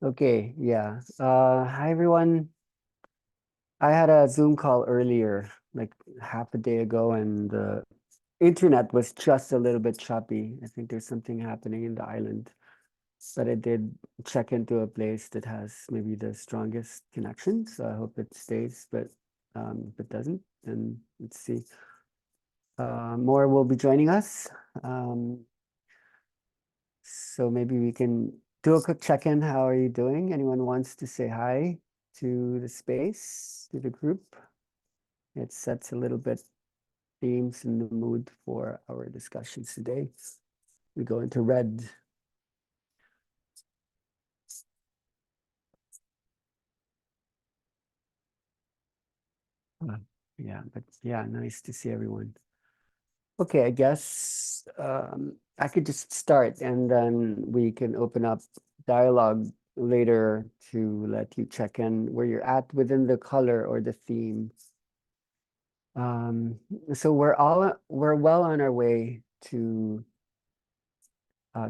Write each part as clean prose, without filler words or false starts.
Okay, yeah. Hi everyone. I had a Zoom call earlier, like half a day ago, and the internet was just a little bit choppy. I think there's something happening in the island. But I did check into a place that has maybe the strongest connection, so I hope it stays, but if it doesn't, then let's see. More will be joining us. Um, so maybe we can do a quick check-in. How are you doing? Anyone wants to say hi to the space, to the group? It sets a little bit themes in the mood for our discussions today. We go into red. Uh, yeah, but yeah, nice to see everyone. Okay, I guess I could just start and then we can open up dialogue later to let you check in where you're at within the color or the theme. Um, so we're well on our way to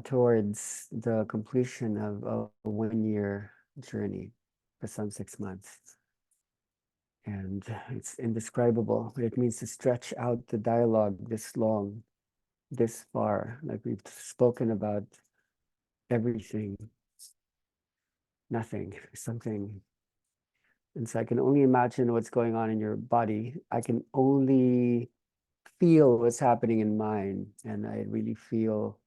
towards the completion of a 1 year journey for some 6 months. And it's indescribable what it means to stretch out the dialogue this long, this far. Like we've spoken about everything, nothing, something. And so I can only imagine what's going on in your body. I can only feel what's happening in mine. And I really feel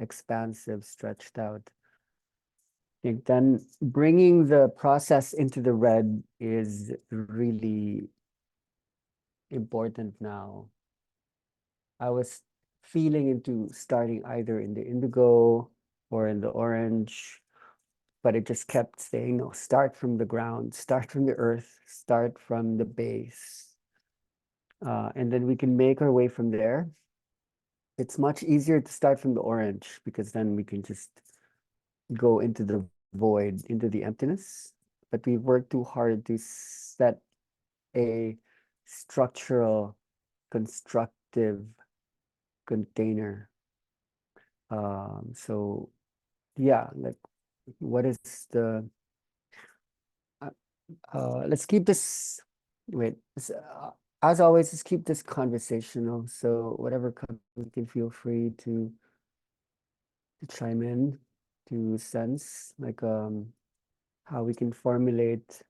expansive, stretched out. I think then bringing the process into the red is really important now. I was feeling into starting either in the indigo or in the orange, but it just kept saying, no, start from the ground, start from the earth, start from the base. And then we can make our way from there. It's much easier to start from the orange because then we can just go into the void, into the emptiness. But we've worked too hard to set a structural, constructive container. So yeah, like what is the uh, let's keep this wait as always, let's keep this conversational. So whatever comes, you can feel free to chime in, to sense like how we can formulate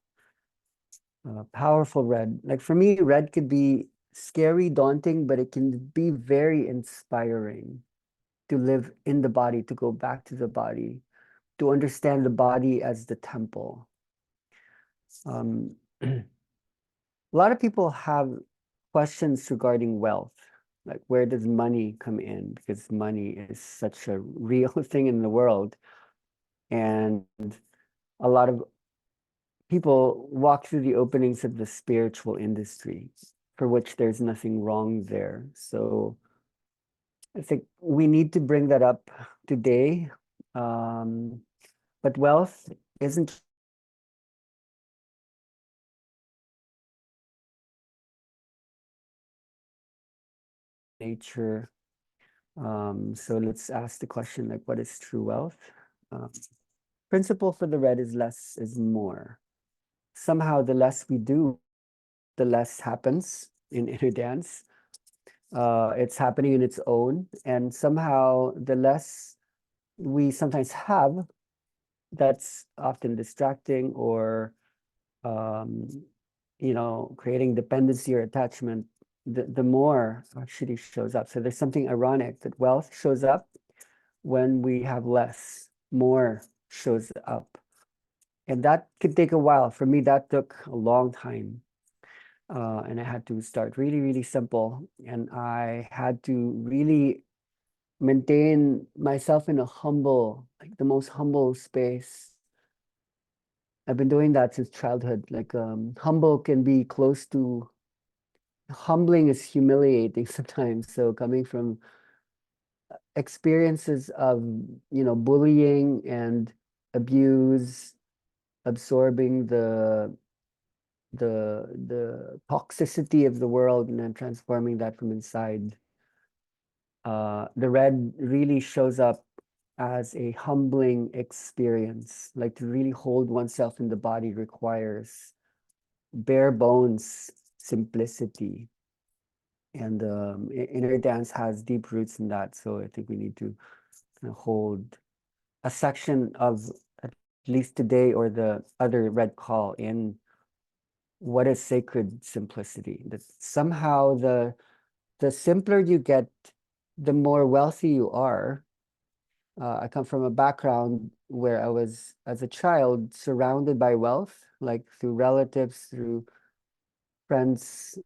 powerful red. Like for me, red could be scary, daunting, but it can be very inspiring to live in the body, to go back to the body, to understand the body as the temple. Um, a lot of people have questions regarding wealth, like where does money come in? Because money is such a real thing in the world. And a lot of people walk through the openings of the spiritual industry, for which there's nothing wrong there. So I think we need to bring that up today. Um, but wealth isn't nature. So let's ask the question like, what is true wealth? Um, Principle for the red is less is more. Somehow, the less we do, the less happens in inner dance. It's happening in its own, and somehow, the less we sometimes have, that's often distracting or um, creating dependency or attachment, the more actually shows up. So there's something ironic that wealth shows up when we have less, more shows up. And that could take a while. For me, that took a long time. And I had to start really, really simple. And I had to really maintain myself in a humble, like the most humble space. I've been doing that since childhood. Like humble can be close to humbling is humiliating sometimes. So coming from experiences of, bullying and abuse, absorbing the toxicity of the world and then transforming that from inside. The red really shows up as a humbling experience. Like to really hold oneself in the body requires bare bones simplicity. And inner dance has deep roots in that. So I think we need to kind of hold a section of at least today or the other red call in what is sacred simplicity. That somehow the simpler you get, the more wealthy you are. I come from a background where I was, as a child, surrounded by wealth, like through relatives, through friends.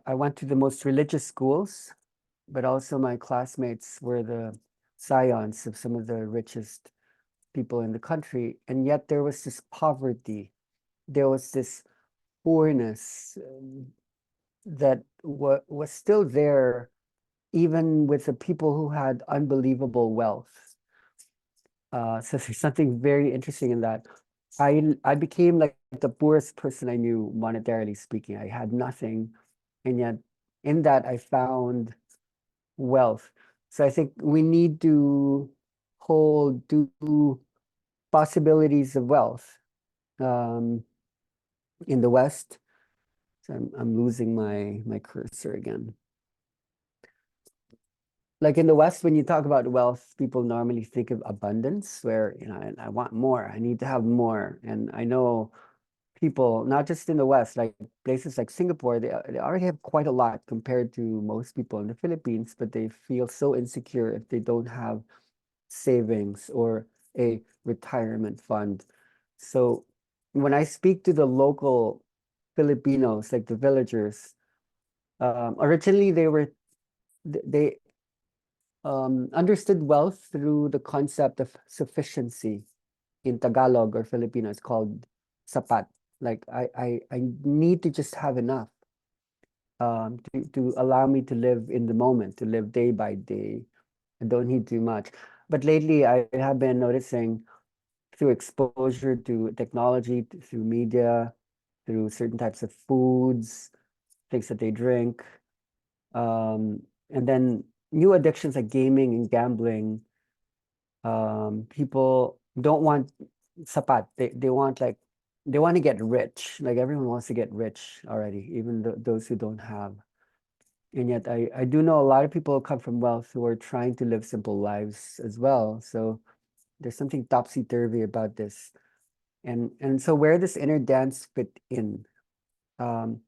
I went to the most religious schools, but also my classmates were the scions of some of the richest people in the country. And yet there was this poverty, there was this poorness that was still there, even with the people who had unbelievable wealth. So there's something very interesting in that. I became like the poorest person I knew, monetarily speaking. I had nothing, and yet in that I found wealth. So I think we need to hold two possibilities of wealth. Um, in the West, so I'm losing my cursor again. Like in the West, when you talk about wealth, people normally think of abundance, where, I want more, I need to have more. And I know people, not just in the West, like places like Singapore, they already have quite a lot compared to most people in the Philippines, but they feel so insecure if they don't have savings or a retirement fund. So when I speak to the local Filipinos, like the villagers, originally they understood wealth through the concept of sufficiency. In Tagalog or Filipino, it's called sapat. Like I need to just have enough to allow me to live in the moment, to live day by day. I don't need too much. But lately, I have been noticing through exposure to technology, through media, through certain types of foods, things that they drink, and then new addictions like gaming and gambling. People don't want sapat. They want like they want to get rich. Like everyone wants to get rich already, even those who don't have. And yet I do know a lot of people come from wealth who are trying to live simple lives as well. So there's something topsy-turvy about this. And so where does inner dance fit in? Um,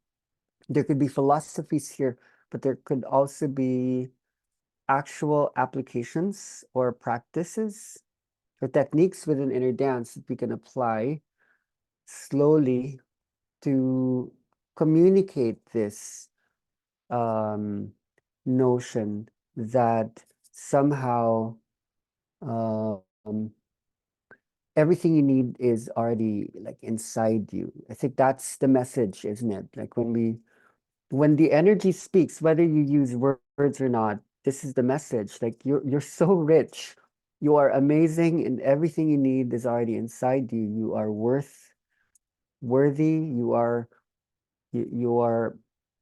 there could be philosophies here, but there could also be actual applications or practices or techniques within inner dance that we can apply slowly to communicate this um, notion that somehow um, everything you need is already like inside you. I think that's the message, isn't it? Like when the energy speaks, whether you use words or not, this is the message. Like you're so rich. You are amazing and everything you need is already inside you. You are worthy. You are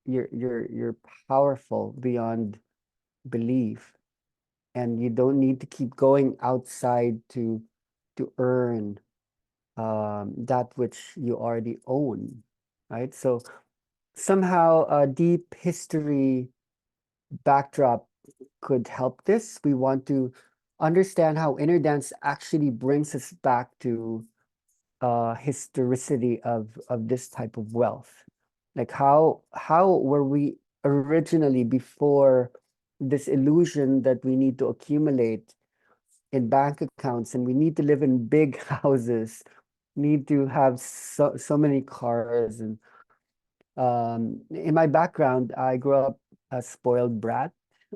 you're powerful beyond belief. And you don't need to keep going outside to earn that which you already own. Right. So somehow a deep history backdrop could help this. We want to understand how inner dance actually brings us back to historicity of this type of wealth. Like how were we originally before this illusion that we need to accumulate in bank accounts and we need to live in big houses, need to have so many cars. And in my background, I grew up a spoiled brat.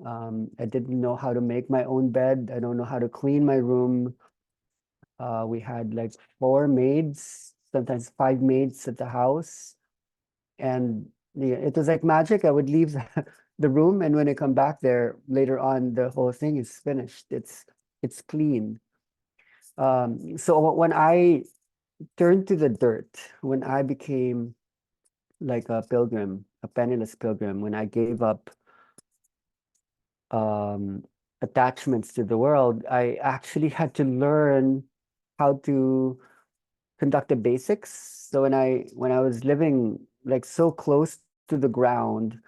I didn't know how to make my own bed. I don't know how to clean my room. We had like four maids, sometimes five maids at the house. And it was like magic. I would leave the room, and when I come back there later on, the whole thing is finished. It's clean. So when I turned to the dirt, when I became like a pilgrim, a penniless pilgrim, when I gave up um attachments to the world, I actually had to learn how to conduct the basics. So when I was living like so close to the ground,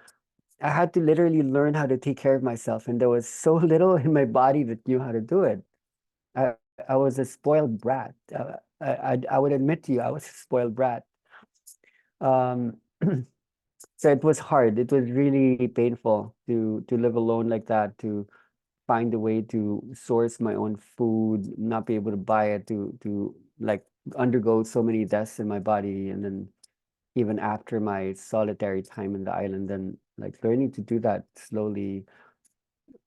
I had to literally learn how to take care of myself, and there was so little in my body that knew how to do it. I was a spoiled brat. I would admit to you, I was a spoiled brat. Um, so it was hard. It was really painful to live alone like that, to find a way to source my own food, not be able to buy it, to like undergo so many deaths in my body, and then even after my solitary time in the island, then like learning to do that slowly.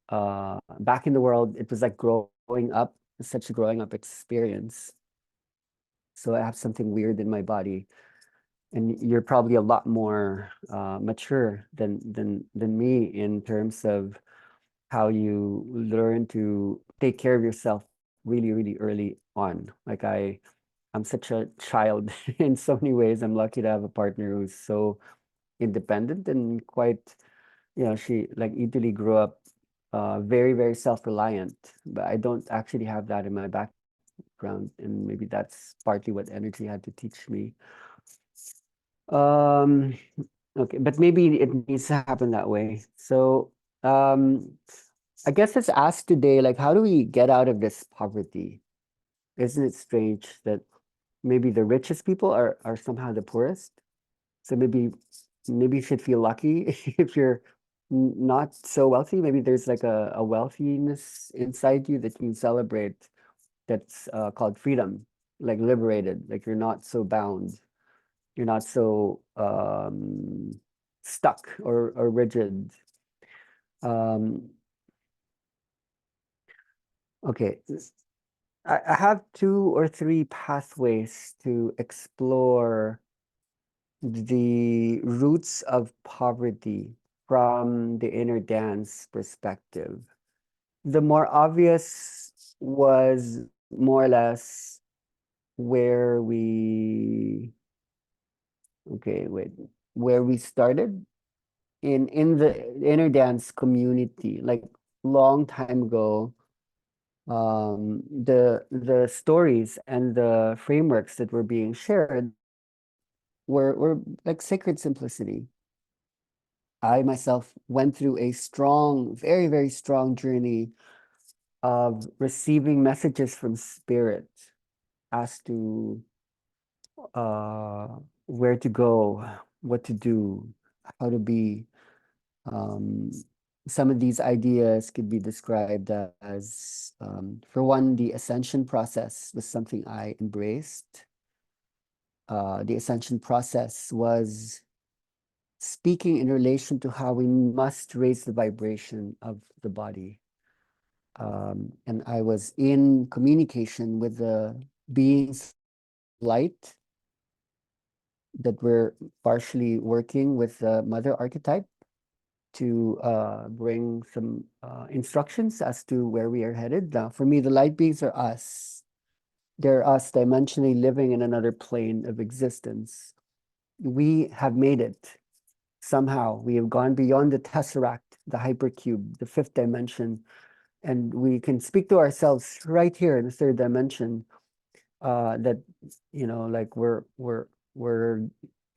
Back in the world, it was like growing up, such a growing up experience. So I have something weird in my body, and you're probably a lot more mature than me in terms of how you learn to take care of yourself really, really early on. I'm such a child in so many ways. I'm lucky to have a partner who's so independent and quite, she like Italy grew up very, very self-reliant, but I don't actually have that in my background, and maybe that's partly what energy had to teach me. Um, okay, but maybe it needs to happen that way. So, I guess let's ask today, like, how do we get out of this poverty? Isn't it strange that maybe the richest people are somehow the poorest? So maybe you should feel lucky if you're not so wealthy. Maybe there's like a wealthiness inside you that you can celebrate that's called freedom, like liberated, like you're not so bound, you're not so stuck or rigid. Um, okay, I have two or three pathways to explore the roots of poverty from the inner dance perspective. The more obvious was more or less where we, okay, wait, where we started in the inner dance community, like long time ago. The stories and the frameworks that were being shared were like sacred simplicity. I myself went through a strong, very, very strong journey of receiving messages from spirit as to uh, where to go, what to do, how to be. Um, some of these ideas could be described as, for one, the ascension process was something I embraced. The ascension process was speaking in relation to how we must raise the vibration of the body. And I was in communication with the beings light that were partially working with the mother archetype to bring some instructions as to where we are headed. Now, for me, the light beings are us. They're us dimensionally living in another plane of existence. We have made it. Somehow, we have gone beyond the tesseract, the hypercube, the fifth dimension, and we can speak to ourselves right here in the third dimension. That like we're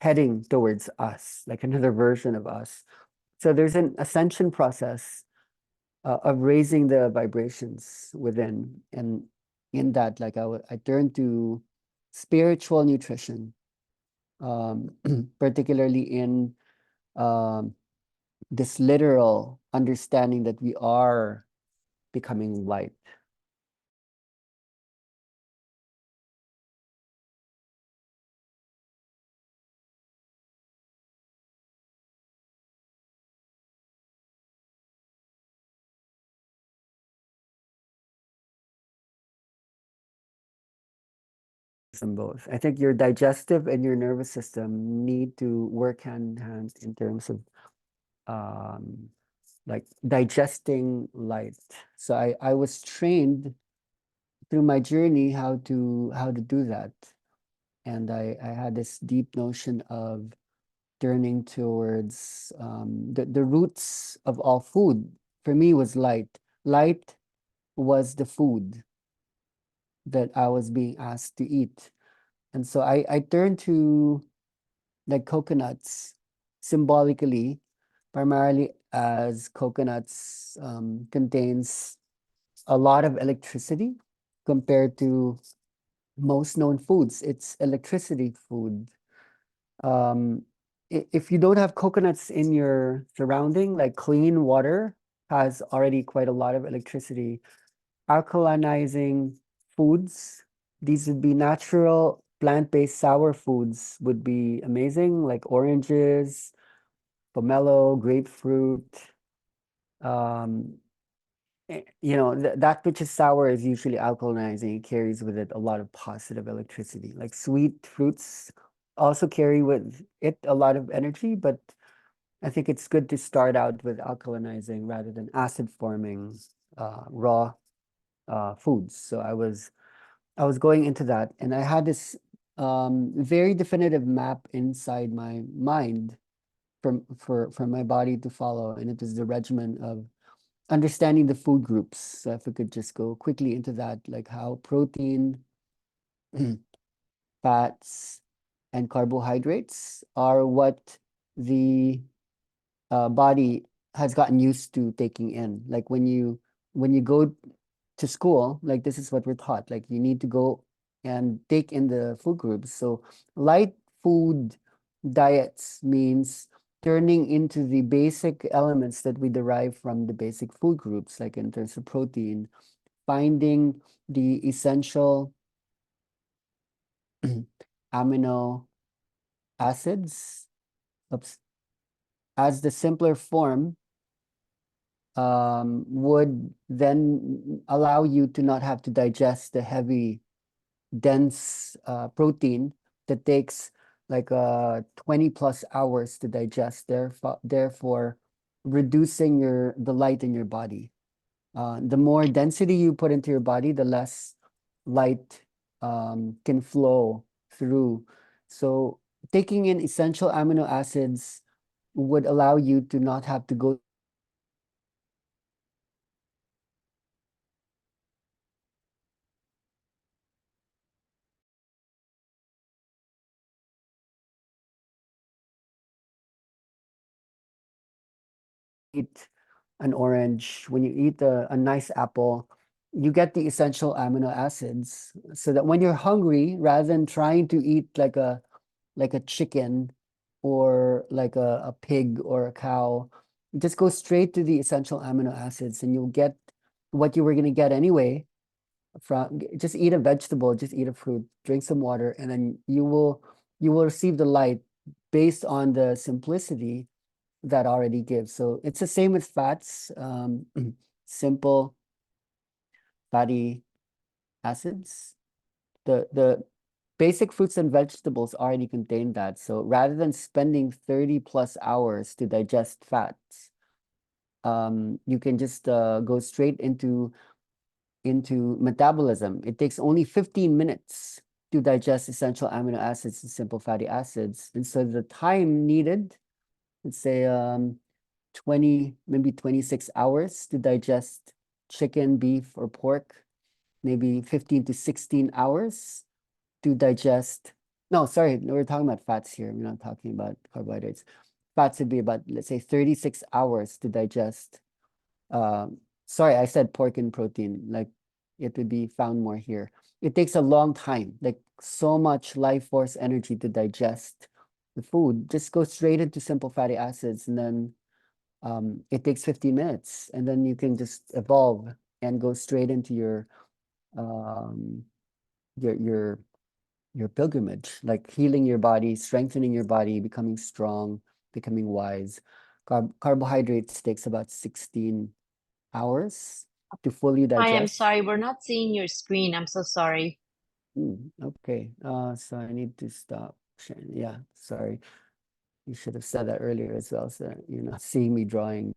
heading towards us, like another version of us. So there's an ascension process of raising the vibrations within, and in that, like I turned to spiritual nutrition, particularly in um, this literal understanding that we are becoming light. Them both. I think your digestive and your nervous system need to work hand in hand in terms of um, like digesting light. So I was trained through my journey how to do that, and I had this deep notion of turning towards the roots of all food for me was light. light was the food that I was being asked to eat. And so I turned to like coconuts symbolically, primarily as coconuts contains a lot of electricity compared to most known foods. It's electricity food. Um, if you don't have coconuts in your surrounding, like clean water has already quite a lot of electricity. Alkalinizing foods, these would be natural plant-based sour foods would be amazing, like oranges, pomelo, grapefruit. Um, you know, that which is sour is usually alkalinizing. It carries with it a lot of positive electricity. Like sweet fruits also carry with it a lot of energy, but I think it's good to start out with alkalinizing rather than acid forming raw foods. So I was going into that, and I had this very definitive map inside my mind for my body to follow, and it was the regimen of understanding the food groups. So if we could just go quickly into that, like how protein, fats, and carbohydrates are what the body has gotten used to taking in. Like when you go to school, like this is what we're taught. Like you need to go and take in the food groups. So light food diets means turning into the basic elements that we derive from the basic food groups, like in terms of protein, finding the essential amino acids oops, as the simpler form would then allow you to not have to digest the heavy, dense protein that takes like 20 plus hours to digest, therefore reducing the light in your body. The more density you put into your body, the less light can flow through. So taking in essential amino acids would allow you to not have to go eat an orange, when you eat a nice apple, you get the essential amino acids so that when you're hungry, rather than trying to eat like a chicken or like a pig or a cow, just go straight to the essential amino acids and you'll get what you were going to get anyway from just eat a vegetable, just eat a fruit, drink some water, and then you will receive the light based on the simplicity that already gives. So it's the same with fats, simple fatty acids. The basic fruits and vegetables already contain that. So rather than spending 30 plus hours to digest fats, you can just go straight into metabolism. It takes only 15 minutes to digest essential amino acids and simple fatty acids. And so the time needed, let's say 20, maybe 26 hours to digest chicken, beef, or pork, maybe 15 to 16 hours to digest. No, sorry, we're talking about fats here. We're not talking about carbohydrates. Fats would be about, let's say, 36 hours to digest. Sorry, I said pork and protein, like it would be found more here. It takes a long time, like so much life force energy to digest the food. Just go straight into simple fatty acids and then it takes 15 minutes and then you can just evolve and go straight into um, your your your pilgrimage, like healing your body, strengthening your body, becoming strong, becoming wise. Carbohydrates takes about 16 hours to fully I am digest. sorry, we're not seeing your screen. I'm so sorry. Okay, so I need to stop sharing. Yeah, sorry. You should have said that earlier as well, so that you're not seeing me drawing.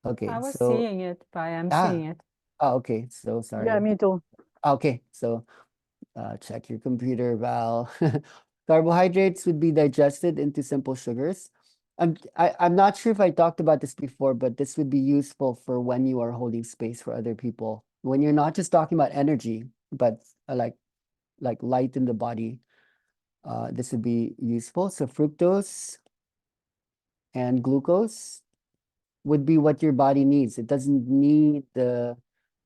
I Okay, was so seeing it, but I'm ah, seeing it. okay, so Yeah, sorry. me too. Okay, so check your computer, Val. Carbohydrates would be digested into simple sugars. I'm not sure if I talked about this before, but this would be useful for when you are holding space for other people. When you're not just talking about energy, but like light in the body, this would be useful. So fructose and glucose would be what your body needs. It doesn't need the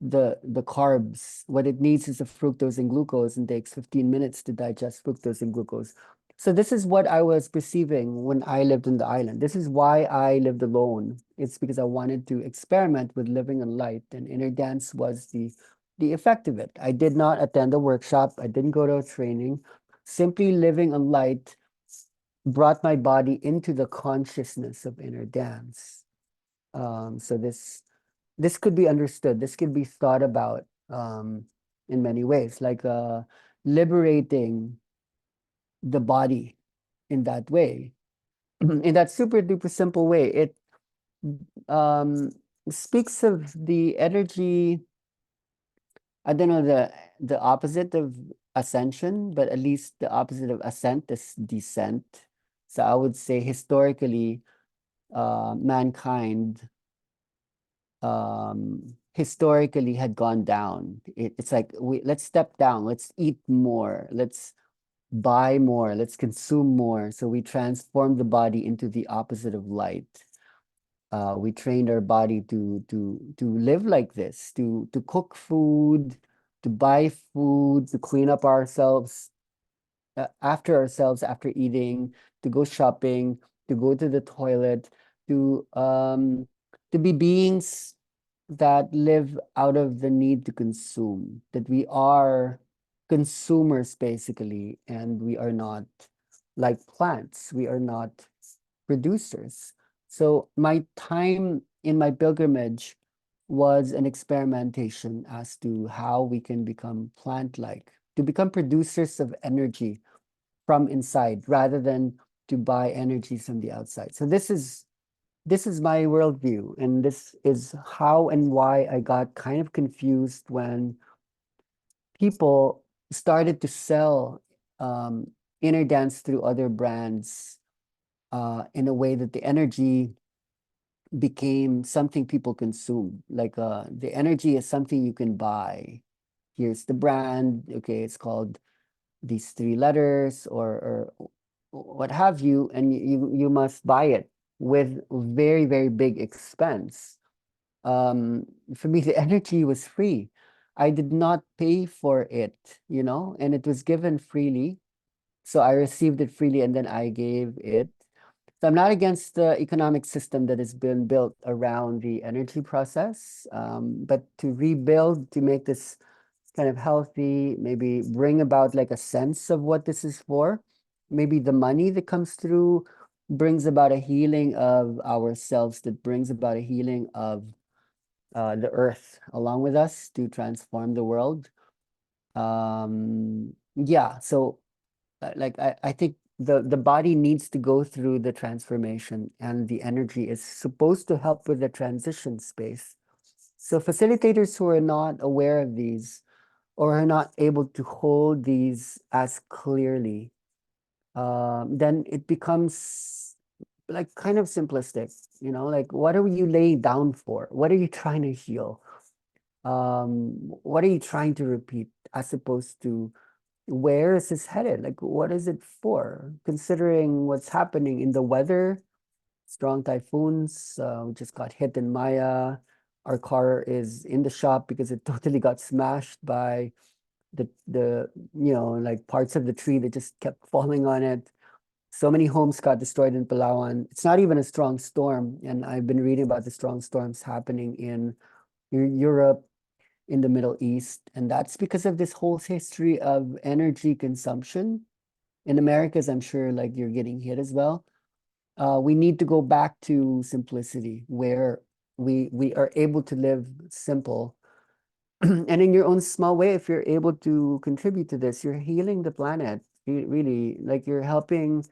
carbs. What it needs is the fructose and glucose, and takes 15 minutes to digest fructose and glucose. So this is what I was perceiving when I lived in the island. This is why I lived alone. It's because I wanted to experiment with living in light, and inner dance was the effect of it. I did not attend a workshop. I didn't go to a training. Simply living in light brought my body into the consciousness of inner dance. So this could be understood. This could be thought about in many ways, like liberating the body in that way, in that super duper simple way. It um, speaks of the energy. I don't know the opposite of ascension, but at least the opposite of ascent is descent. So I would say historically, mankind historically had gone down. It's like let's step down, let's eat more, let's buy more, let's consume more. So we transformed the body into the opposite of light. We trained our body to live like this, to cook food, to buy food, to clean up ourselves after ourselves after eating, to go shopping, to go to the toilet, to be beings that live out of the need to consume, that we are consumers basically, and we are not like plants, we are not producers. So my time in my pilgrimage was an experimentation as to how we can become plant-like, to become producers of energy from inside rather than to buy energies from the outside. So this is my worldview, and this is how and why I got kind of confused when people started to sell inner dance through other brands in a way that the energy became something people consume. Like the energy is something you can buy. Here's the brand. Okay, it's called these three letters or what have you, and you must buy it with very, very big expense. For me, the energy was free. I did not pay for it, and it was given freely. So I received it freely and then I gave it. So I'm not against the economic system that has been built around the energy process, but to rebuild, to make this kind of healthy, maybe bring about like a sense of what this is for. Maybe the money that comes through brings about a healing of ourselves, that brings about a healing of the earth along with us to transform the world. Yeah, so like I think the body needs to go through the transformation, and the energy is supposed to help with the transition space. So facilitators who are not aware of these or are not able to hold these as clearly, then it becomes like kind of simplistic, like what are you laying down for? What are you trying to heal? What are you trying to repeat as opposed to where is this headed? Like, what is it for? Considering what's happening in the weather, strong typhoons, we just got hit in Maya. Our car is in the shop because it totally got smashed by the like parts of the tree that just kept falling on it. So many homes got destroyed in Palawan. It's not even a strong storm, and I've been reading about the strong storms happening in Europe, in the Middle East, and that's because of this whole history of energy consumption. In Americas, I'm sure like you're getting hit as well. We need to go back to simplicity where we are able to live simple. And in your own small way, if you're able to contribute to this, you're healing the planet. Really, like you're helping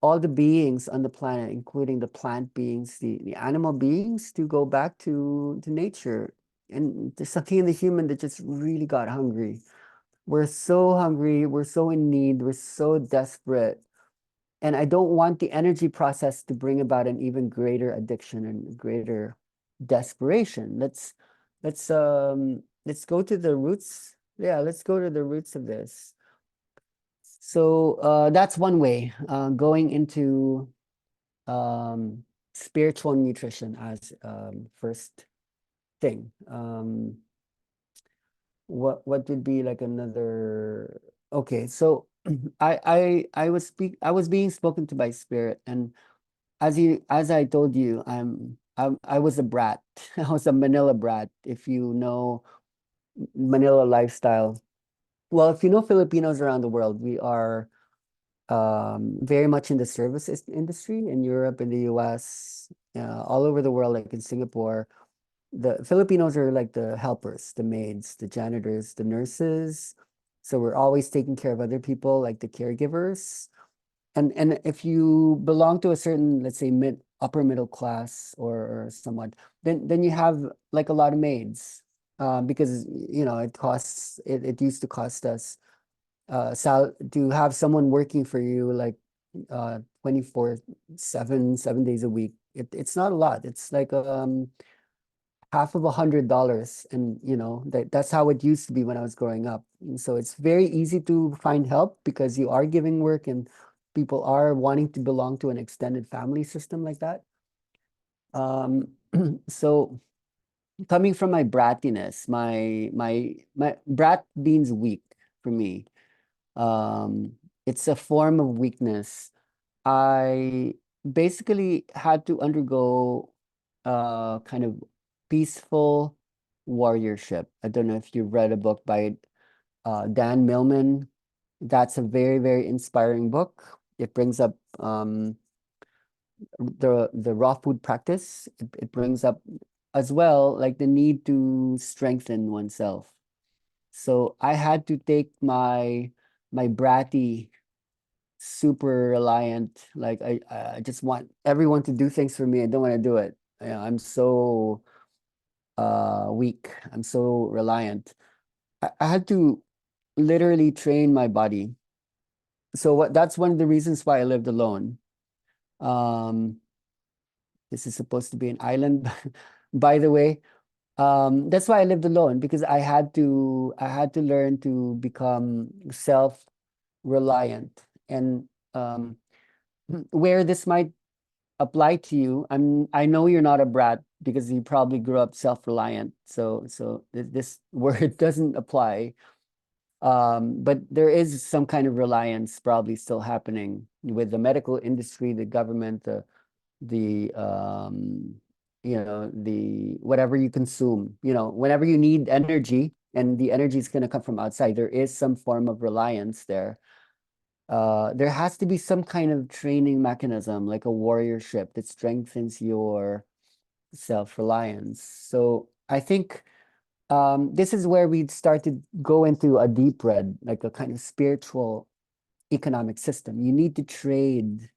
all the beings on the planet, including the plant beings, the animal beings, to go back to nature. And there's something in the human that just really got hungry. We're so hungry, we're so in need, we're so desperate. and I don't want the energy process to bring about an even greater addiction and greater desperation. Let's go to the roots. Yeah, let's go to the roots of this. So that's one way, going into spiritual nutrition as first thing. What would be like another? Okay, so I was being spoken to by spirit, and as I told you, I was a brat. I was a Manila brat. If you know Manila lifestyle, well, if you know Filipinos around the world, we are very much in the services industry in Europe, in the US, all over the world, like in Singapore. The Filipinos are like the helpers, the maids, the janitors, the nurses. So we're always taking care of other people, like the caregivers. And if you belong to a certain, let's say, upper middle class or somewhat, then you have like a lot of maids, because it used to cost us to have someone working for you like 24/7, 7 days a week. It's not a lot. It's like half of $100, and that's how it used to be when I was growing up. And so it's very easy to find help because you are giving work and people are wanting to belong to an extended family system like that. So coming from my brattiness, my brat means weak for me. It's a form of weakness. I basically had to undergo kind of peaceful warriorship. I don't know if you've read a book by Dan Millman. That's a very, very inspiring book. It brings up the raw food practice. It brings up as well like the need to strengthen oneself. So I had to take my bratty, super reliant, like I just want everyone to do things for me. I don't want to do it. I'm so weak. I'm so reliant. I had to literally train my body. So that's one of the reasons why I lived alone. Um, this is supposed to be an island, by the way. That's why I lived alone, because I had to learn to become self-reliant. And where this might apply to you, I know you're not a brat because you probably grew up self-reliant. So this word doesn't apply. But there is some kind of reliance probably still happening with the medical industry, the government, the whatever you consume, whenever you need energy and the energy is going to come from outside, there is some form of reliance there. There has to be some kind of training mechanism, like a warriorship that strengthens your self-reliance. So I think this is where we'd start to go into a deep red, like a kind of spiritual economic system. You need to trade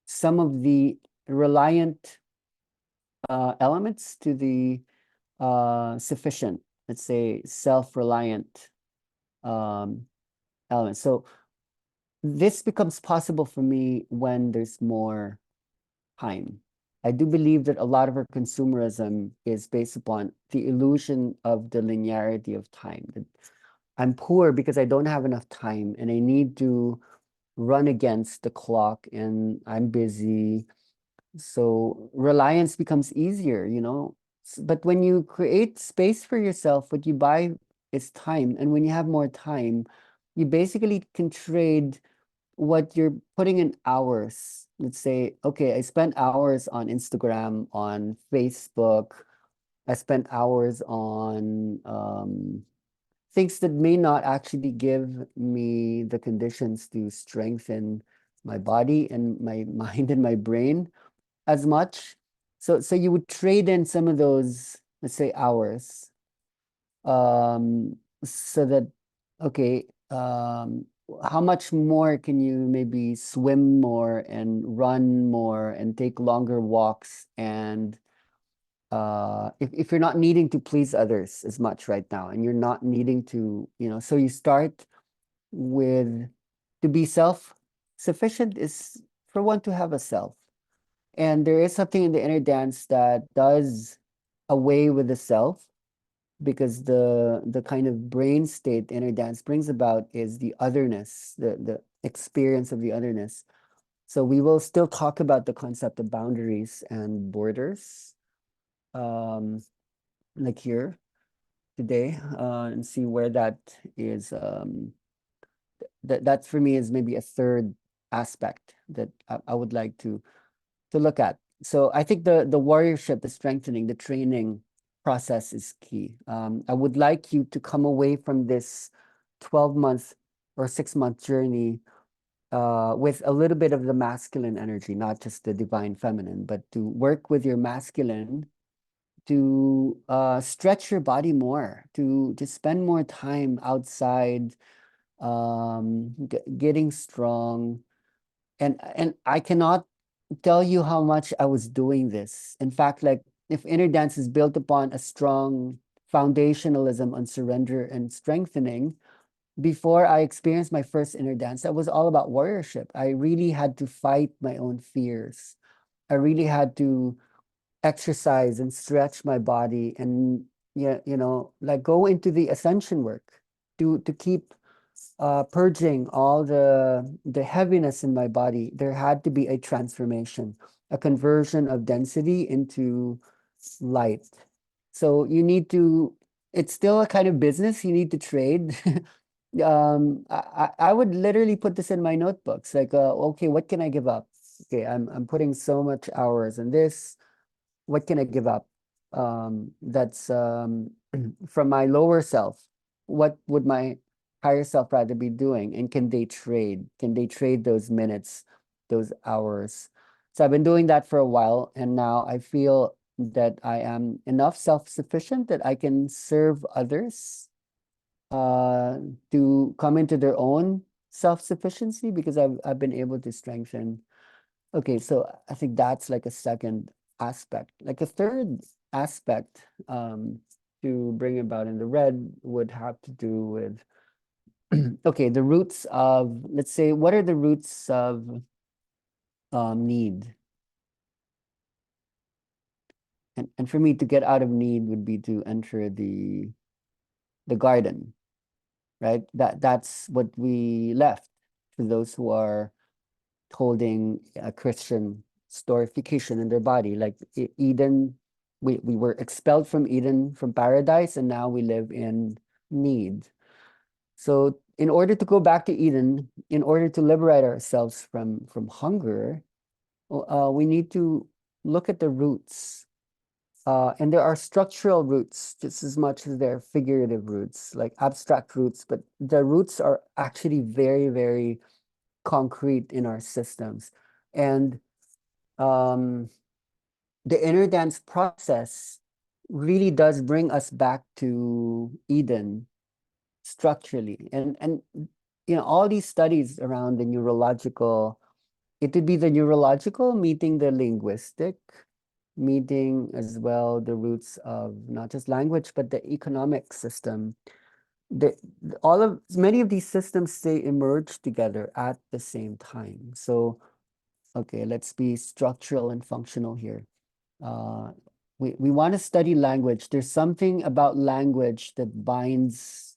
some of the reliant elements to the sufficient, let's say, self-reliant elements. So this becomes possible for me when there's more time. I do believe that a lot of our consumerism is based upon the illusion of the linearity of time. That I'm poor because I don't have enough time and I need to run against the clock and I'm busy. So reliance becomes easier. But when you create space for yourself, what you buy is time. And when you have more time, you basically can trade what you're putting in hours. Let's say, okay, I spent hours on Instagram, on Facebook. I spent hours on things that may not actually give me the conditions to strengthen my body and my mind and my brain as much. So you would trade in some of those, let's say, hours, so that, okay, how much more can you maybe swim more and run more and take longer walks, and if you're not needing to please others as much right now, and you're not needing to, so you start with to be sufficient is for one to have a self. And there is something in the inner dance that does away with the self, because the kind of brain state the inner dance brings about is the otherness, the experience of the otherness. So we will still talk about the concept of boundaries and borders, um, like here today, and see where that is. That for me is maybe a third aspect that I would like to look at. So I think the warriorship, the strengthening, the training process is key. I would like you to come away from this 12-month or 6-month journey with a little bit of the masculine energy, not just the divine feminine, but to work with your masculine to stretch your body more, to spend more time outside, getting strong. And I cannot tell you how much I was doing this. In fact, like if inner dance is built upon a strong foundationalism on surrender and strengthening, before I experienced my first inner dance, that was all about warriorship. I really had to fight my own fears. I really had to exercise and stretch my body and, yeah, like go into the ascension work to keep purging all the heaviness in my body. There had to be a transformation, a conversion of density into light. So you need to, it's still a kind of business. You need to trade. I would literally put this in my notebooks, like, okay, what can I give up? Okay, I'm putting so much hours in this. What can I give up? That's from my lower self. What would my higher self rather be doing? And can they trade? Can they trade those minutes, those hours? So I've been doing that for a while, and now I feel that I am enough self-sufficient that I can serve others to come into their own self-sufficiency, because I've been able to strengthen. Okay, so I think that's like a second aspect. Like a third aspect to bring about in the red would have to do with okay, the roots of, let's say, what are the roots of need? And for me, to get out of need would be to enter the garden, right? That's what we left to those who are holding a Christian storification in their body. Like Eden, we were expelled from Eden, from paradise, and now we live in need. So in order to go back to Eden, in order to liberate ourselves from hunger, we need to look at the roots. And there are structural roots just as much as there are figurative roots, like abstract roots, but the roots are actually very, very concrete in our systems. And the inner dance process really does bring us back to Eden structurally. And all these studies around the neurological, it would be the neurological meeting the linguistic, meeting as well the roots of not just language, but the economic system. The, many of these systems, they emerge together at the same time. So, okay, let's be structural and functional here. We want to study language. There's something about language that binds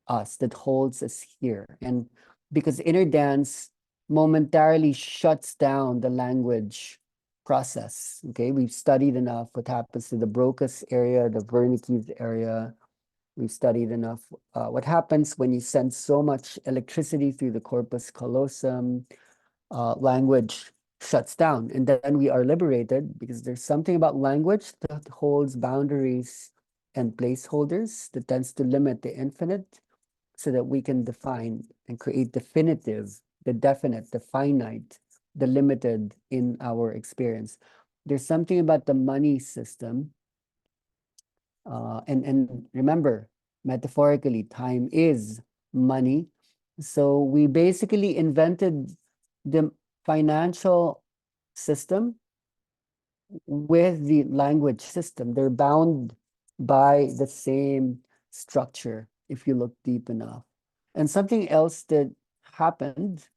us, that holds us here. And because inner dance momentarily shuts down the language process. Okay, we've studied enough what happens to the Broca's area, the Wernicke's area. We've studied enough what happens when you send so much electricity through the corpus callosum. Language shuts down, and then we are liberated, because there's something about language that holds boundaries and placeholders that tends to limit the infinite, so that we can define and create definitive, the definite, the finite, the limited in our experience. There's something about the money system, and remember, metaphorically, time is money. So we basically invented the financial system with the language system. They're bound by the same structure if you look deep enough. And something else that happened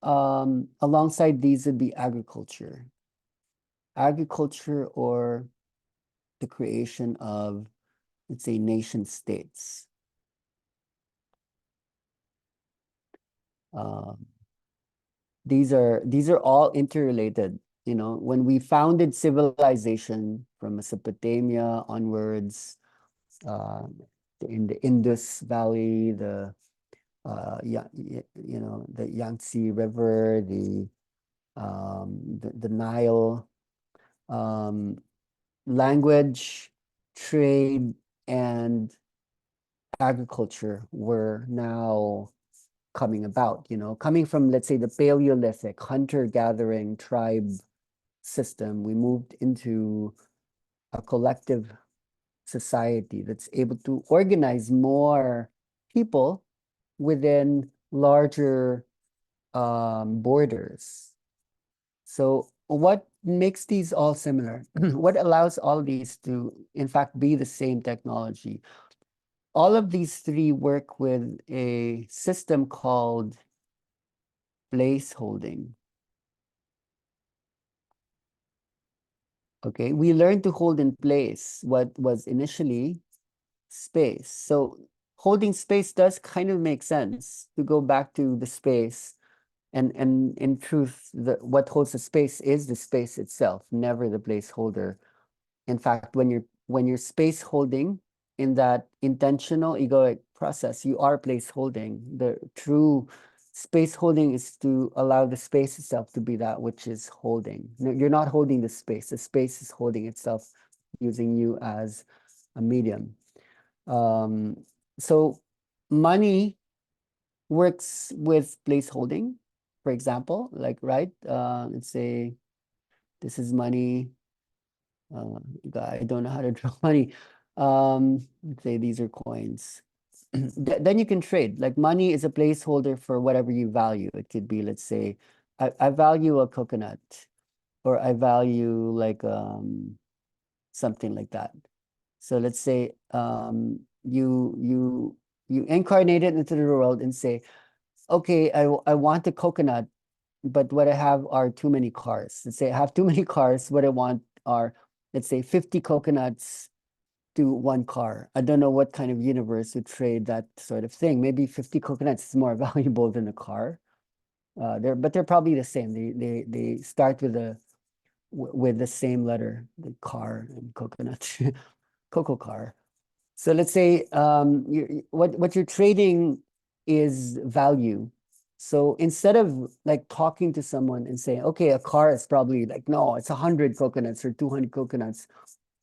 alongside these would be agriculture. Agriculture or the creation of, let's say, nation states. These are all interrelated. You know, when we founded civilization from Mesopotamia onwards, in the Indus Valley, the Yangtze River, the Nile, language, trade, and agriculture were now coming about, coming from, let's say, the Paleolithic hunter-gathering tribe system. We moved into a collective society that's able to organize more people within larger borders. So what makes these all similar? What allows all these to, in fact, be the same technology? All of these three work with a system called place holding. Okay, we learn to hold in place what was initially space. So holding space does kind of make sense to go back to the space. And in truth, what holds the space is the space itself, never the placeholder. In fact, when you're space holding in that intentional egoic process, you are place holding. The true space holding is to allow the space itself to be that which is holding. No, you're not holding the space is holding itself using you as a medium. So money works with place holding, for example, like, right? Let's say this is money. I don't know how to draw money. Let's say these are coins. Then you can trade. Like, money is a placeholder for whatever you value. It could be, let's say, I value a coconut, or I value like something like that. So let's say you incarnate it into the world and say, okay, I want a coconut, but what I have are too many cars. Let's say I have too many cars. What I want are, let's say, 50 coconuts to one car. I don't know what kind of universe would trade that sort of thing. Maybe 50 coconuts is more valuable than a car. But they're probably the same. They start with the same letter, the car and coconut, cocoa car. So let's say what you're trading is value. So instead of like talking to someone and saying, okay, a car is probably like, no, it's 100 coconuts or 200 coconuts.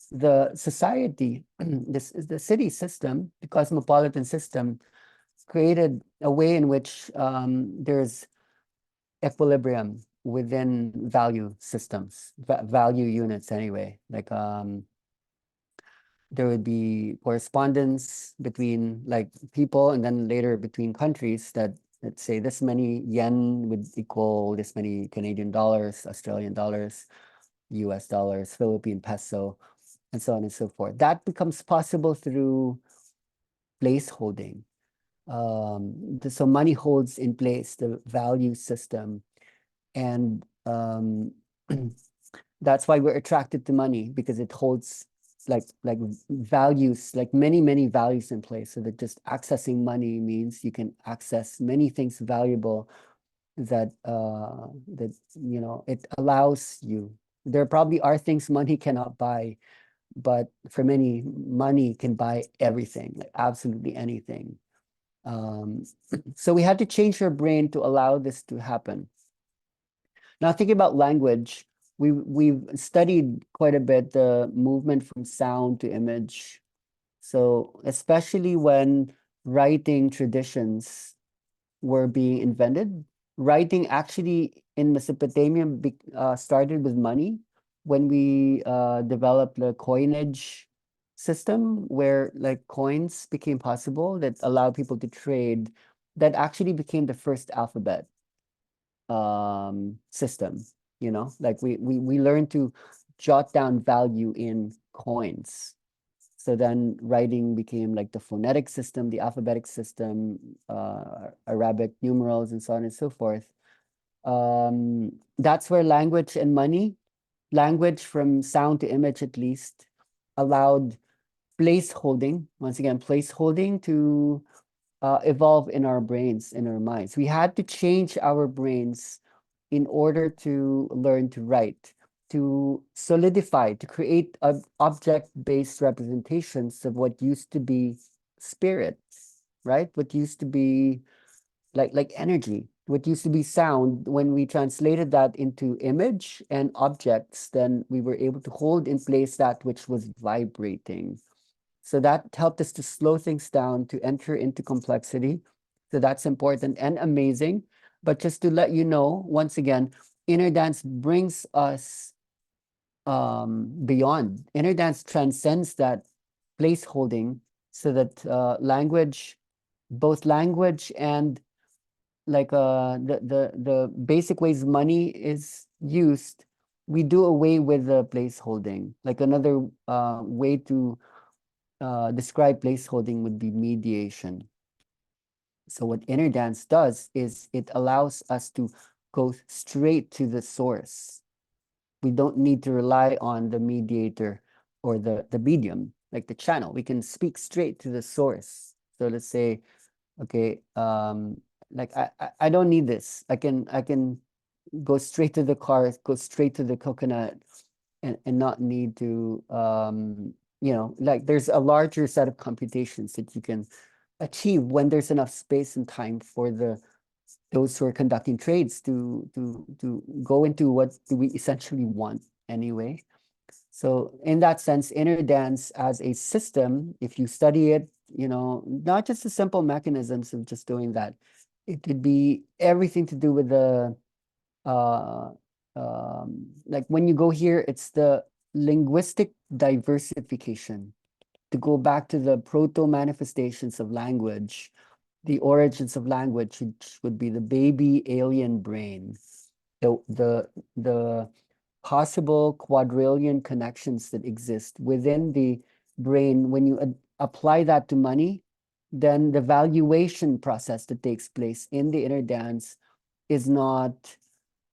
The society, this is the city system, the cosmopolitan system, created a way in which there's equilibrium within value systems, value units anyway. Like there would be correspondence between like people, and then later between countries, that, let's say, this many yen would equal this many Canadian dollars, Australian dollars, US dollars, Philippine peso, and so on and so forth. That becomes possible through place holding. So money holds in place the value system, and that's why we're attracted to money, because it holds like values, like many values in place. So that just accessing money means you can access many things valuable that it allows you. There probably are things money cannot buy, but for many, money can buy everything, like absolutely anything. So we had to change our brain to allow this to happen. Now, thinking about language, we've studied quite a bit the movement from sound to image. So especially when writing traditions were being invented, writing actually in Mesopotamia started with money when we developed the coinage system, where like coins became possible that allow people to trade. That actually became the first alphabet system. Like we learned to jot down value in coins. So then writing became like the phonetic system, the alphabetic system, Arabic numerals, and so on and so forth. That's where language and money, language from sound to image at least, allowed place holding, once again, place holding to evolve in our brains, in our minds. We had to change our brains in order to learn to write, to solidify, to create object-based representations of what used to be spirit, right? What used to be like energy, what used to be sound. When we translated that into image and objects, then we were able to hold in place that which was vibrating. So that helped us to slow things down, to enter into complexity. So that's important and amazing. But just to let you know, once again, inner dance brings us beyond. Inner dance transcends that place holding, so that language, both language and like the basic ways money is used, we do away with the place holding. Like another way to describe placeholding would be mediation. So what inner dance does is it allows us to go straight to the source. We don't need to rely on the mediator or the medium, like the channel. We can speak straight to the source. So let's say, okay, like I don't need this. I can go straight to the car, go straight to the coconut, and not need to like there's a larger set of computations that you can achieve when there's enough space and time for those who are conducting trades to go into what do we essentially want anyway. So in that sense, inner dance as a system, if you study it, not just the simple mechanisms of just doing that, it could be everything to do with the uh, like when you go here, it's the linguistic diversification. To go back to the proto manifestations of language, the origins of language, which would be the baby alien brain, the possible quadrillion connections that exist within the brain. When you apply that to money, then the valuation process that takes place in the inner dance is not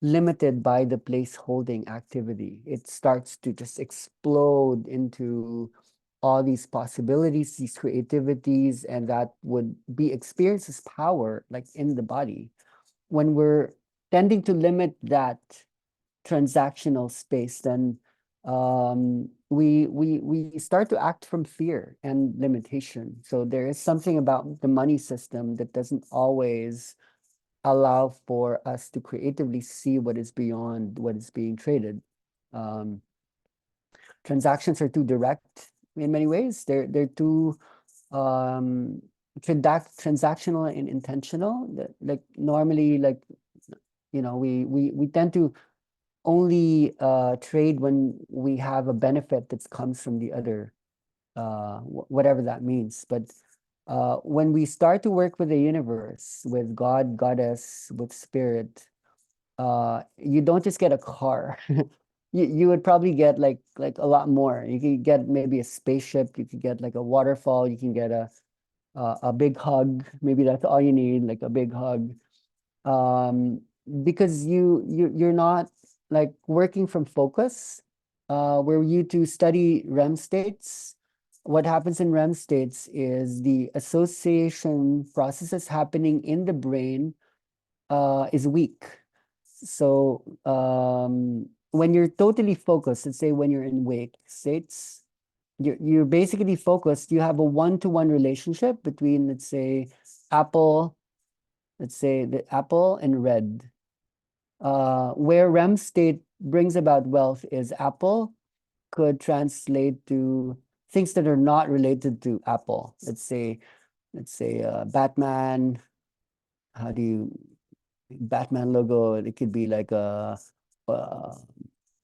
limited by the place holding activity. It starts to just explode into all these possibilities, these creativities, and that would be experienced as power, like in the body. When we're tending to limit that transactional space, then we start to act from fear and limitation. So there is something about the money system that doesn't always allow for us to creatively see what is beyond what is being traded. Transactions are too direct in many ways. They're too transactional and intentional. Like normally, like we tend to only trade when we have a benefit that comes from the other, whatever that means. But when we start to work with the universe, with God, goddess, with spirit, you don't just get a car. You would probably get like a lot more. You could get maybe a spaceship. You could get like a waterfall. You can get a big hug. Maybe that's all you need, like a big hug. Because you're not like working from focus. Were you to study REM states, what happens in REM states is the association processes happening in the brain is weak. So when you're totally focused, let's say when you're in wake states, you're basically focused. You have a one-to-one relationship between, let's say, apple, let's say the apple and red. Where REM state brings about wealth is apple could translate to things that are not related to apple. Let's say Batman. How do you Batman logo? It could be like uh,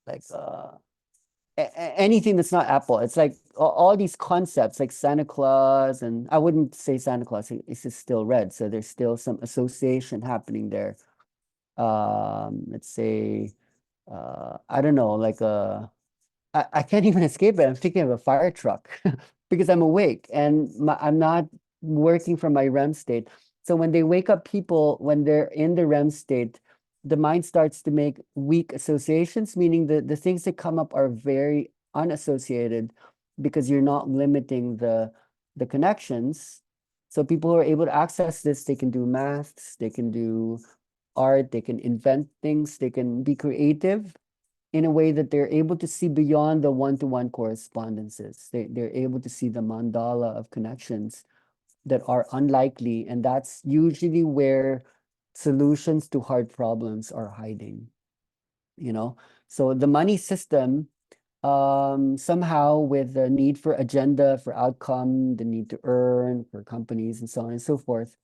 like anything that's not Apple. It's like all these concepts, like Santa Claus, and I wouldn't say Santa Claus. It's just still red, so there's still some association happening there. Let's say, I don't know, like I can't even escape it. I'm thinking of a fire truck because I'm awake and I'm not working from my REM state. So when they wake up, people, when they're in the REM state, the mind starts to make weak associations, meaning the things that come up are very unassociated because you're not limiting the connections. So people who are able to access this, they can do maths, they can do art, they can invent things, they can be creative in a way that they're able to see beyond the one-to-one correspondences. They're able to see the mandala of connections that are unlikely, and that's usually where solutions to hard problems are hiding, you know? So the money system, somehow with the need for agenda, for outcome, the need to earn for companies and so on and so forth,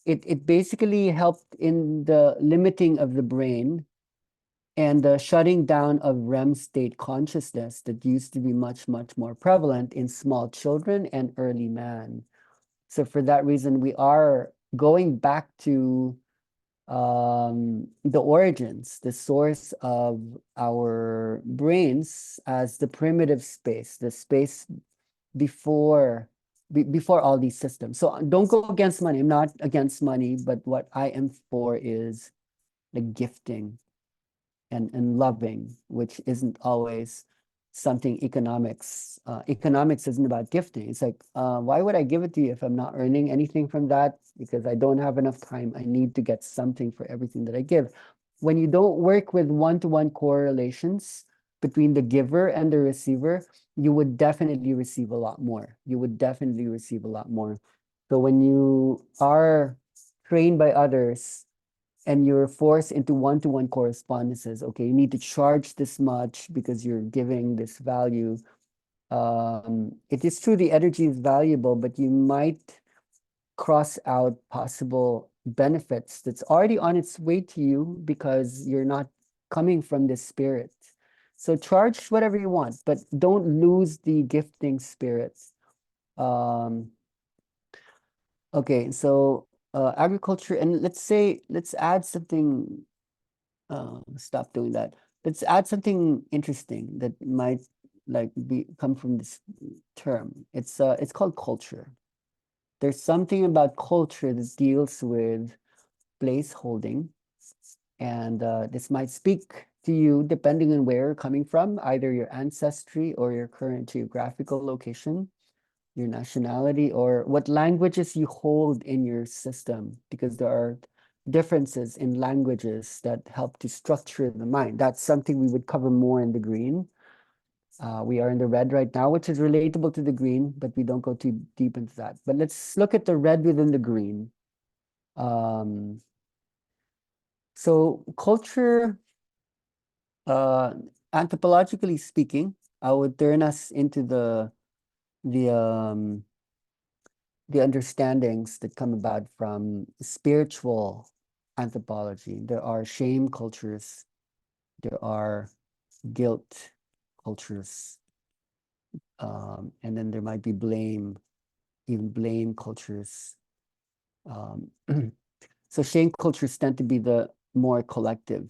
it basically helped in the limiting of the brain and the shutting down of REM state consciousness that used to be much, much more prevalent in small children and early man. So for that reason, we are going back to the origins, the source of our brains as the primitive space, the space before before all these systems. So don't go against money. I'm not against money, but what I am for is the gifting and loving, which isn't always something economics. Economics isn't about gifting. It's like, why would I give it to you if I'm not earning anything from that? Because I don't have enough time. I need to get something for everything that I give. When you don't work with one-to-one correlations between the giver and the receiver, you would definitely receive a lot more. You would definitely receive a lot more. So when you are trained by others, and you're forced into one-to-one correspondences. Okay, you need to charge this much because you're giving this value. It is true the energy is valuable, but you might cross out possible benefits that's already on its way to you because you're not coming from this spirit. So charge whatever you want, but don't lose the gifting spirit. Um, okay, so agriculture, and let's add something. Stop doing that. Let's add something interesting that might like be come from this term. It's called culture. There's something about culture that deals with place holding, and this might speak to you depending on where you're coming from, either your ancestry or your current geographical location, your nationality, or what languages you hold in your system, because there are differences in languages that help to structure the mind. That's something we would cover more in the green. We are in the red right now, which is relatable to the green, but we don't go too deep into that. But let's look at the red within the green. Um, so culture, uh, anthropologically speaking, I would turn us into the um, the understandings that come about from spiritual anthropology. There are shame cultures, there are guilt cultures, and then there might be blame, even blame cultures. Um, so shame cultures tend to be the more collective,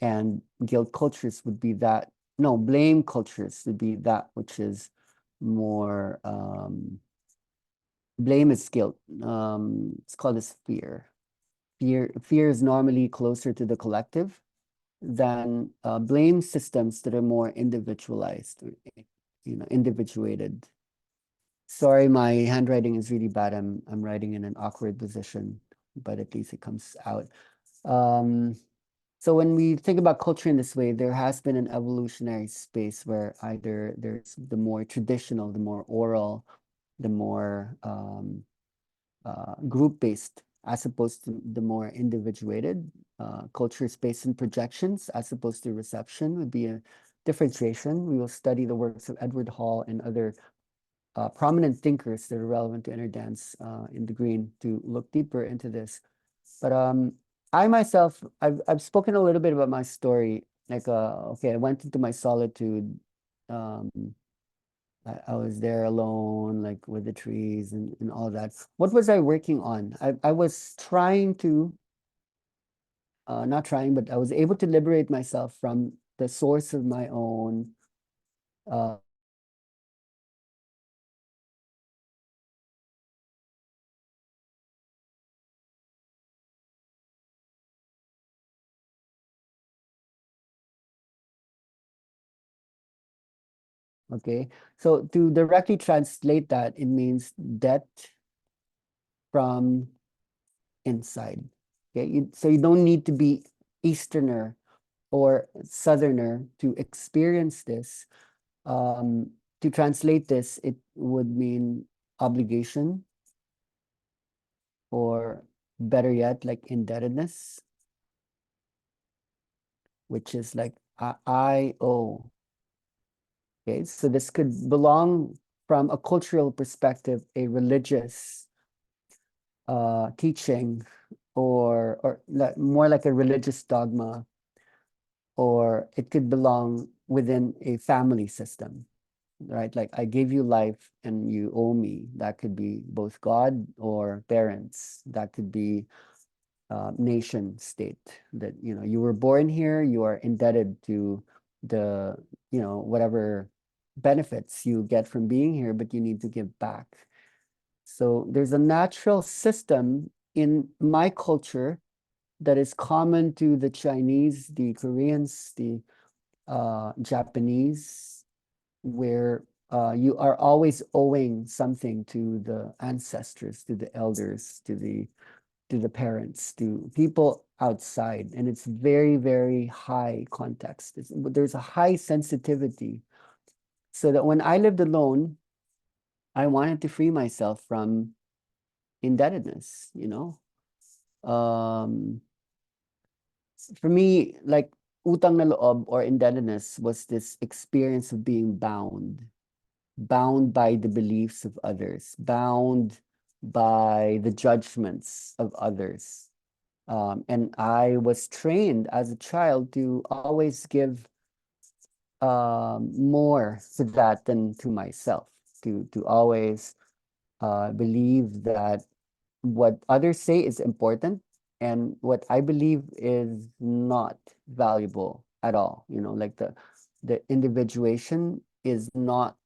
and guilt cultures would be that, no, blame cultures would be that which is more, blame is guilt. It's called as fear. Fear is normally closer to the collective than blame systems that are more individualized, or, individuated. Sorry, my handwriting is really bad. I'm writing in an awkward position, but at least it comes out. Um, so when we think about culture in this way, there has been an evolutionary space where either there's the more traditional, the more oral, the more group-based, as opposed to the more individuated. Culture space and projections, as opposed to reception, would be a differentiation. We will study the works of Edward Hall and other prominent thinkers that are relevant to inner dance in the green to look deeper into this. But I myself, I've spoken a little bit about my story. Like, okay, I went into my solitude. Um, I was there alone, like with the trees and all that. What was I working on? I was trying to, not trying, but I was able to liberate myself from the source of my own uh, Okay, so to directly translate that, it means debt from inside. Okay, so you don't need to be Easterner or Southerner to experience this. To translate this, it would mean obligation, or better yet, like indebtedness, which is like I owe. Okay, so this could belong from a cultural perspective, a religious teaching, or more like a religious dogma, or it could belong within a family system, right? Like I gave you life and you owe me. That could be both God or parents. That could be nation state, that you were born here, you are indebted to the whatever benefits you get from being here, but you need to give back. So there's a natural system in my culture that is common to the Chinese, the Koreans, the Japanese, where you are always owing something to the ancestors, to the elders, to the parents, to people outside. And it's very, very high context. There's a high sensitivity. So that when I lived alone, I wanted to free myself from indebtedness, Um, for me, like utang na loob or indebtedness was this experience of being bound by the beliefs of others, bound by the judgments of others. And I was trained as a child to always give more to that than to myself, to always believe that what others say is important and what I believe is not valuable at all. Like the individuation is not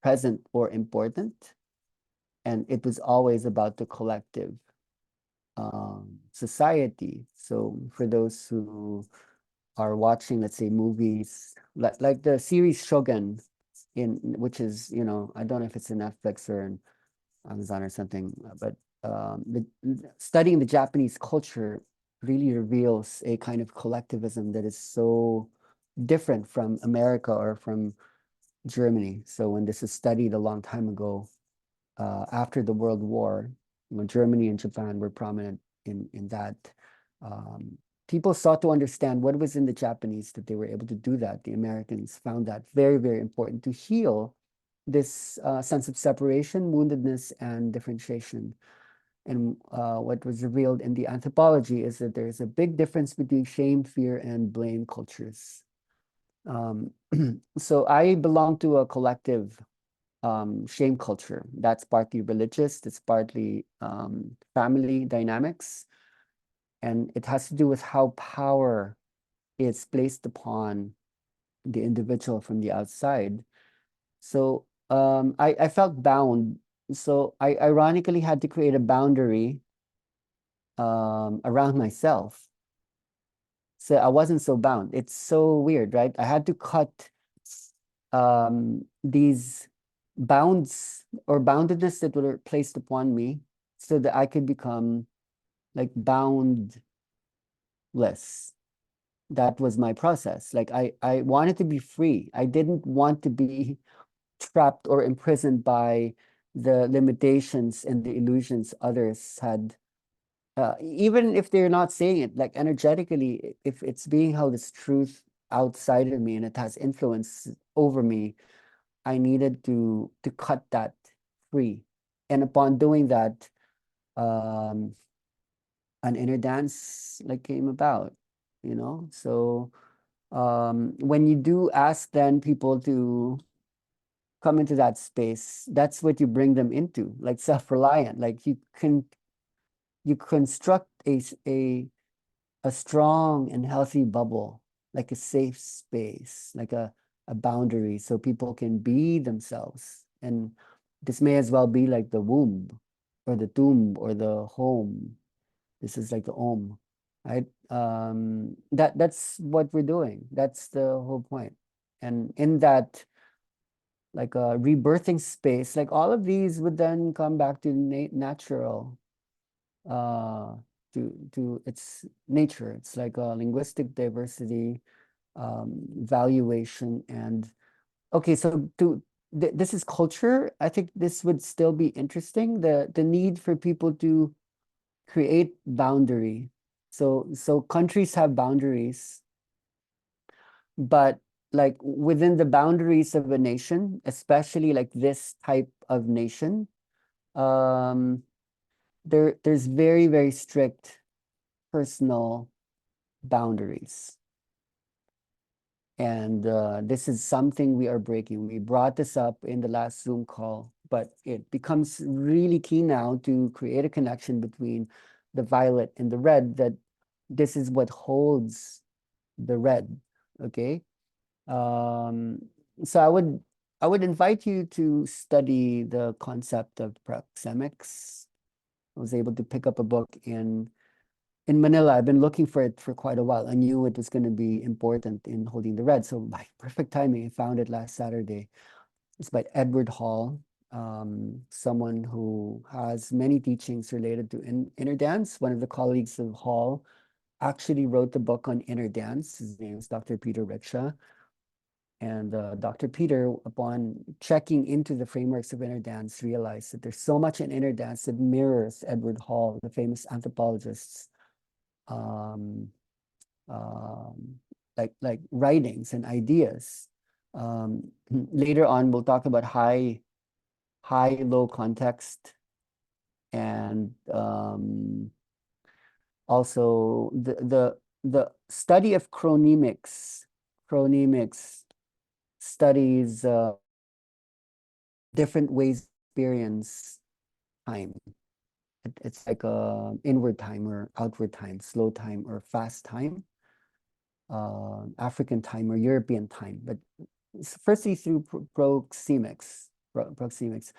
present or important, and it was always about the collective society. So for those who are watching, let's say, movies like the series Shogun, which is, I don't know if it's in Netflix or in Amazon or something, but studying the Japanese culture really reveals a kind of collectivism that is so different from America or from Germany. So when this is studied a long time ago, after the World War, Germany and Japan were prominent in that. Um, People sought to understand what was in the Japanese that they were able to do that. The Americans found that very, very important to heal this sense of separation, woundedness, and differentiation. And what was revealed in the anthropology is that there's a big difference between shame, fear, and blame cultures. Um, so I belong to a collective shame culture. That's partly religious, it's partly family dynamics, and it has to do with how power is placed upon the individual from the outside. So I felt bound. So I ironically had to create a boundary around myself. So I wasn't so bound. It's so weird, right? I had to cut these bounds or boundedness that were placed upon me so that I could become like boundless. That was my process. Like I wanted to be free. I didn't want to be trapped or imprisoned by the limitations and the illusions others had. Even if they're not saying it, like energetically, if it's being held as truth outside of me and it has influence over me, I needed to cut that free. And upon doing that, um, an inner dance like came about. So when you do ask then people to come into that space, that's what you bring them into, like self-reliant. Like you construct a strong and healthy bubble, like a safe space, like a boundary so people can be themselves. And this may as well be like the womb or the tomb or the home. This is like the Om, right? That's what we're doing. That's the whole point. And in that, like a rebirthing space, like all of these would then come back to natural, uh, to its nature. It's like a linguistic diversity, valuation, and okay, so this is culture. I think this would still be interesting. The need for people to create boundary. So countries have boundaries, but like within the boundaries of a nation, especially like this type of nation, um, there's very, very strict personal boundaries. And this is something we are breaking. We brought this up in the last Zoom call, but it becomes really key now to create a connection between the violet and the red, that this is what holds the red, okay? Um, so I would invite you to study the concept of proxemics. I was able to pick up a book in Manila. I've been looking for it for quite a while. I knew it was going to be important in holding the red. So by perfect timing, I found it last Saturday. It's by Edward Hall, someone who has many teachings related to inner dance. One of the colleagues of Hall actually wrote the book on inner dance. His name is Dr. Peter Rickshaw. And Dr. Peter, upon checking into the frameworks of inner dance, realized that there's so much in inner dance that mirrors Edward Hall, the famous anthropologist's um, um, like writings and ideas. Later on, we'll talk about low context, and also the study of chronemics. Chronemics studies different ways to experience time. It's like a inward time or outward time, slow time or fast time, African time or European time. But firstly through proxemics. Proxemics.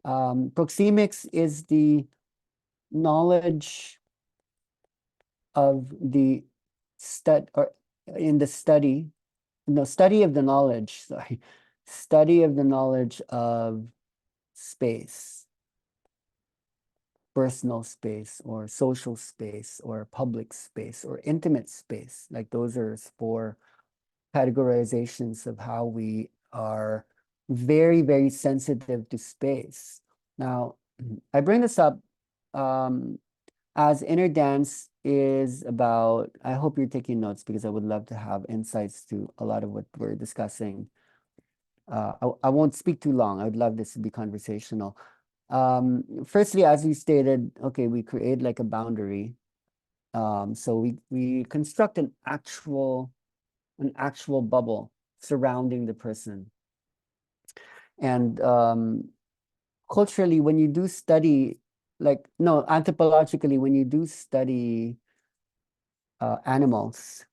Proxemics is the knowledge of the stud or in the study, no, study of the knowledge, sorry, study of the knowledge of space, personal space or social space or public space or intimate space. Like those are four categorizations of how we are very, very sensitive to space. Now, I bring this up as inner dance is about, I hope you're taking notes because I would love to have insights to a lot of what we're discussing. I won't speak too long. I would love this to be conversational. Firstly, as you stated, okay, we create like a boundary. So we construct an actual bubble surrounding the person. And culturally, when you do study, like, no, anthropologically, when you do study animals,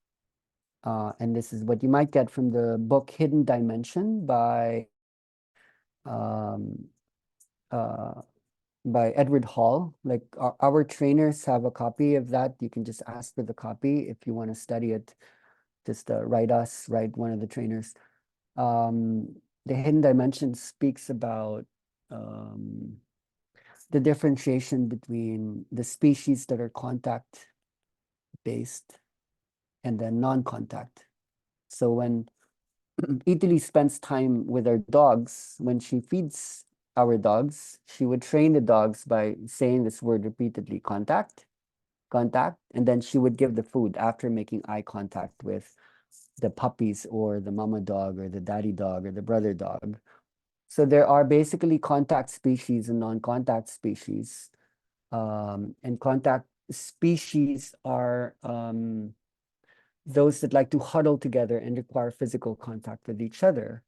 and this is what you might get from the book Hidden Dimension um, uh, by Edward Hall. Like our trainers have a copy of that. You can just ask for the copy if you want to study it. Just write one of the trainers. The Hidden Dimension speaks about the differentiation between the species that are contact based and then non-contact. So when Italy spends time with our dogs, when she feeds our dogs, she would train the dogs by saying this word repeatedly: contact, contact, and then she would give the food after making eye contact with the puppies or the mama dog or the daddy dog or the brother dog. So there are basically contact species and non-contact species. And contact species are those that like to huddle together and require physical contact with each other.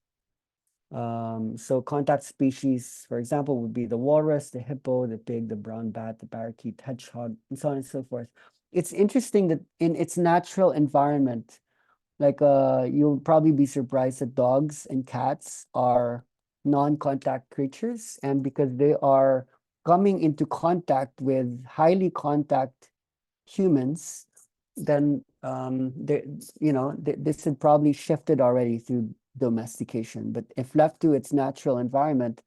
So contact species, for example, would be the walrus, the hippo, the pig, the brown bat, the parakeet, hedgehog, and so on and so forth. It's interesting that in its natural environment, like you'll probably be surprised that dogs and cats are non-contact creatures, and because they are coming into contact with highly contact humans, then they, this had probably shifted already through domestication. But if left to its natural environment,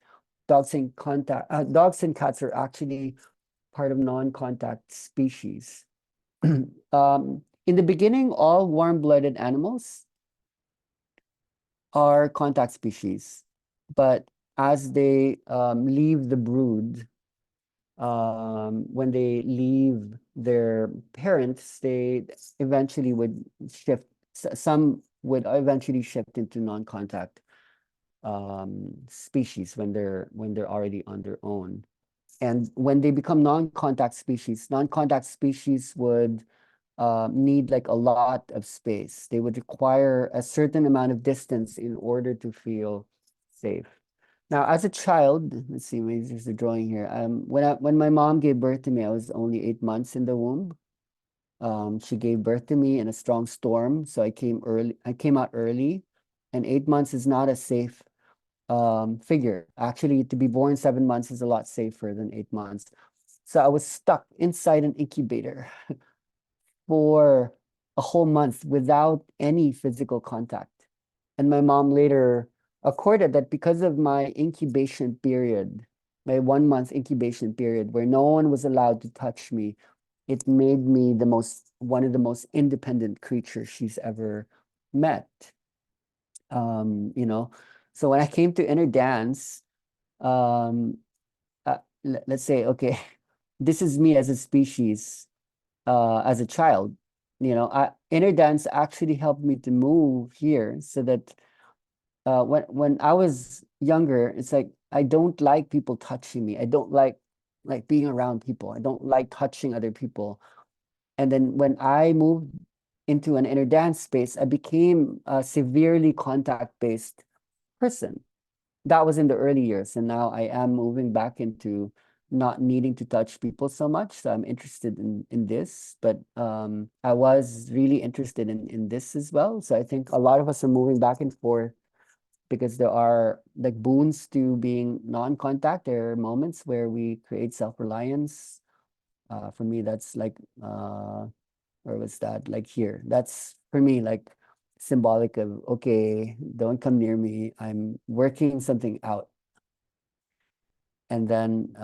dogs and cats are actually part of non-contact species. In the beginning, all warm-blooded animals are contact species, but as they leave the brood, when they leave their parents, they eventually would shift. Some would eventually shift into non-contact species when they're already on their own. And when they become non-contact species would need like a lot of space. They would require a certain amount of distance in order to feel safe. Now, as a child, let's see, maybe there's a drawing here. When my mom gave birth to me, I was only 8 months in the womb. She gave birth to me in a strong storm, so I came early. I came out early, and 8 months is not a safe figure. Actually, to be born 7 months is a lot safer than 8 months. So I was stuck inside an incubator for a whole month without any physical contact. And my mom later accorded that because of my incubation period, my 1 month incubation period, where no one was allowed to touch me, it made me one of the most independent creatures she's ever met. You know, so when I came to inner dance, um, let's say, okay, this is me as a species, as a child. You know, inner dance actually helped me to move here so that when I was younger, it's like I don't like people touching me. I don't like being around people. I don't like touching other people. And then when I moved into an inner dance space, I became a severely contact-based person. That was in the early years, and now I am moving back into not needing to touch people so much. So I'm interested in this, but I was really interested in this as well. So I think a lot of us are moving back and forth because there are like boons to being non-contact. There are moments where we create self-reliance. For me, that's like where was that? Like here. That's for me like symbolic of okay, don't come near me. I'm working something out. And then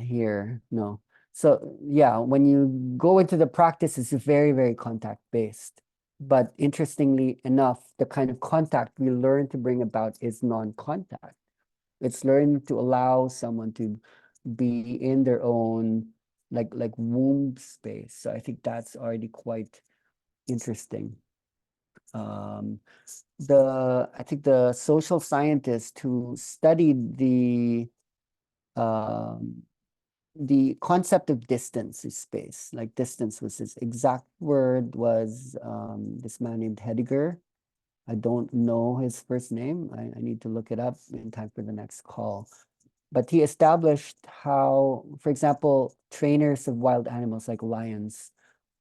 here, no. So yeah, when you go into the practice, it's very, very contact based. But interestingly enough, the kind of contact we learn to bring about is non-contact. It's learning to allow someone to be in their own like womb space. So I think that's already quite interesting. Um, I think the social scientist who studied the concept of distance is space. Like distance was his exact word was this man named Heidegger. I don't know his first name. I need to look it up in time for the next call. But he established how, for example, trainers of wild animals like lions,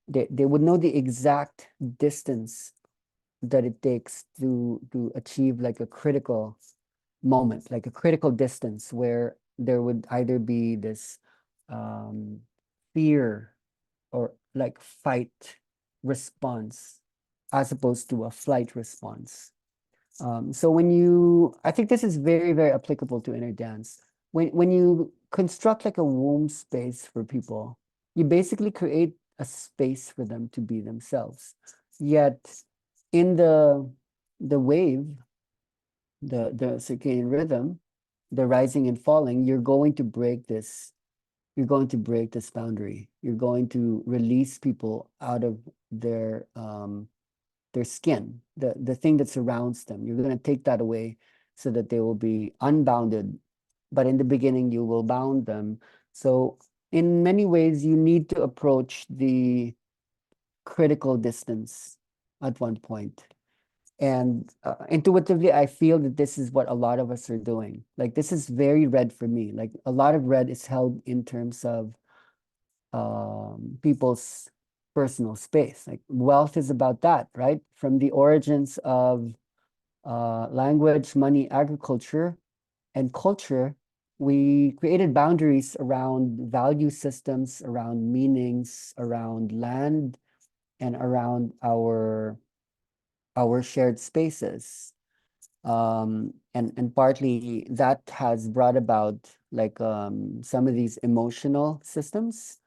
they would know the exact distance that it takes to achieve like a critical moment, like a critical distance where there would either be this um, fear or like fight response as opposed to a flight response. So I think this is very, very applicable to inner dance. When you construct like a womb space for people, you basically create a space for them to be themselves. Yet in the wave, the circadian rhythm, the rising and falling, you're going to break this boundary. You're going to release people out of their skin, the thing that surrounds them. You're going to take that away so that they will be unbounded. But in the beginning, you will bound them. So in many ways, you need to approach the critical distance at one point. And intuitively, I feel that this is what a lot of us are doing. Like this is very red for me. Like a lot of red is held in terms of people's personal space. Like wealth is about that, right? From the origins of language, money, agriculture, and culture, we created boundaries around value systems, around meanings, around land, and around our shared spaces. And partly that has brought about like some of these emotional systems.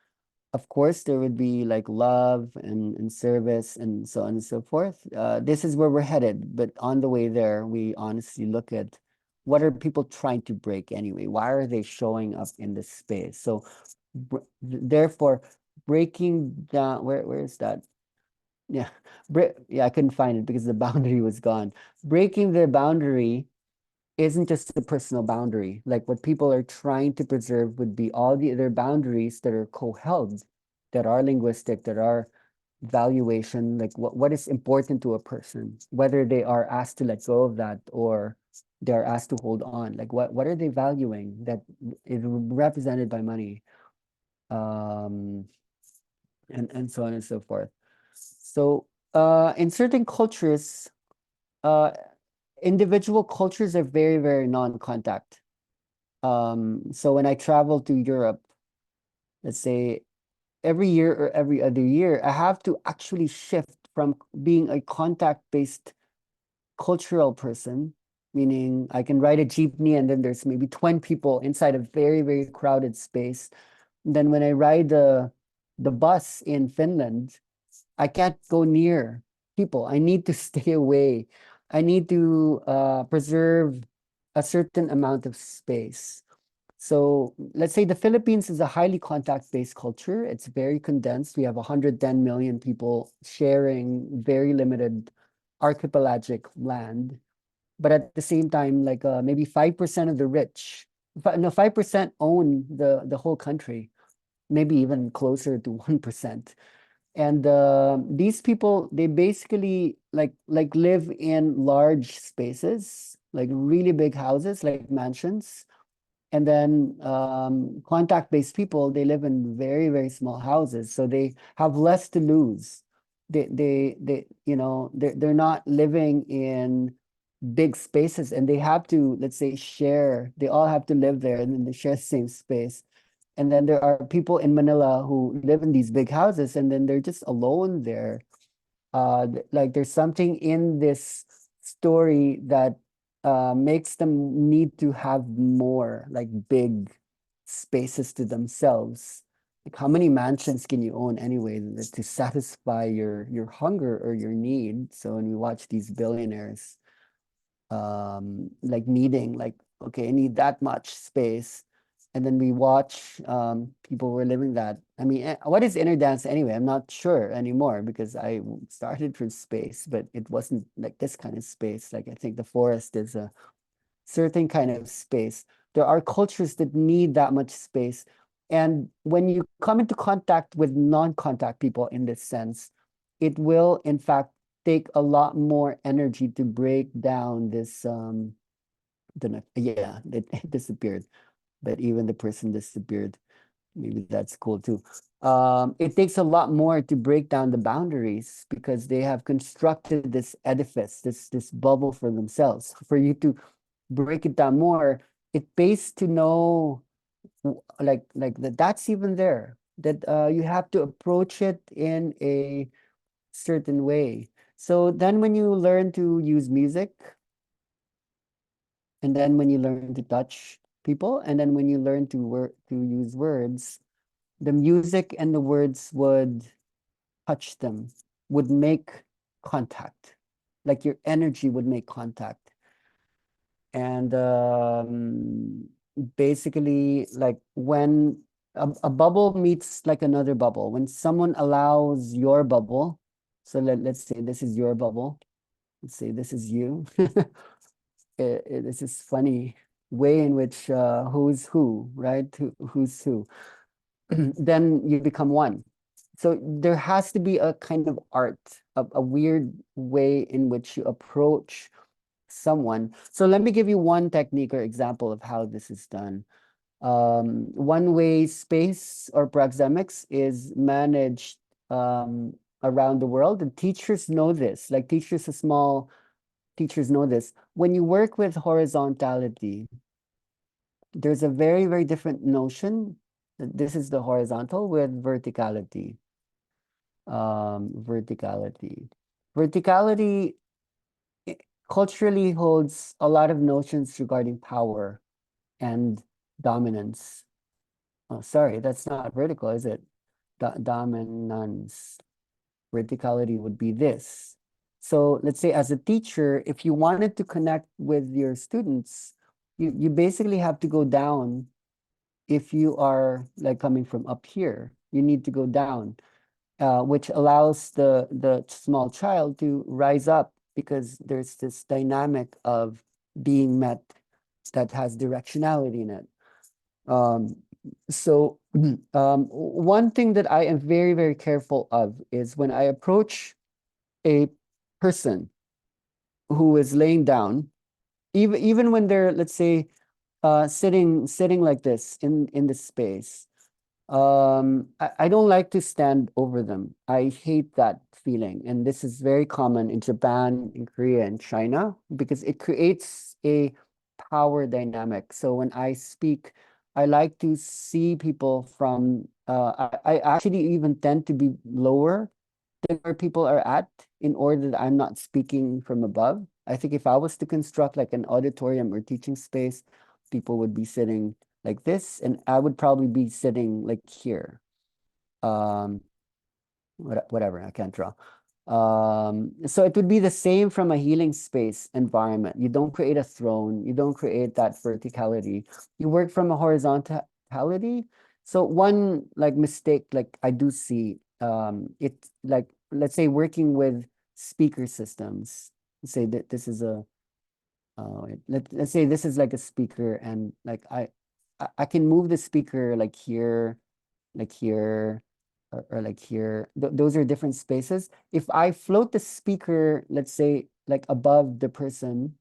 Of course, there would be like love and service and so on and so forth. This is where we're headed, but on the way there, we honestly look at what are people trying to break anyway? Why are they showing up in this space? So, therefore, breaking down, where is that? Yeah, yeah, I couldn't find it because the boundary was gone. Breaking the boundary isn't just a personal boundary. Like what people are trying to preserve would be all the other boundaries that are co-held, that are linguistic, that are valuation, like what is important to a person, whether they are asked to let go of that or they are asked to hold on. Like what are they valuing that is represented by money? Um, and so on and so forth. So in certain cultures, uh, individual cultures are very, very non-contact. So when I travel to Europe, let's say every year or every other year, I have to actually shift from being a contact-based cultural person, meaning I can ride a jeepney and then there's maybe 20 people inside a very, very crowded space. And then when I ride the bus in Finland, I can't go near people. I need to stay away. I need to preserve a certain amount of space. So let's say the Philippines is a highly contact-based culture. It's very condensed. We have 110 million people sharing very limited archipelagic land. But at the same time, like maybe 5% of the rich, no, 5% own the whole country, maybe even closer to 1%. And these people, they basically like live in large spaces, like really big houses, like mansions. And then contact-based people, they live in very, very small houses, so they have less to lose. They're not living in big spaces, and they have to, let's say, share. They all have to live there, and then they share the same space. And then there are people in Manila who live in these big houses, and then they're just alone there. Like there's something in this story that makes them need to have more like big spaces to themselves. Like how many mansions can you own anyway to satisfy your hunger or your need? So when we watch these billionaires like needing like, okay, I need that much space. And then we watch people who are living that. I mean, what is inner dance anyway? I'm not sure anymore because I started from space, but it wasn't like this kind of space. Like I think the forest is a certain kind of space. There are cultures that need that much space. And when you come into contact with non-contact people in this sense, it will in fact take a lot more energy to break down this yeah, it disappeared, but even the person disappeared. Maybe that's cool too. It takes a lot more to break down the boundaries because they have constructed this edifice, this bubble for themselves. For you to break it down more, it pays to know like that's even there. That you have to approach it in a certain way. So then when you learn to use music, and then when you learn to touch people, and then when you learn to use words, the music and the words would touch them, would make contact. Like your energy would make contact. And basically, like when a bubble meets like another bubble, when someone allows your bubble, so let's say this is your bubble, let's say this is you. This is funny way in which who's who, right? Who's who. Then you become one. So there has to be a kind of art, a weird way in which you approach someone. So let me give you one technique or example of how this is done. One way space or proxemics is managed around the world, and teachers know this. Like teachers, small teachers know this. When you work with horizontality, there's a very, very different notion. This is the horizontal with verticality. Verticality. Verticality culturally holds a lot of notions regarding power and dominance. Oh, sorry, that's not vertical, is it? Dominance. Verticality would be this. So let's say as a teacher, if you wanted to connect with your students, you basically have to go down. If you are like coming from up here, you need to go down, which allows the small child to rise up because there's this dynamic of being met that has directionality in it. Um, so one thing that I am very, very careful of is when I approach a person who is laying down, even when they're, let's say, sitting like this in this space, I don't like to stand over them. I hate that feeling. And this is very common in Japan, in Korea, and China, because it creates a power dynamic. So when I speak, I like to see people from, I actually even tend to be lower than where people are at in order that I'm not speaking from above. I think if I was to construct like an auditorium or teaching space, people would be sitting like this, and I would probably be sitting like here. Um, whatever, I can't draw. So it would be the same from a healing space environment. You don't create a throne, you don't create that verticality. You work from a horizontality. So one like mistake, like I do see, it like let's say working with speaker systems. Say that this is a let's say this is like a speaker, and like I can move the speaker like here, or like here. Those are different spaces. If I float the speaker, let's say like above the person,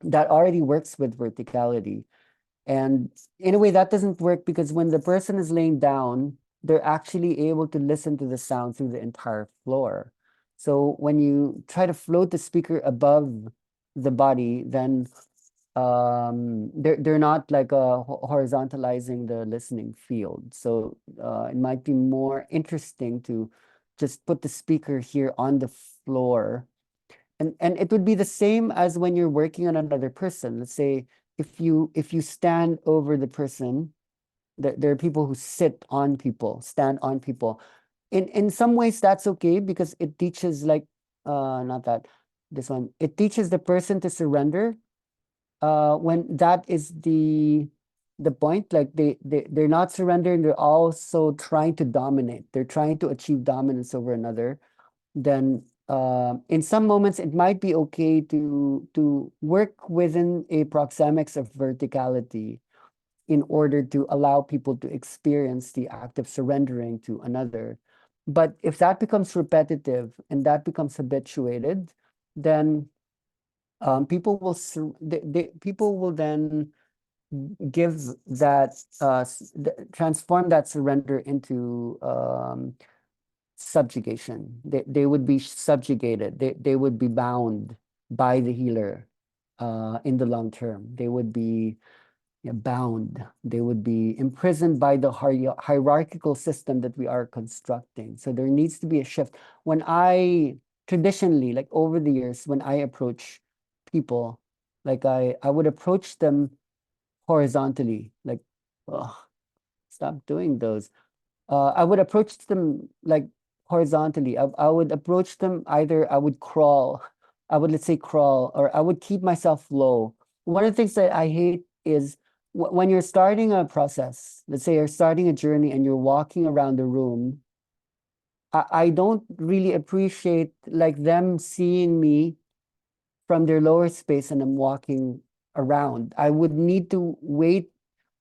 that already works with verticality. And in a way, that doesn't work because when the person is laying down, they're actually able to listen to the sound through the entire floor. So when you try to float the speaker above the body, then they're not like horizontalizing the listening field. So it might be more interesting to just put the speaker here on the floor, and it would be the same as when you're working on another person. Let's say if you stand over the person, there are people who sit on people, stand on people. In some ways that's okay because it teaches like not that this one, it teaches the person to surrender when that is the point. Like they're not surrendering, they're also trying to dominate, they're trying to achieve dominance over another. Then in some moments it might be okay to work within a proxemics of verticality in order to allow people to experience the act of surrendering to another. But if that becomes repetitive and that becomes habituated, then people will people will then give that transform that surrender into subjugation. They would be subjugated. They would be bound by the healer in the long term. They would be, yeah, bound. They would be imprisoned by the hierarchical system that we are constructing. So there needs to be a shift. When I traditionally, like over the years, when I approach people, like I would approach them horizontally, like, oh, stop doing those. I would approach them like horizontally. I would approach them either I would crawl, I would, let's say, crawl, or I would keep myself low. One of the things that I hate is when you're starting a process, let's say you're starting a journey and you're walking around the room, I don't really appreciate like them seeing me from their lower space and I'm walking around. I would need to wait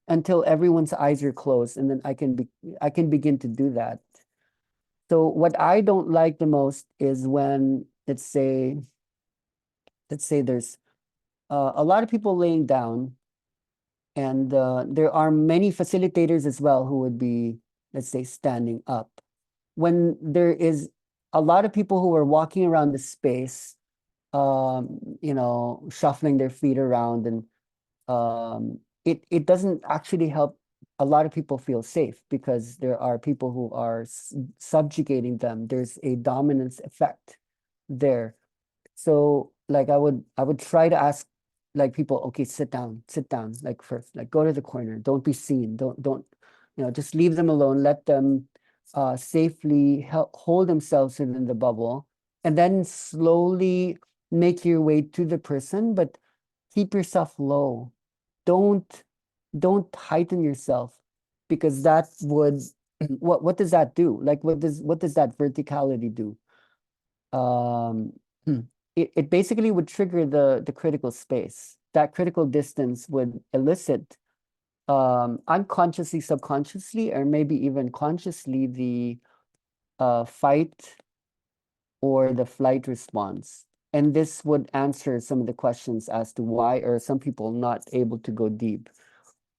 until everyone's eyes are closed and then I can begin to do that. So what I don't like the most is when let's say there's a lot of people laying down, and there are many facilitators as well who would be, let's say, standing up. When there is a lot of people who are walking around the space, shuffling their feet around, and it doesn't actually help a lot of people feel safe because there are people who are subjugating them. There's a dominance effect there. So like I would try to ask like people, okay, sit down, like first, like go to the corner, don't be seen, don't, just leave them alone, let them safely hold themselves within the bubble, and then slowly make your way to the person, but keep yourself low. Don't don't heighten yourself, because that would what does that do? Like what does that verticality do? Um, it basically would trigger the critical space. That critical distance would elicit unconsciously, subconsciously, or maybe even consciously the fight or the flight response. And this would answer some of the questions as to why are some people not able to go deep.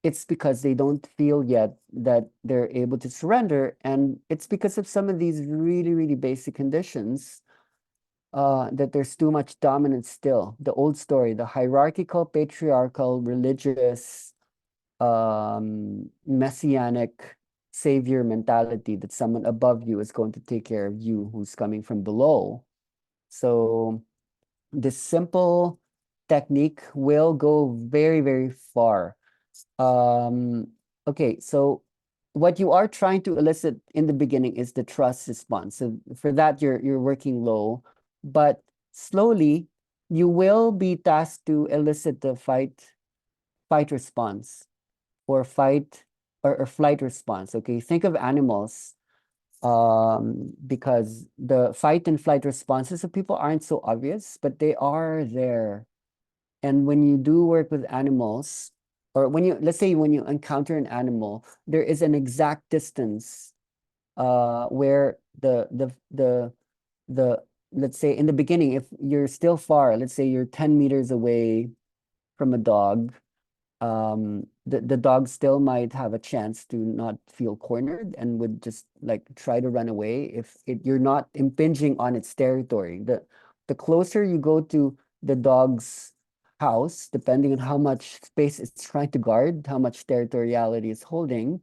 It's because they don't feel yet that they're able to surrender. And it's because of some of these really, really basic conditions that there's too much dominance still. The old story, the hierarchical, patriarchal, religious, messianic savior mentality that someone above you is going to take care of you who's coming from below. So this simple technique will go very, very far. Um, okay, so what you are trying to elicit in the beginning is the trust response. So for that, you're working low, but slowly you will be tasked to elicit the fight response, or fight or flight response. Okay, think of animals, because the fight and flight responses of people aren't so obvious, but they are there. And when you do work with animals, or let's say when you encounter an animal, there is an exact distance where the let's say in the beginning, if you're still far, let's say you're 10 meters away from a dog, the dog still might have a chance to not feel cornered and would just like try to run away if you're not impinging on its territory. The closer you go to the dog's house, depending on how much space it's trying to guard, how much territoriality it's holding,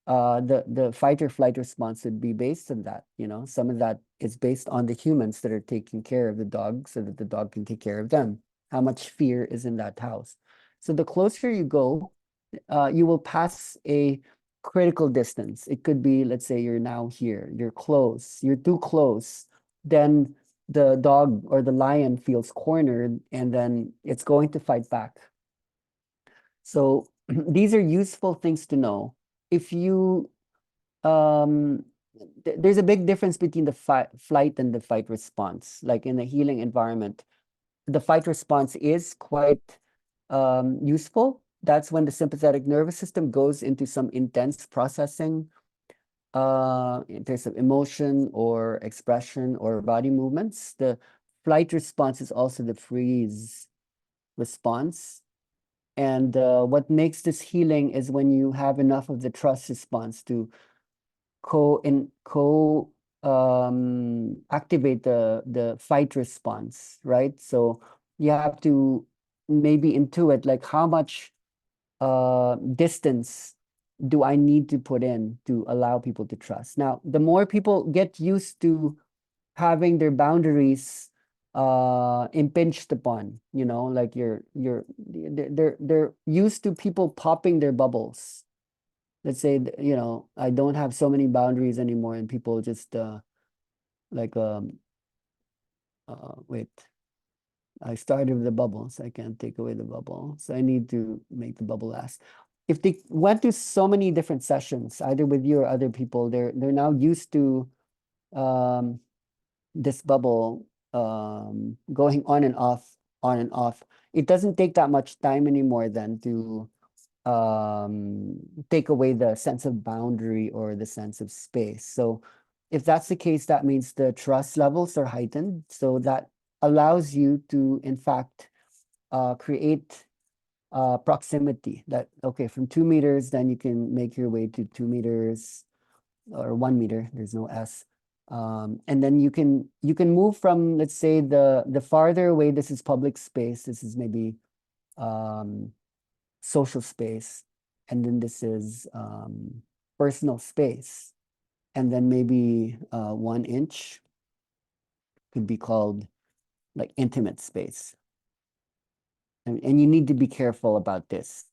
the fight or flight response would be based on that. Some of that is based on the humans that are taking care of the dog so that the dog can take care of them. How much fear is in that house? So the closer you go, you will pass a critical distance. It could be, let's say you're now here, you're close, you're too close, then the dog or the lion feels cornered, and then it's going to fight back. So these are useful things to know. If you there's a big difference between the flight and the fight response. Like in a healing environment, the fight response is quite useful. That's when the sympathetic nervous system goes into some intense processing in terms of emotion or expression or body movements. The flight response is also the freeze response. And what makes this healing is when you have enough of the trust response to activate the fight response, right? So you have to maybe intuit like how much distance do I need to put in to allow people to trust. Now, the more people get used to having their boundaries impinged upon, like they're used to people popping their bubbles. Let's say, I don't have so many boundaries anymore, and people just like wait, I started with the bubble, so I can't take away the bubble. So I need to make the bubble last. If they went to so many different sessions, either with you or other people, they're now used to um, this bubble going on and off, on and off. It doesn't take that much time anymore then to take away the sense of boundary or the sense of space. So if that's the case, that means the trust levels are heightened. So that allows you to, in fact, create proximity. That, okay, from 2 meters, then you can make your way to 2 meters or 1 meter. There's no S. And then you can move from, let's say, the farther away, this is public space. This is maybe social space, and then this is personal space, and then maybe 1 inch could be called like intimate space. And you need to be careful about this.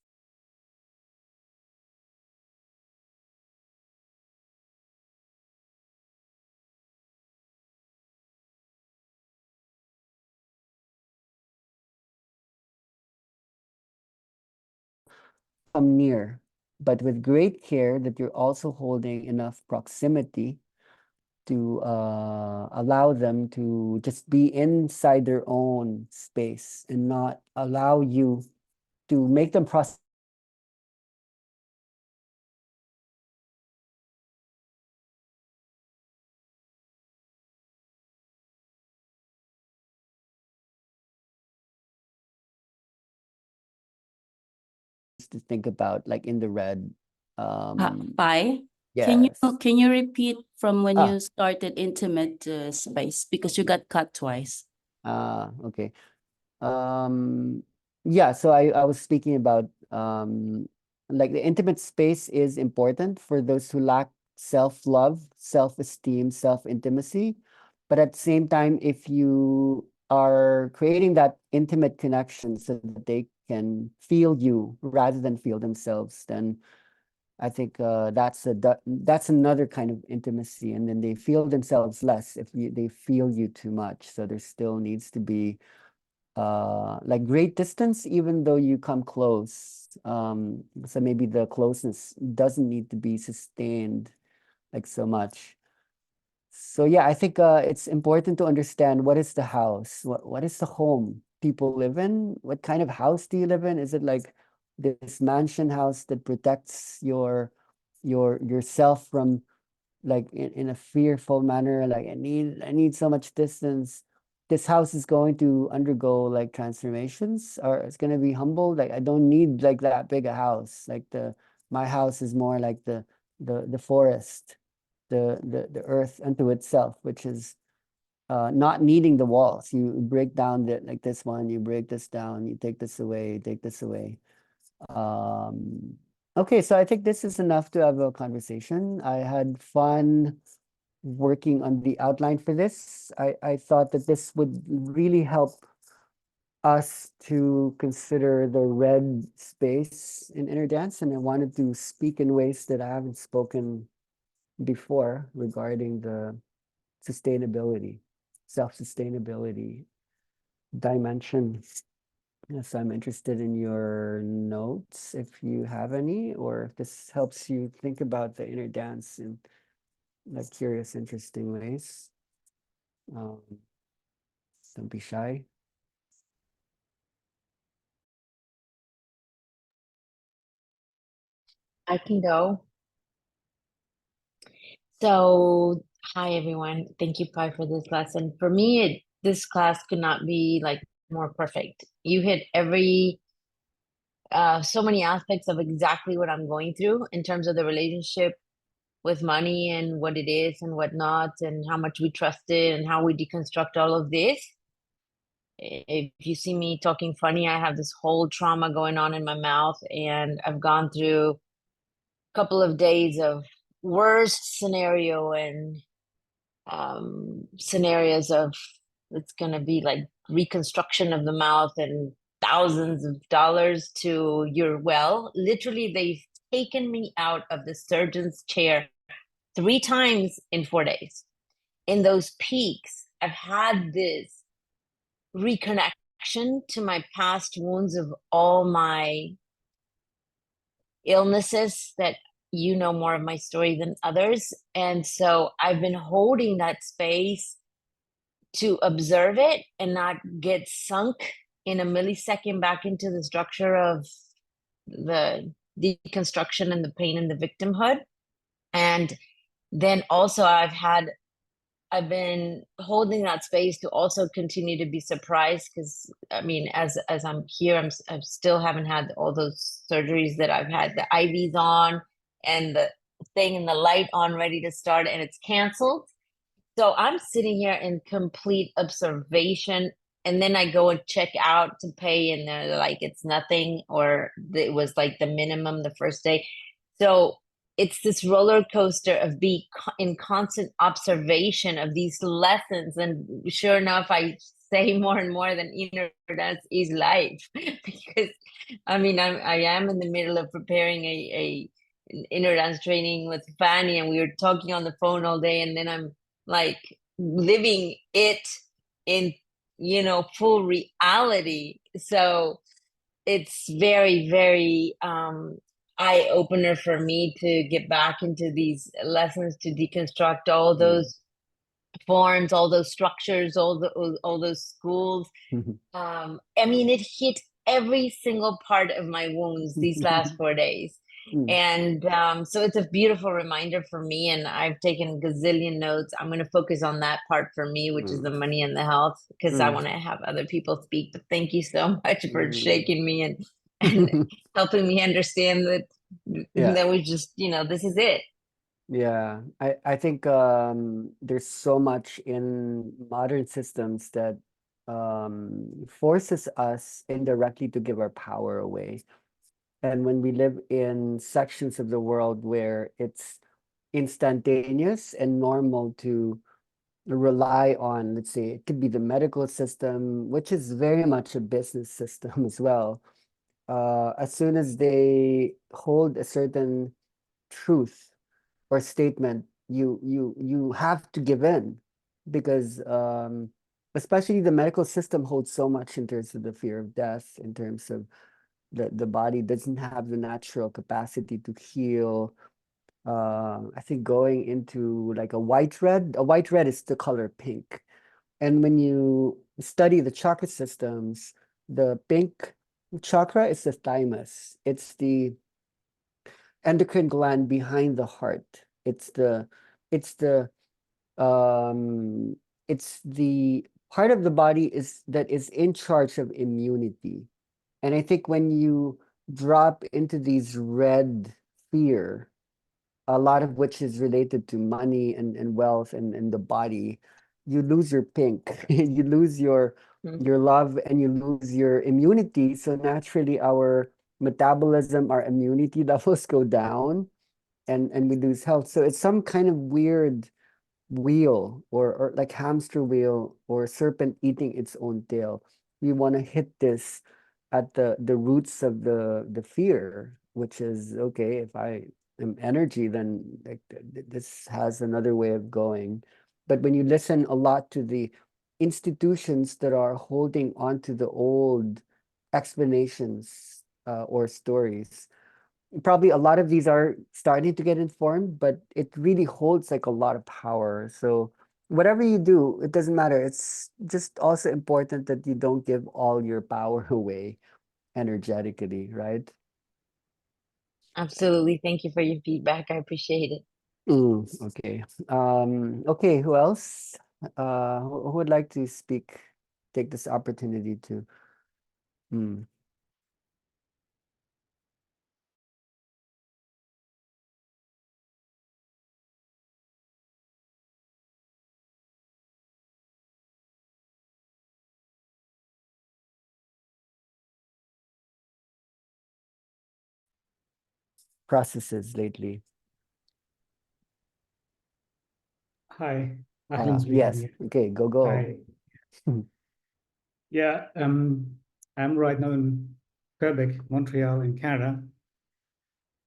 Come near, but with great care that you're also holding enough proximity to allow them to just be inside their own space and not allow you to make them process to think about, like in the red. Pai, Yes. can you repeat from when Ah. you started intimate space, because you got cut twice? Okay. Yeah, so I was speaking about like the intimate space is important for those who lack self-love, self-esteem, self-intimacy. But at the same time, if you are creating that intimate connection so that they can feel you rather than feel themselves, then I think that's another kind of intimacy. And then they feel themselves less if they feel you too much. So there still needs to be like great distance, even though you come close. So maybe the closeness doesn't need to be sustained like so much. So yeah, I think it's important to understand what is the house, what is the home people live in? What kind of house do you live in? Is it like this mansion house that protects yourself from like in a fearful manner, like I need so much distance. This house is going to undergo like transformations, or it's going to be humbled. Like I don't need like that big a house. Like my house is more like the forest, the earth unto itself, which is not needing the walls. You break down like this one, you break this down, you take this away, take this away. Okay, so I think this is enough to have a conversation. I had fun working on the outline for this. I thought that this would really help us to consider the red space in inner dance, and I wanted to speak in ways that I haven't spoken before regarding the sustainability, self-sustainability dimension. Yes, I'm interested in your notes if you have any, or if this helps you think about the inner dance in like curious, interesting ways. Um, don't be shy. I can go. So, hi everyone. Thank you, Pi, for this lesson. For me, this class could not be like more perfect. You hit so many aspects of exactly what I'm going through in terms of the relationship with money and what it is and what not, and how much we trust it and how we deconstruct all of this. If you see me talking funny, I have this whole trauma going on in my mouth, and I've gone through a couple of days of worst scenario and scenarios of it's going to be like reconstruction of the mouth and thousands of dollars to your well. Literally, they've taken me out of the surgeon's chair 3 times in 4 days. In those peaks, I've had this reconnection to my past wounds of all my illnesses that you know more of my story than others. And so I've been holding that space to observe it and not get sunk in a millisecond back into the structure of the deconstruction and the pain and the victimhood. And then also I've been holding that space to also continue to be surprised, because I mean, as I'm here, I still haven't had all those surgeries that I've had the IVs on and the thing and the light on ready to start, and it's canceled. So I'm sitting here in complete observation, and then I go and check out to pay, and they're like, it's nothing, or it was like the minimum the first day. So it's this roller coaster of being in constant observation of these lessons. And sure enough, I say more and more than inner dance is life. Because I mean, I am in the middle of preparing a an inner dance training with Fanny, and we were talking on the phone all day, and then I'm like living it in, you know, full reality. So it's very, very eye opener for me to get back into these lessons, to deconstruct all those forms, all those structures, all those schools. I mean, it hit every single part of my wounds these last 4 days. And so it's a beautiful reminder for me, and I've taken gazillion notes. I'm going to focus on that part for me, which is the money and the health, because I want to have other people speak. But thank you so much for shaking me and helping me understand that that we just, you know, this is it. Yeah, I think there's so much in modern systems that forces us indirectly to give our power away. And when we live in sections of the world where it's instantaneous and normal to rely on, let's say, it could be the medical system, which is very much a business system as well. As soon as they hold a certain truth or statement, you have to give in, because especially the medical system holds so much in terms of the fear of death, in terms of the body doesn't have the natural capacity to heal. I think going into like a white red is the color pink. And when you study the chakra systems, the pink chakra is the thymus. It's the endocrine gland behind the heart. It's the um it's the part of the body is that is in charge of immunity. And I think when you drop into these red fear, a lot of which is related to money and wealth and the body, you lose your pink, you lose your love, and you lose your immunity. So naturally our metabolism, our immunity levels go down, and we lose health. So it's some kind of weird wheel, or like hamster wheel, or serpent eating its own tail. We want to hit this at the roots of the fear, which is, okay, if I am energy, then like this has another way of going. But when you listen a lot to the institutions that are holding on to the old explanations, or stories, probably a lot of these are starting to get informed, but it really holds like a lot of power. So whatever you do, it doesn't matter. It's just also important that you don't give all your power away energetically, right? Absolutely. Thank you for your feedback. I appreciate it. Okay. Okay, who else? Who would like to speak? Take this opportunity to. Mm. Processes lately. Hi, Ahlan speaking Yes. here. Okay, go. Hi. Yeah, I'm right now in Quebec, Montreal, in Canada,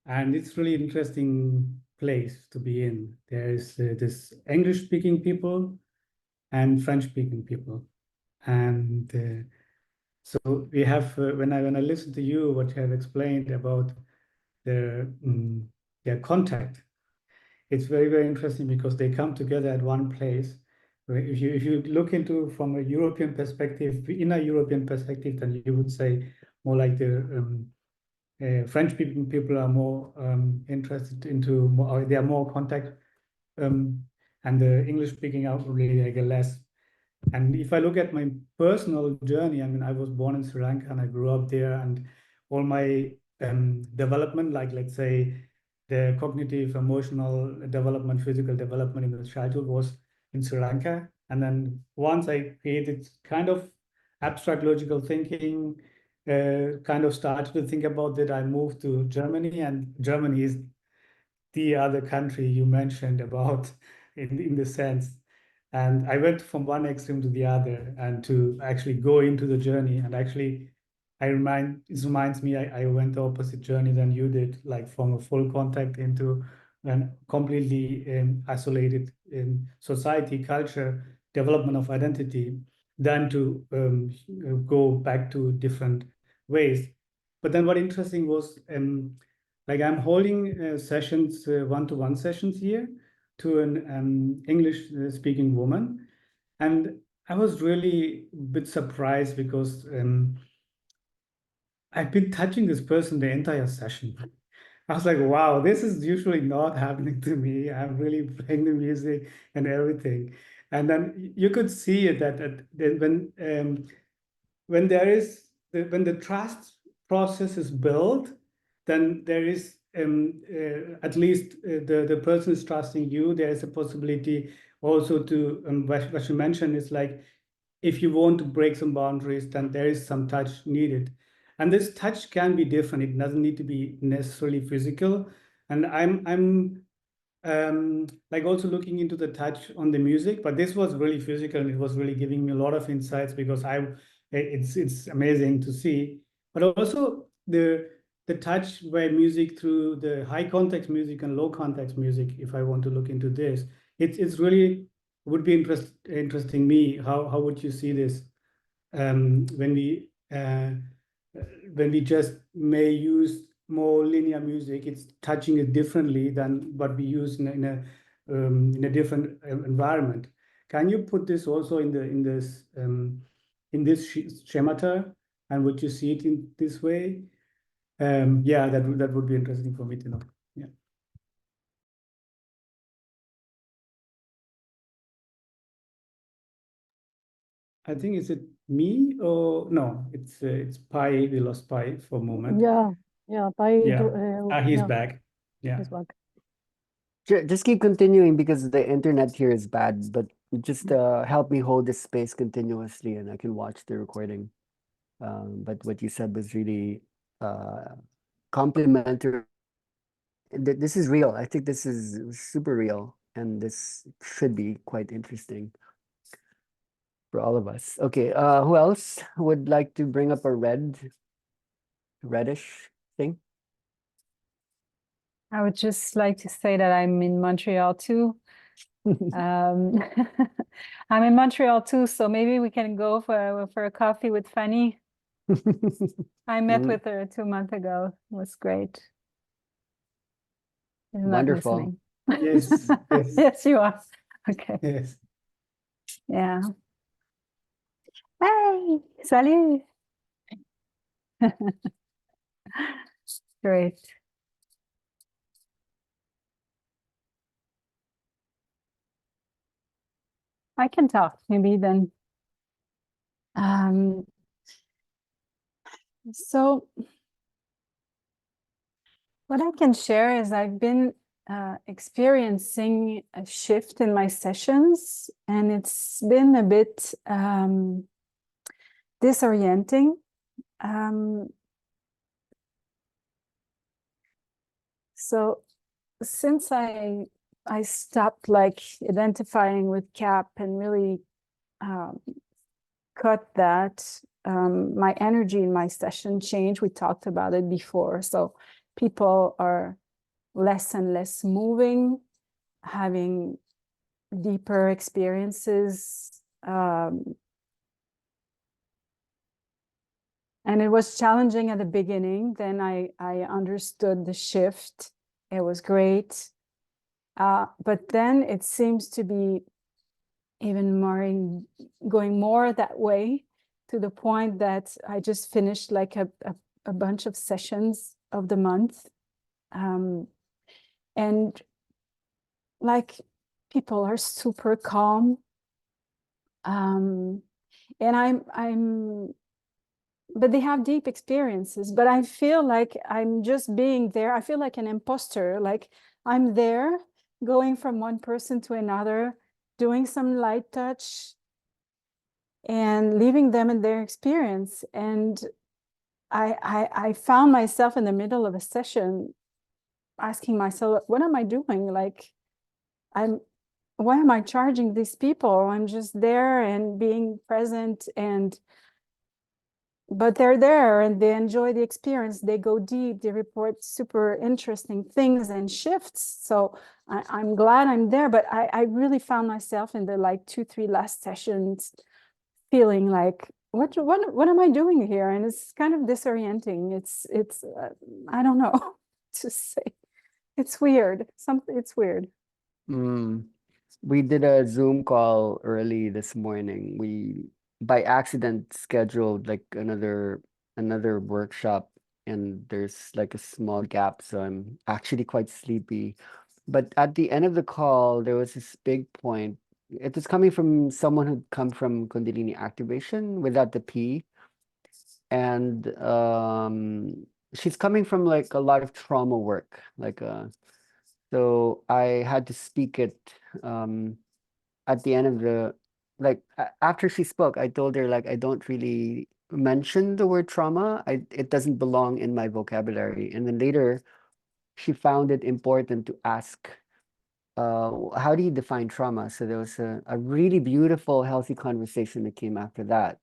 and it's really interesting place to be in. There's this English-speaking people and French-speaking people, and so we have when I listen to you, what you have explained about their contact, it's very, very interesting because they come together at one place. If you look into from a European perspective, in a European perspective, then you would say more like the French-speaking people are more interested into more, or they are more contact, and the English-speaking are really like a less. And if I look at my personal journey, I mean, I was born in Sri Lanka and I grew up there, and all my development, like let's say the cognitive, emotional development, physical development in the childhood was in Sri Lanka. And then once I created kind of abstract logical thinking, kind of started to think about that, I moved to Germany, and Germany is the other country you mentioned about in the sense. And I went from one extreme to the other, and to actually go into the journey. And actually, it reminds me, I went the opposite journey than you did, like from a full contact into a completely isolated society, culture, development of identity, than to go back to different ways. But then what interesting was, like I'm holding sessions, one-to-one sessions here to an English speaking woman. And I was really a bit surprised because I've been touching this person the entire session. I was like, wow, this is usually not happening to me. I'm really playing the music and everything. And then you could see it that when there is when the trust process is built, then there is at least the person is trusting you. There is a possibility also to what you mentioned is like, if you want to break some boundaries, then there is some touch needed. And this touch can be different. It doesn't need to be necessarily physical. And I'm like also looking into the touch on the music, but this was really physical, and it was really giving me a lot of insights, because it's amazing to see. But also the touch where music, through the high context music and low context music, if I want to look into this, it's really would be interesting me. How would you see this when we just may use more linear music? It's touching it differently than what we use in a different environment. Can you put this also in this schemata, and would you see it in this way? Yeah, that would be interesting for me to know. Yeah. I think, is it me or no? It's Pi. We lost Pi for a moment. Yeah, Pi. Yeah. He's back. Yeah. He's back. Just keep continuing because the internet here is bad, but just help me hold this space continuously and I can watch the recording. But what you said was really complimentary. This is real. I think this is super real, and this should be quite interesting for all of us. Okay, who else would like to bring up a reddish thing? I would just like to say that I'm in Montreal too. I'm in Montreal too, so maybe we can go for a coffee with Fanny. I met Mm. with her 2 months ago. It was great. She's not Wonderful. listening. Yes. Yes. Yes, you are. Okay. Yes. Yeah. Hey, salut. Great. I can talk maybe then. So what I can share is I've been experiencing a shift in my sessions, and it's been a bit disorienting. So since I stopped like identifying with CAP and really cut that, my energy in my session changed. We talked about it before. So people are less and less moving, having deeper experiences. And it was challenging at the beginning. Then I understood the shift. It was great. But then it seems to be even more going more that way, to the point that I just finished like a bunch of sessions of the month. And like people are super calm. And but they have deep experiences, but I feel like I'm just being there. I feel like an imposter, like I'm there going from one person to another, doing some light touch and leaving them in their experience. And I found myself in the middle of a session asking myself, what am I doing? Like why am I charging these people? I'm just there and being present, and but they're there and they enjoy the experience. They go deep, they report super interesting things and shifts. So I'm glad I'm there, but I really found myself in the like 2-3 last sessions feeling like, what am I doing here? And it's kind of disorienting. It's I don't know to say. It's weird. It's weird. Mm. We did a Zoom call early this morning. We by accident scheduled like another workshop, and there's like a small gap, so I'm actually quite sleepy. But at the end of the call, there was this big point. It was coming from someone who'd come from Kundalini activation without the P. And she's coming from like a lot of trauma work. So I had to speak it at the end of the after she spoke, I told her like I don't really mention the word trauma. It doesn't belong in my vocabulary. And then later she found it important to ask, how do you define trauma? So there was a really beautiful, healthy conversation that came after that.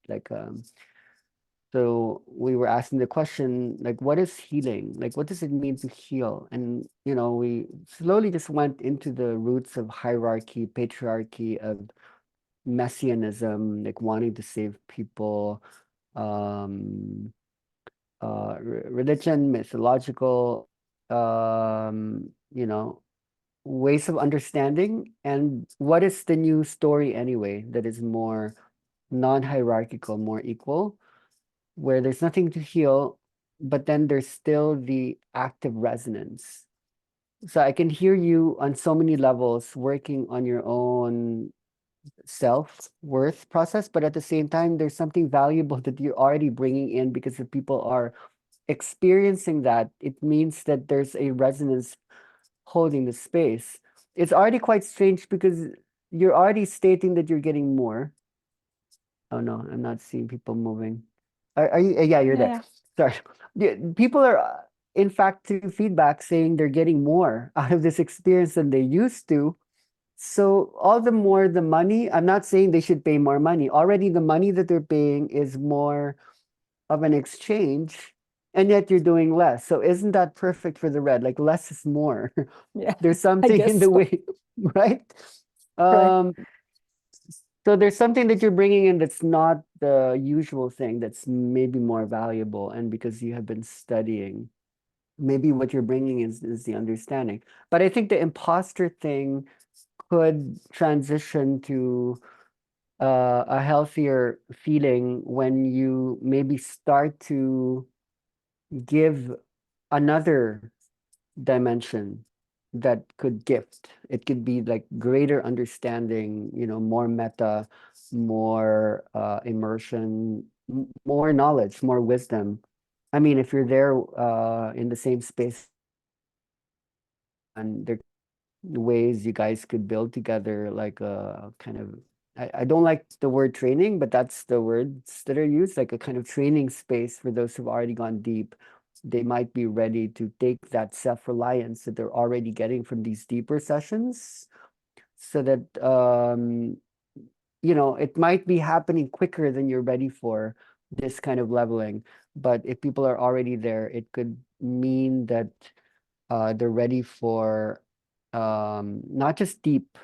So we were asking the question, like, what is healing? Like, what does it mean to heal? And, we slowly just went into the roots of hierarchy, patriarchy, of messianism, like wanting to save people, religion, mythological, ways of understanding, and what is the new story anyway that is more non-hierarchical, more equal, where there's nothing to heal, but then there's still the active resonance. So I can hear you on so many levels working on your own self-worth process, but at the same time, there's something valuable that you're already bringing in, because if people are experiencing that, it means that there's a resonance holding the space. It's already quite strange because you're already stating that you're getting more. Oh no, I'm not seeing people moving. Are you? Yeah, you're there. Yeah. Sorry. People are, in fact, to feedback saying they're getting more out of this experience than they used to. So all the more the money, I'm not saying they should pay more money. Already the money that they're paying is more of an exchange, and yet you're doing less. So isn't that perfect for the red? Like less is more. Yeah. There's something guess in the so. way, right? Correct. So there's something that you're bringing in that's not the usual thing, that's maybe more valuable. And because you have been studying, maybe what you're bringing is the understanding. But I think the imposter thing could transition to a healthier feeling when you maybe start to give another dimension that could gift. It could be like greater understanding, more meta, more immersion, more knowledge, more wisdom. I mean, if you're there in the same space, and there are ways you guys could build together, like a kind of, I don't like the word training, but that's the words that are used, like a kind of training space for those who've already gone deep. They might be ready to take that self-reliance that they're already getting from these deeper sessions, so that it might be happening quicker than you're ready for this kind of leveling. But if people are already there, it could mean that they're ready for not just deep,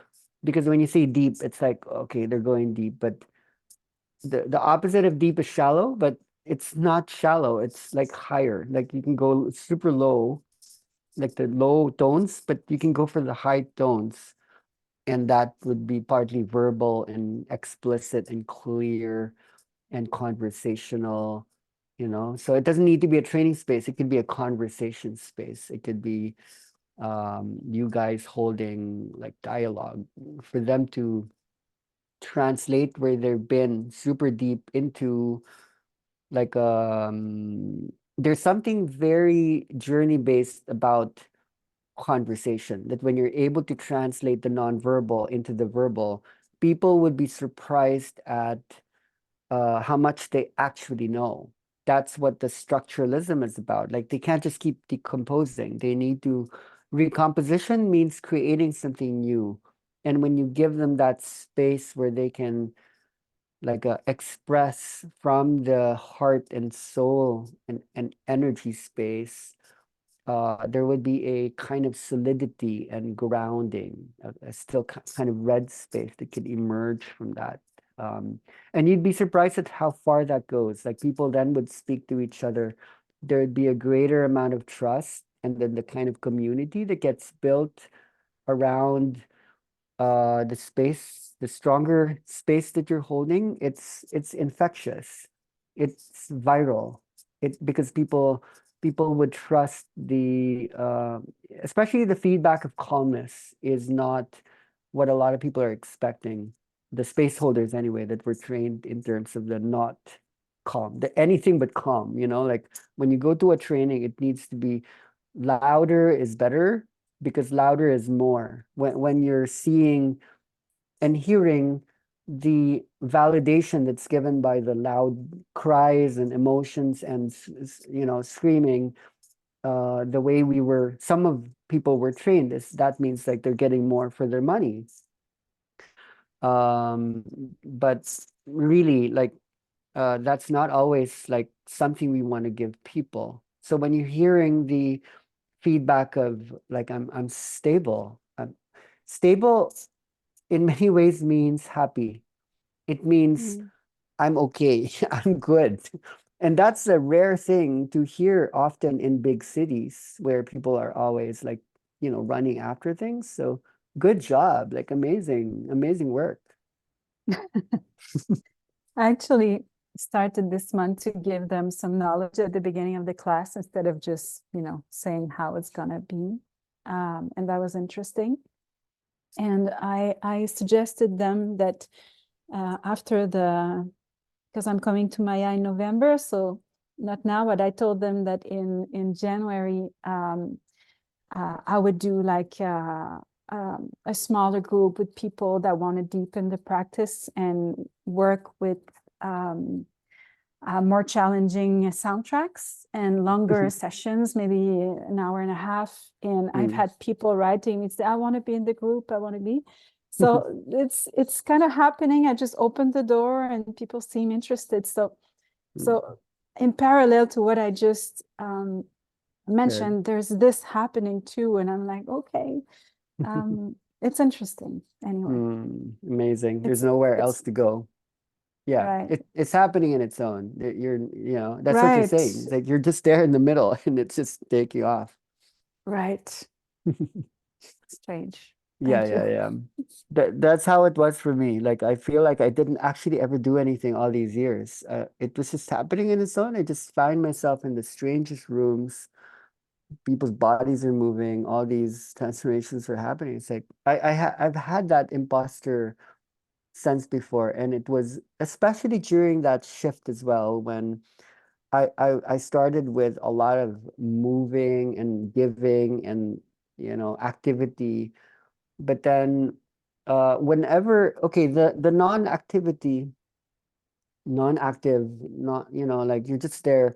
because when you say deep, it's like, okay, they're going deep, but the opposite of deep is shallow, but it's not shallow. It's like higher. Like you can go super low, like the low tones, but you can go for the high tones. And that would be partly verbal and explicit and clear and conversational, So it doesn't need to be a training space. It could be a conversation space. It could be you guys holding like dialogue for them to translate where they've been super deep into like there's something very journey based about conversation, that when you're able to translate the nonverbal into the verbal, people would be surprised at how much they actually know. That's what the structuralism is about. Like they can't just keep decomposing. They need to, recomposition means creating something new. And when you give them that space where they can like express from the heart and soul and energy space, there would be a kind of solidity and grounding, a still kind of red space that could emerge from that. And you'd be surprised at how far that goes. Like people then would speak to each other. There'd be a greater amount of trust, and then the kind of community that gets built around the space, the stronger space that you're holding. It's infectious, it's viral. It because people would trust the especially the feedback of calmness is not what a lot of people are expecting. The space holders anyway, that were trained in terms of the not calm, the anything but calm, like when you go to a training, it needs to be louder is better, because louder is more. When you're seeing and hearing the validation that's given by the loud cries and emotions and screaming, the way some of people were trained, is that means like they're getting more for their money. But really, like that's not always like something we want to give people. So when you're hearing the feedback of like I'm stable, stable in many ways means happy. It means I'm okay, I'm good. And that's a rare thing to hear often in big cities where people are always like, running after things. So good job, like amazing, amazing work. I actually started this month to give them some knowledge at the beginning of the class instead of just, saying how it's gonna be. And that was interesting. And I suggested them that after because I'm coming to Maya in November, so not now, but I told them that in January, I would do like a smaller group with people that want to deepen the practice and work with more challenging soundtracks and longer sessions, maybe an hour and a half. And I've had people writing me say, I want to be in the group, I want to be. So it's kind of happening. I just opened the door and people seem interested. So in parallel to what I just mentioned, there's this happening too. And I'm like, okay, it's interesting anyway. Amazing. There's nowhere else to go. Yeah, right. it's happening in its own. That's what you're saying. It's like you're just there in the middle and it's just taking off. Right. Strange. Yeah. That's how it was for me. Like I feel like I didn't actually ever do anything all these years. It was just happening in its own. I just find myself in the strangest rooms. People's bodies are moving. All these transformations are happening. It's like I've had that imposter sense before, and it was especially during that shift as well when I started with a lot of moving and giving and activity, but then whenever the non-active, not like you're just there,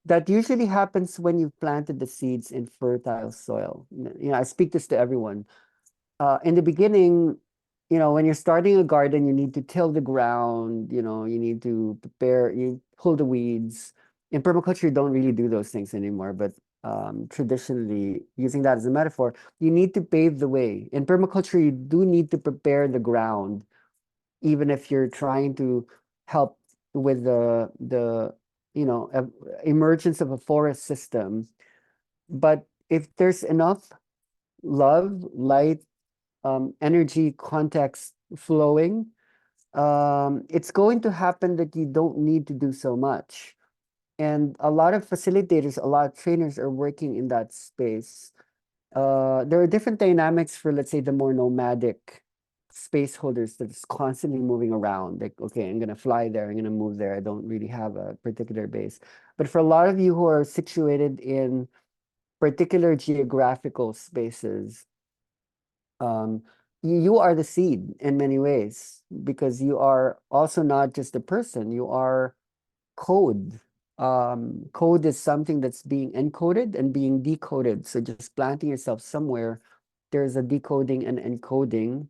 that usually happens when you've planted the seeds in fertile soil. I speak this to everyone. In the beginning, when you're starting a garden, you need to till the ground, you need to prepare, you pull the weeds. In permaculture, you don't really do those things anymore, but traditionally, using that as a metaphor, you need to pave the way. In permaculture, you do need to prepare the ground, even if you're trying to help with the emergence of a forest system. But if there's enough love, light, energy, context flowing, it's going to happen that you don't need to do so much. And a lot of facilitators, a lot of trainers are working in that space. There are different dynamics for, let's say, the more nomadic space holders that's constantly moving around. Like, okay, I'm going to fly there, I'm going to move there. I don't really have a particular base. But for a lot of you who are situated in particular geographical spaces, you are the seed in many ways, because you are also not just a person, you are code. Code is something that's being encoded and being decoded. So just planting yourself somewhere, there's a decoding and encoding.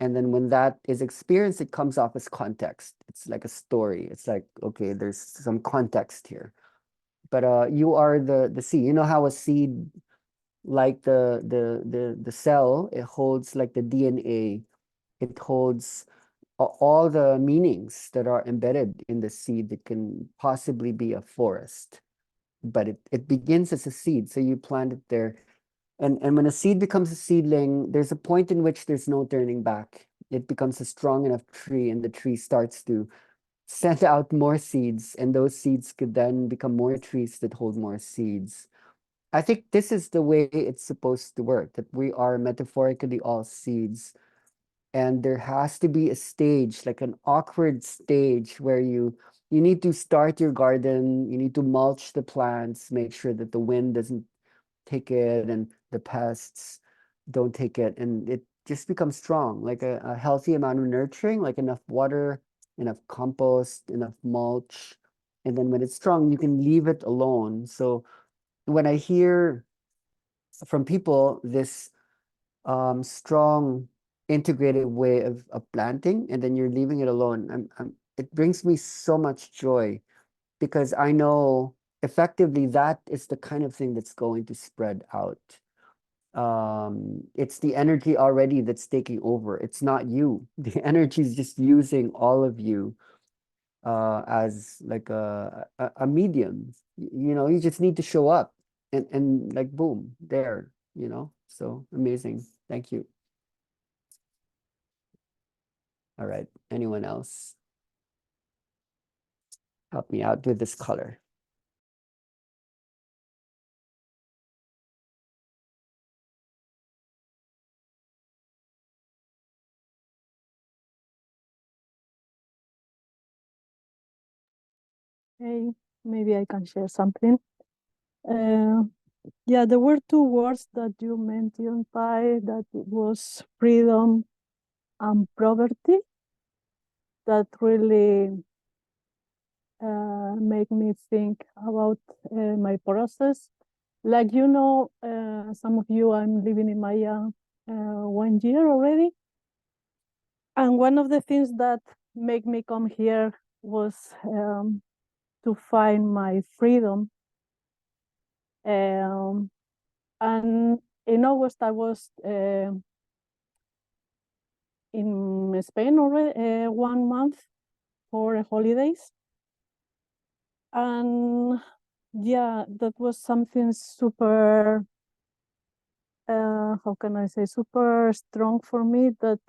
And then when that is experienced, it comes off as context. It's like a story. It's like, okay, there's some context here. But you are the seed. You know how a seed, like the cell, it holds like the DNA. It holds all the meanings that are embedded in the seed that can possibly be a forest. But it begins as a seed. So you plant it there. And when a seed becomes a seedling, there's a point in which there's no turning back. It becomes a strong enough tree, and the tree starts to send out more seeds, and those seeds could then become more trees that hold more seeds. I think this is the way it's supposed to work, that we are metaphorically all seeds. And there has to be a stage, like an awkward stage, where you need to start your garden, you need to mulch the plants, make sure that the wind doesn't take it and the pests don't take it, and it just becomes strong, like a healthy amount of nurturing, like enough water, enough compost, enough mulch. And then when it's strong, you can leave it alone. So when I hear from people this strong integrated way of planting, and then you're leaving it alone, it brings me so much joy, because I know effectively that is the kind of thing that's going to spread out. It's the energy already that's taking over. It's not you. The energy is just using all of you as like a medium. You know, you just need to show up, and like boom, there, you know. So amazing. Thank you. All right. Anyone else? Help me out with this color. Hey, maybe I can share something. Yeah, there were two words that you mentioned, Pai, that was freedom and poverty, that really make me think about my process. Like, you know, some of you, I'm living in Maya 1 year already. And one of the things that make me come here was to find my freedom. And in August, I was in Spain already 1 month for holidays. And yeah, that was something super, how can I say, super strong for me, that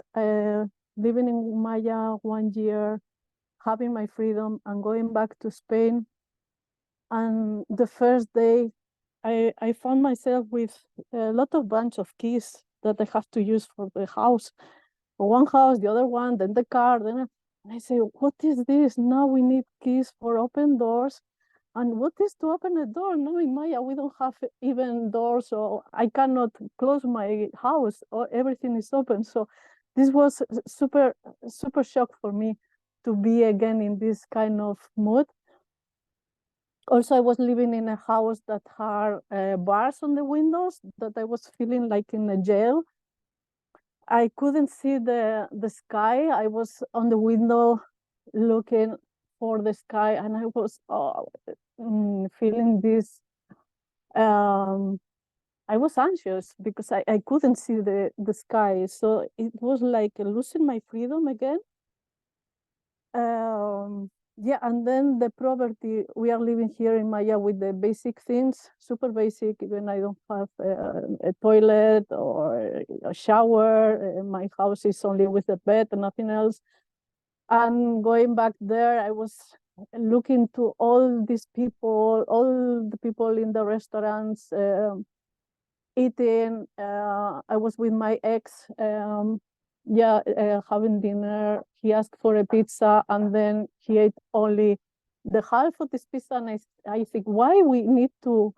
living in Maya 1 year, having my freedom and going back to Spain. And the first day, I found myself with a lot of bunch of keys that I have to use for the house. For one house, the other one, then the car, then I say, what is this? Now we need keys for open doors. And what is to open a door? No, in Maya, we don't have even doors, so I cannot close my house, or everything is open. So this was super, super shock for me to be again in this kind of mood. Also, I was living in a house that had bars on the windows, that I was feeling like in a jail. I couldn't see the sky. I was on the window looking for the sky, and I was feeling this. I was anxious because I couldn't see the sky. So it was like losing my freedom again. Yeah, and then the poverty. We are living here in Maya with the basic things, super basic. Even I don't have a toilet or a shower. My house is only with a bed and nothing else. And going back there, I was looking to all these people, all the people in the restaurants, eating. I was with my ex. Having dinner. He asked for a pizza, and then he ate only the half of this pizza. And I think, why we need to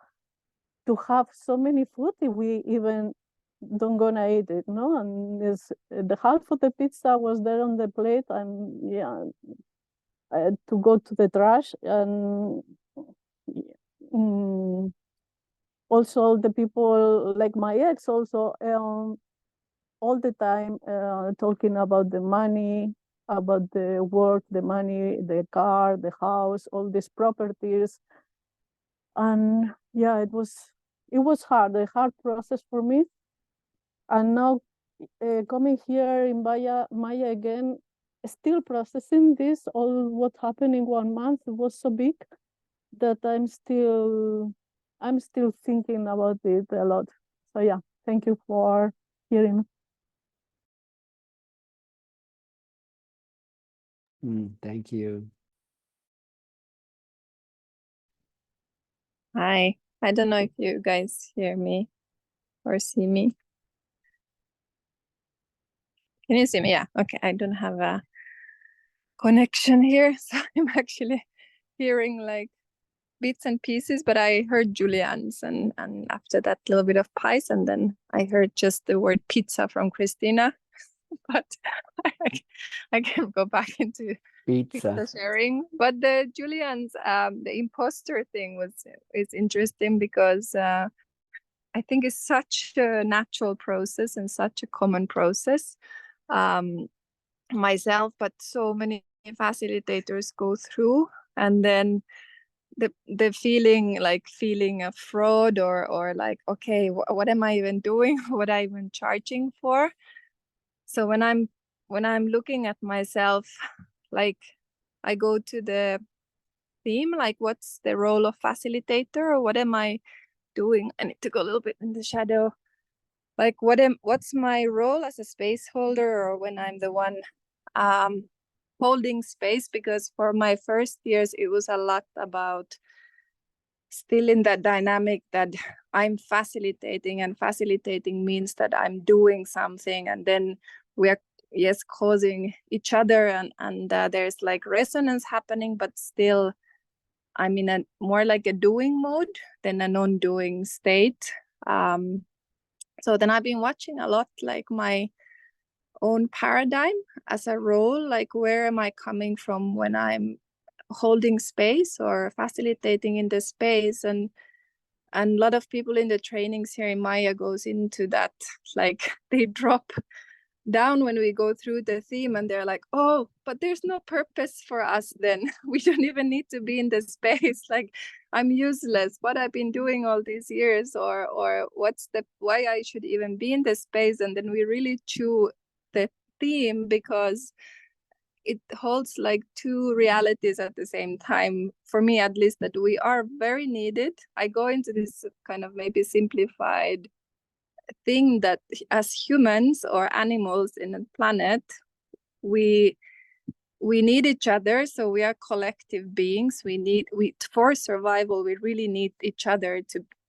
have so many food if we even don't gonna eat it, no? And the half of the pizza was there on the plate, and yeah, I had to go to the trash. And also the people like my ex also. all the time talking about the money, about the work, the money, the car, the house, all these properties. And yeah, it was a hard process for me. And now coming here in Maya again, still processing this, all what happened in 1 month was so big that I'm still thinking about it a lot. So yeah, thank you for hearing. Thank you. Hi, I don't know if you guys hear me or see me. Can you see me? Yeah, okay. I don't have a connection here, so I'm actually hearing like bits and pieces, but I heard Julian's and after that a little bit of pies, and then I heard just the word pizza from Christina, but I can go back into pizza sharing. But the Julian's, the imposter thing is interesting because I think it's such a natural process and such a common process. Myself, but so many facilitators go through, and then the feeling a fraud or like, okay, what am I even doing? What am I even charging for? So when I'm looking at myself, like I go to the theme, like what's the role of facilitator, or what am I doing? I need to go a little bit in the shadow. Like what's my role as a space holder, or when I'm the one holding space? Because for my first years it was a lot about still in that dynamic that I'm facilitating, and facilitating means that I'm doing something, and then we are causing each other, and there's like resonance happening, but still I'm in a more like a doing mode than a non-doing state. So then I've been watching a lot like my own paradigm as a role, like where am I coming from when I'm holding space or facilitating in the space, and a lot of people in the trainings here in Maya goes into that, like they drop down when we go through the theme, and they're like, oh, but there's no purpose for us then. We don't even need to be in the space. Like I'm useless. What I've been doing all these years, or what's why I should even be in the space? And then we really chew the theme because it holds like two realities at the same time, for me at least, that we are very needed. I go into this kind of maybe simplified thing that as humans or animals in a planet, we need each other. So we are collective beings. For survival, we really need each other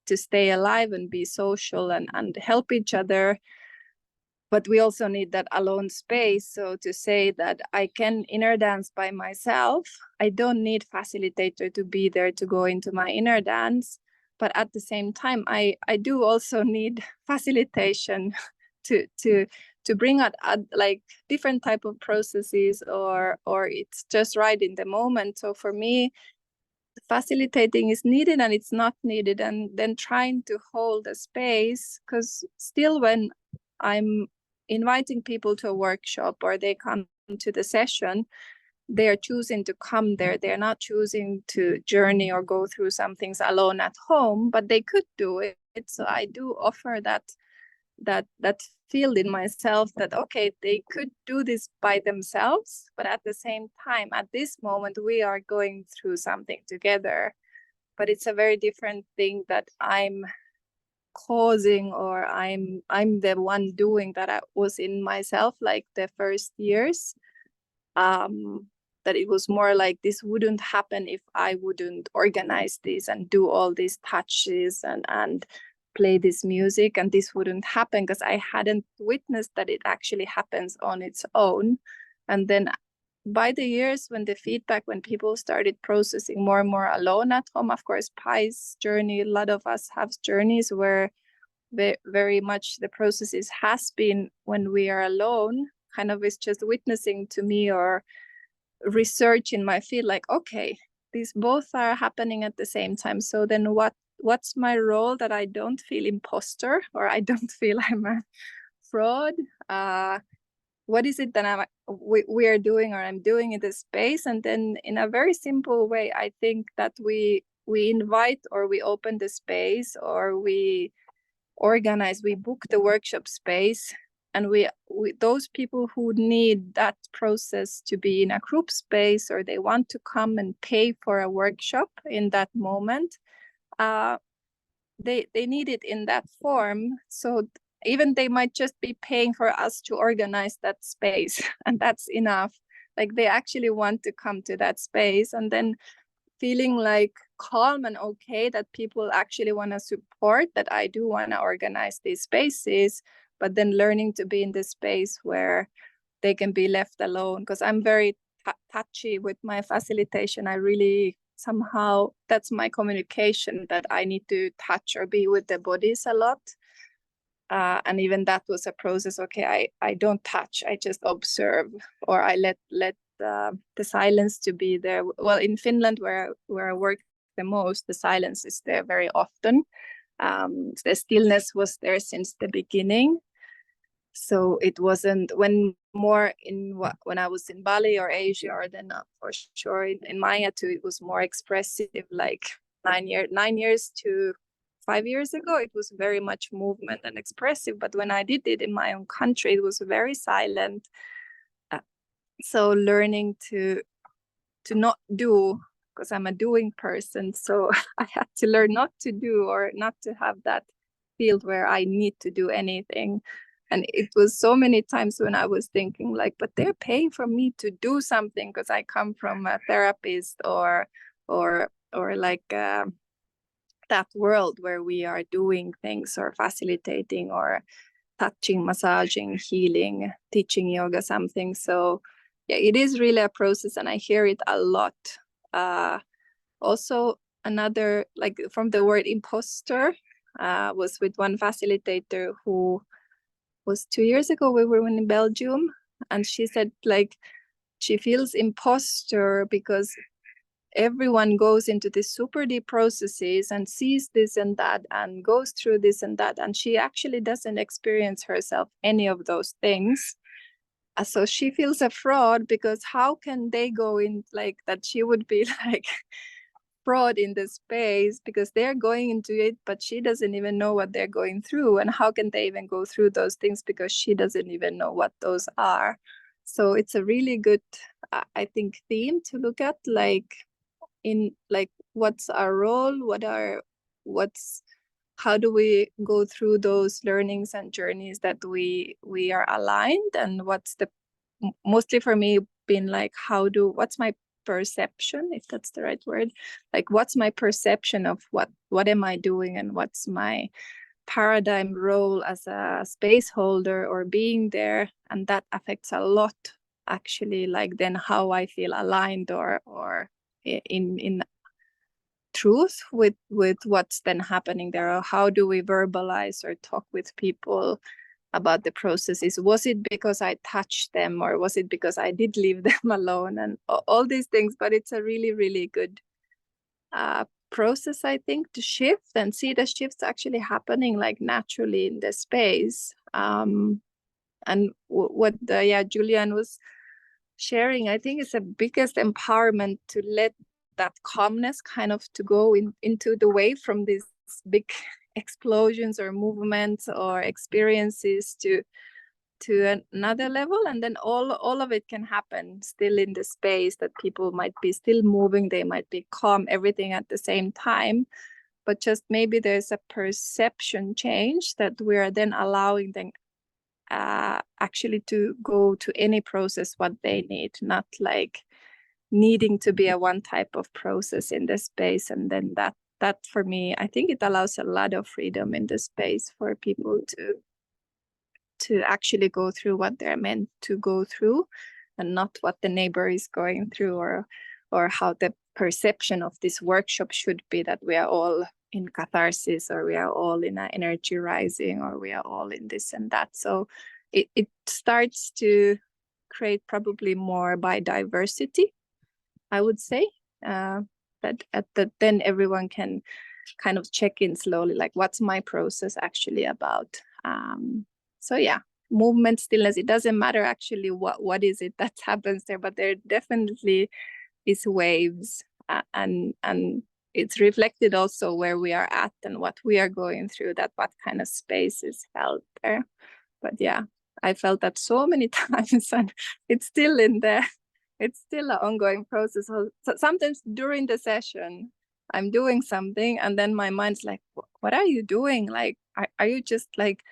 to stay alive and be social and help each other. But we also need that alone space. So to say that I can inner dance by myself, I don't need facilitator to be there to go into my inner dance. But at the same time, I do also need facilitation to bring out like different type of processes, or it's just right in the moment. So for me, facilitating is needed and it's not needed, and then trying to hold a space, because still when I'm inviting people to a workshop or they come to the session, they are choosing to come there. They're not choosing to journey or go through some things alone at home, but they could do it. So I do offer that field in myself that, okay, they could do this by themselves, but at the same time, at this moment, we are going through something together. But it's a very different thing that I'm causing, or I'm the one doing that. I was in myself like the first years, that it was more like this wouldn't happen if I wouldn't organize this and do all these touches and play this music, and this wouldn't happen because I hadn't witnessed that it actually happens on its own. And then by the years, when people started processing more and more alone at home, of course, Pi's journey, a lot of us have journeys where very much the processes has been when we are alone, kind of is just witnessing to me or research in my field, like, okay, these both are happening at the same time. So then what's my role that I don't feel imposter, or I don't feel I'm a fraud? What is it that we are doing or I'm doing in this space? And then in a very simple way, I think that we invite or we open the space or we organize, we book the workshop space, and we those people who need that process to be in a group space or they want to come and pay for a workshop in that moment, they need it in that form. So even they might just be paying for us to organize that space, and that's enough. Like they actually want to come to that space, and then feeling like calm and okay that people actually want to support that I do want to organize these spaces, but then learning to be in this space where they can be left alone, because I'm very touchy with my facilitation. I really somehow, that's my communication, that I need to touch or be with the bodies a lot. And even that was a process. Okay, I don't touch, I just observe, or I let the silence to be there. Well, in Finland, where I work the most, the silence is there very often. The stillness was there since the beginning. So it wasn't when I was in Bali or Asia, or then for sure in Maya too, it was more expressive. Like 9 years to 5 years ago, it was very much movement and expressive. But when I did it in my own country, it was very silent. So learning to not do, because I'm a doing person. So I had to learn not to do, or not to have that field where I need to do anything. And it was so many times when I was thinking like, but they're paying for me to do something because I come from a therapist or like that world where we are doing things or facilitating or touching, massaging, healing, teaching yoga, something. So yeah, it is really a process, and I hear it a lot. Also, another, like from the word imposter, was with one facilitator who was 2 years ago. We were in Belgium, and she said like she feels imposter because everyone goes into these super deep processes and sees this and that and goes through this and that, and she actually doesn't experience herself any of those things. So she feels a fraud, because how can they go in like that? She would be like fraud in the space because they're going into it, but she doesn't even know what they're going through. And how can they even go through those things because she doesn't even know what those are? So it's a really good, I think, theme to look at, like in like what's our role, how do we go through those learnings and journeys that we are aligned, and what's the, mostly for me, been like, what's my perception, if that's the right word, like what's my perception of what am I doing, and what's my paradigm role as a space holder or being there. And that affects a lot actually, like then how I feel aligned or in truth with what's then happening there, or how do we verbalize or talk with people about the processes. Was it because I touched them, or was it because I did leave them alone, and all these things. But it's a really, really good process, I think, to shift and see the shifts actually happening like naturally in the space. And what Julian was sharing, I think, is the biggest empowerment, to let that calmness kind of to go into the way from these big explosions or movements or experiences to another level. And then all of it can happen still in the space, that people might be still moving, they might be calm, everything at the same time, but just maybe there's a perception change that we are then allowing them actually to go to any process what they need, not like needing to be a one type of process in the space. And then that for me, I think it allows a lot of freedom in the space for people to actually go through what they're meant to go through, and not what the neighbor is going through, or how the perception of this workshop should be, that we are all in catharsis, or we are all in an energy rising, or we are all in this and that. So it starts to create probably more biodiversity, I would say, that then everyone can kind of check in slowly, like what's my process actually about. So yeah, movement, stillness. It doesn't matter actually what is it that happens there, but there definitely is waves, and it's reflected also where we are at and what we are going through, that what kind of space is felt there. But yeah, I felt that so many times, and it's still in there. It's still an ongoing process. So sometimes during the session, I'm doing something, and then my mind's like, what are you doing? Like, are you just like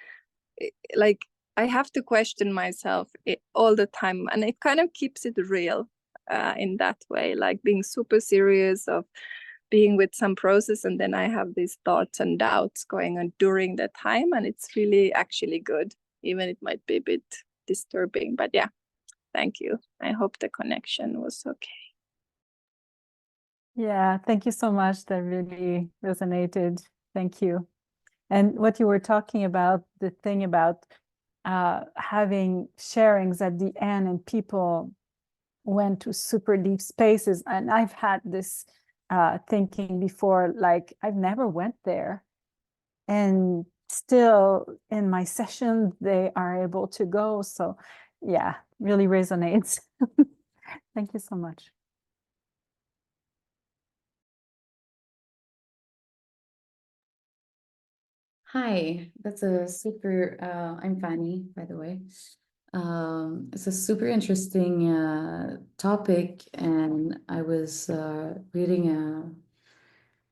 I have to question myself all the time, and it kind of keeps it real in that way, like being super serious of being with some process, and then I have these thoughts and doubts going on during the time, and it's really actually good, even it might be a bit disturbing. But yeah, thank you. I hope the connection was okay. Yeah, thank you so much. That really resonated. Thank you. And what you were talking about, the thing about having sharings at the end and people went to super deep spaces. And I've had this thinking before, like I've never went there. And still in my session, they are able to go. So yeah, really resonates. Thank you so much. Hi, that's a super, I'm Fanny, by the way. It's a super interesting topic, and I was reading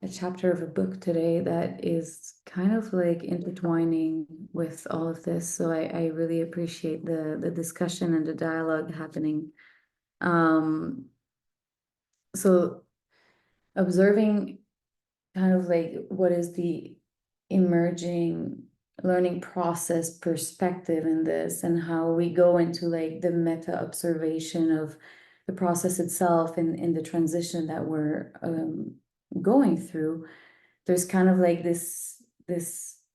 a chapter of a book today that is kind of like intertwining with all of this. So I really appreciate the discussion and the dialogue happening. So observing kind of like what is the emerging learning process perspective in this, and how we go into like the meta observation of the process itself and in the transition that we're going through. There's kind of like this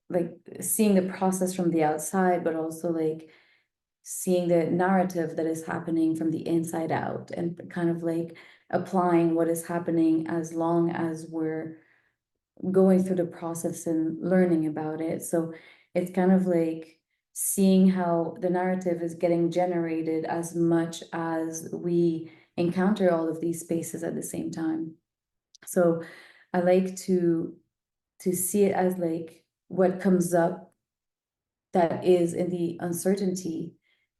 like seeing the process from the outside, but also like seeing the narrative that is happening from the inside out, and kind of like applying what is happening as long as we're going through the process and learning about it. So it's kind of like seeing how the narrative is getting generated as much as we encounter all of these spaces at the same time. So I like to see it as like what comes up that is in the uncertainty,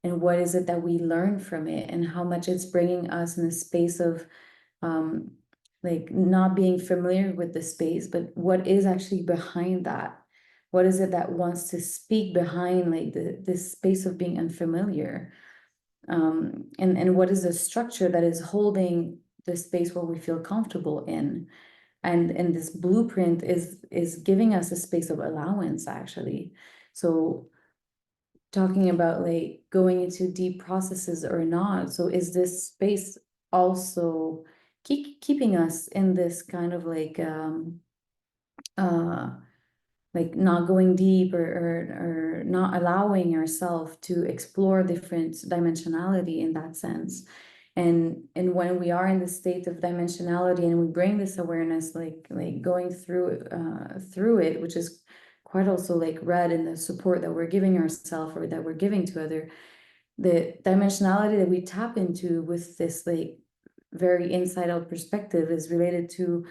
and what is it that we learn from it, and how much it's bringing us in a space of like not being familiar with the space, but what is actually behind that? What is it that wants to speak behind like this space of being unfamiliar? And what is the structure that is holding the space where we feel comfortable in? And this blueprint is giving us a space of allowance, actually. So talking about like going into deep processes or not. So is this space also keeping us in this kind of like not going deep, or not allowing ourselves to explore different dimensionality in that sense? And when we are in the state of dimensionality and we bring this awareness, like going through it, which is quite also like read in the support that we're giving ourselves or that we're giving to other, the dimensionality that we tap into with this like very inside out perspective is related to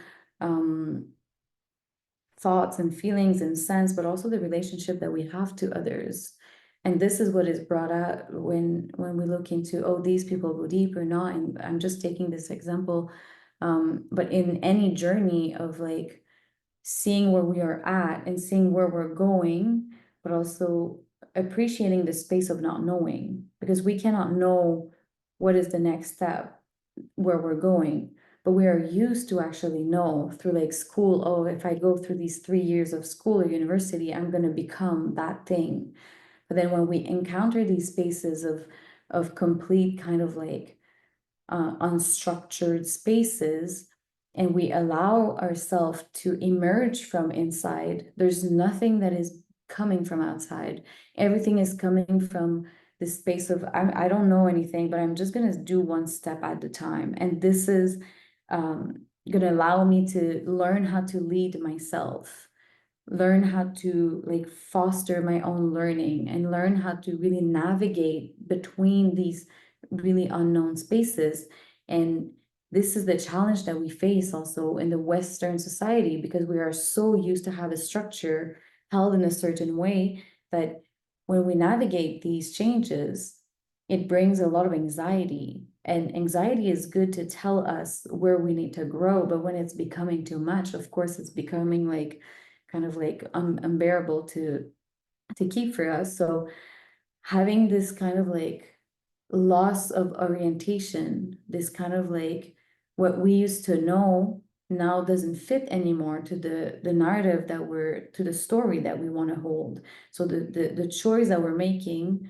thoughts and feelings and sense, but also the relationship that we have to others. And this is what is brought out when we look into, oh, these people go deep or not. And I'm just taking this example, but in any journey of like seeing where we are at and seeing where we're going, but also appreciating the space of not knowing, because we cannot know what is the next step, where we're going, but we are used to actually know through like school, oh, if I go through these 3 years of school or university, I'm going to become that thing. But then when we encounter these spaces of complete kind of like unstructured spaces, and we allow ourselves to emerge from inside, there's nothing that is coming from outside. Everything is coming from this space of, I don't know anything, but I'm just going to do one step at a time. And this is going to allow me to learn how to lead myself, learn how to like foster my own learning and learn how to really navigate between these really unknown spaces. And this is the challenge that we face also in the Western society, because we are so used to have a structure held in a certain way that when we navigate these changes, it brings a lot of anxiety. And anxiety is good to tell us where we need to grow, but when it's becoming too much, of course, it's becoming like kind of like unbearable to keep for us. So having this kind of like loss of orientation, this kind of like what we used to know now doesn't fit anymore to the narrative that we're, to the story that we want to hold. So the choice that we're making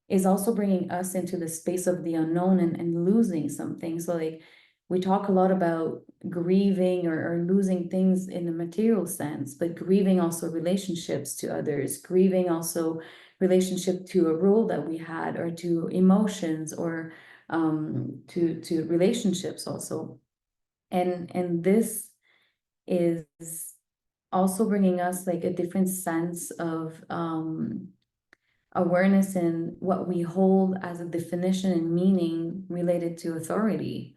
is also bringing us into the space of the unknown and losing something. So like we talk a lot about grieving or losing things in the material sense, but grieving also relationships to others, grieving also relationship to a role that we had, or to emotions, or to relationships also. And this is also bringing us like a different sense of awareness in what we hold as a definition and meaning related to authority.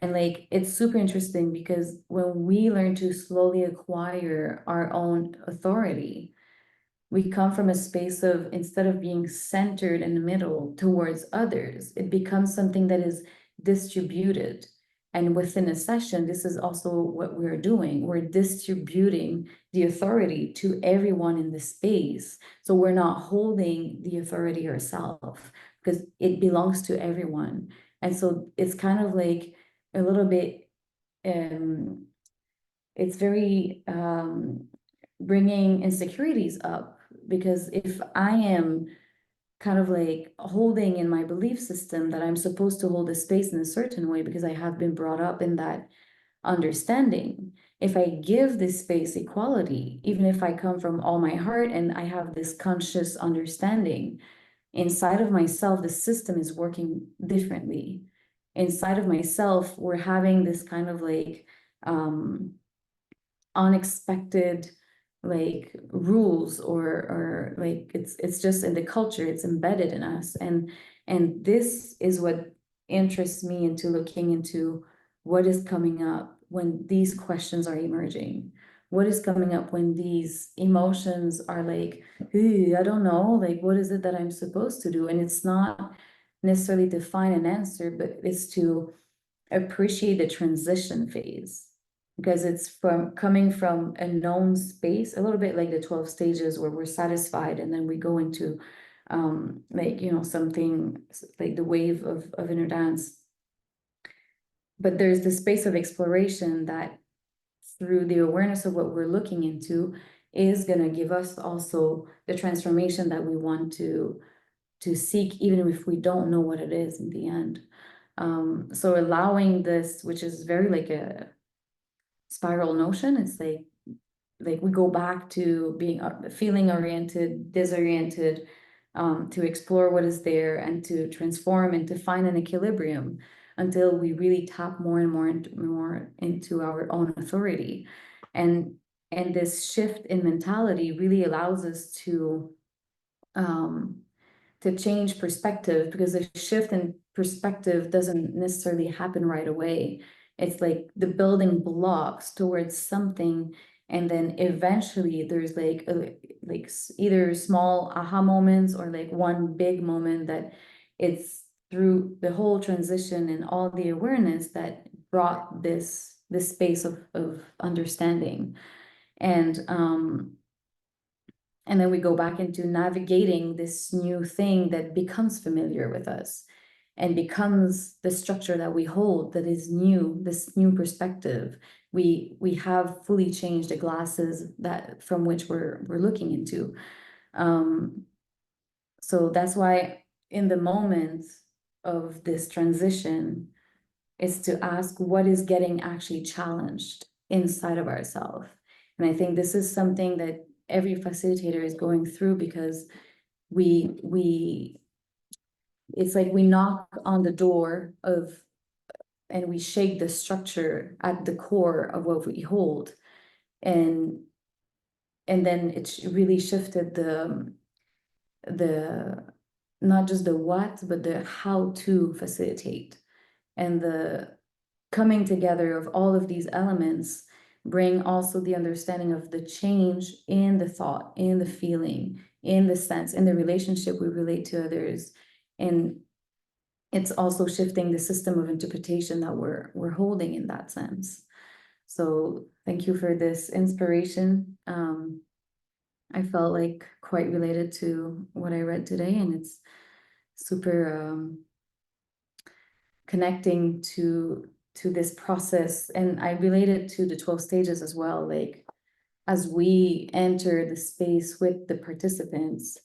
And like, it's super interesting because when we learn to slowly acquire our own authority, we come from a space of, instead of being centered in the middle towards others, it becomes something that is distributed. And within a session, this is also what we're doing. We're distributing the authority to everyone in the space. So we're not holding the authority ourselves, because it belongs to everyone. And so it's kind of like a little bit, it's very bringing insecurities up, because if I am kind of like holding in my belief system that I'm supposed to hold a space in a certain way because I have been brought up in that understanding, if I give this space equality, even if I come from all my heart and I have this conscious understanding, inside of myself, the system is working differently. Inside of myself, we're having this kind of like unexpected like rules, or like it's just in the culture, it's embedded in us. And this is what interests me into looking into what is coming up when these questions are emerging. What is coming up when these emotions are like, I don't know, like what is it that I'm supposed to do? And it's not necessarily to find an answer, but it's to appreciate the transition phase, because it's from coming from a known space, a little bit like the 12 stages where we're satisfied and then we go into like, you know, something like the wave of inner dance. But there's the space of exploration that, through the awareness of what we're looking into, is going to give us also the transformation that we want to seek, even if we don't know what it is in the end. So allowing this, which is very like a spiral notion, it's like we go back to being feeling oriented, disoriented, to explore what is there and to transform and to find an equilibrium until we really tap more and more into our own authority. And this shift in mentality really allows us to change perspective, because a shift in perspective doesn't necessarily happen right away. It's like the building blocks towards something, and then eventually there's like either small aha moments or like one big moment that it's through the whole transition and all the awareness that brought this space of understanding. And then we go back into navigating this new thing that becomes familiar with us and becomes the structure that we hold, that is new, this new perspective. We have fully changed the glasses that from which we're looking into. So that's why in the moment of this transition is to ask what is getting actually challenged inside of ourselves. And I think this is something that every facilitator is going through, because it's like we knock on the door and we shake the structure at the core of what we hold. And and then it really shifted the not just the what, but the how to facilitate, and the coming together of all of these elements bring also the understanding of the change in the thought, in the feeling, in the sense, in the relationship we relate to others. And it's also shifting the system of interpretation that we're holding in that sense. So thank you for this inspiration. I felt like quite related to what I read today, and it's super connecting to this process. And I related to the 12 stages as well. Like, as we enter the space with the participants,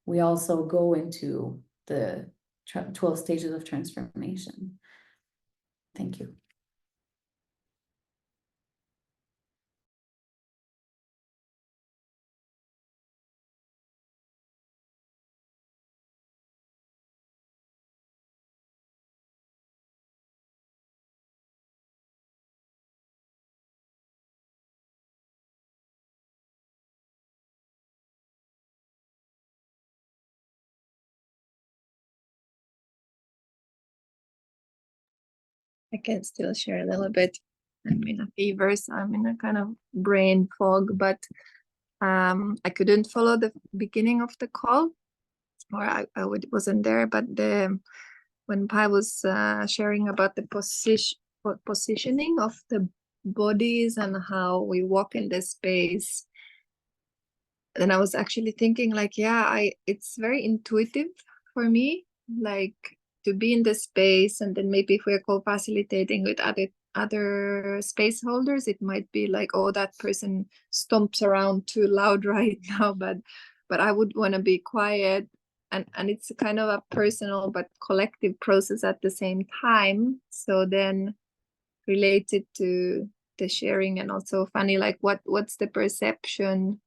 we also go into the 12 stages of transformation. Thank you. I can still share a little bit. I'm in a fever, so I'm in a kind of brain fog, but I couldn't follow the beginning of the call, or I wasn't there, but when Pai was sharing about the positioning of the bodies and how we walk in the space, then I was actually thinking like, yeah, it's very intuitive for me, like to be in the space, and then maybe if we're co-facilitating with other space holders, it might be like, oh, that person stomps around too loud right now, but I would want to be quiet, and it's a kind of a personal but collective process at the same time. So then related to the sharing, and also funny, like what's the perception,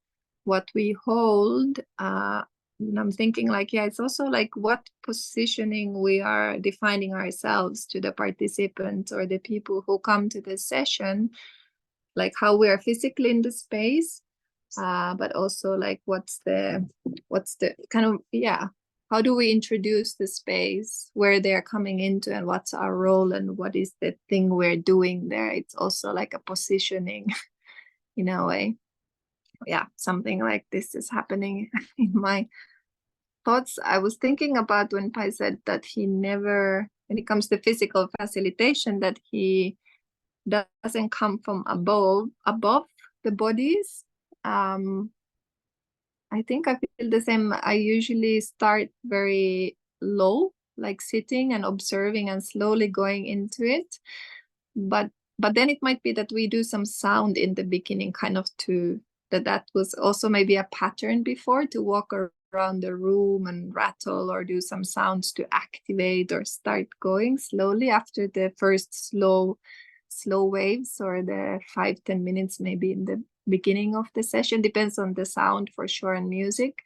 what we hold, and I'm thinking like, yeah, it's also like what positioning we are defining ourselves to the participants or the people who come to the session, like how we are physically in the space, but also like what's the kind of, yeah, how do we introduce the space, where they're coming into, and what's our role, and what is the thing we're doing there. It's also like a positioning in a way. Yeah, something like this is happening in my thoughts. I was thinking about when Pai said that he never, when it comes to physical facilitation, that he doesn't come from above the bodies. I think I feel the same. I usually start very low, like sitting and observing and slowly going into it. But then it might be that we do some sound in the beginning, kind of that was also maybe a pattern before, to walk around the room and rattle or do some sounds to activate or start going slowly after the first slow waves, or the 5-10 minutes maybe in the beginning of the session. Depends on the sound for sure, and music.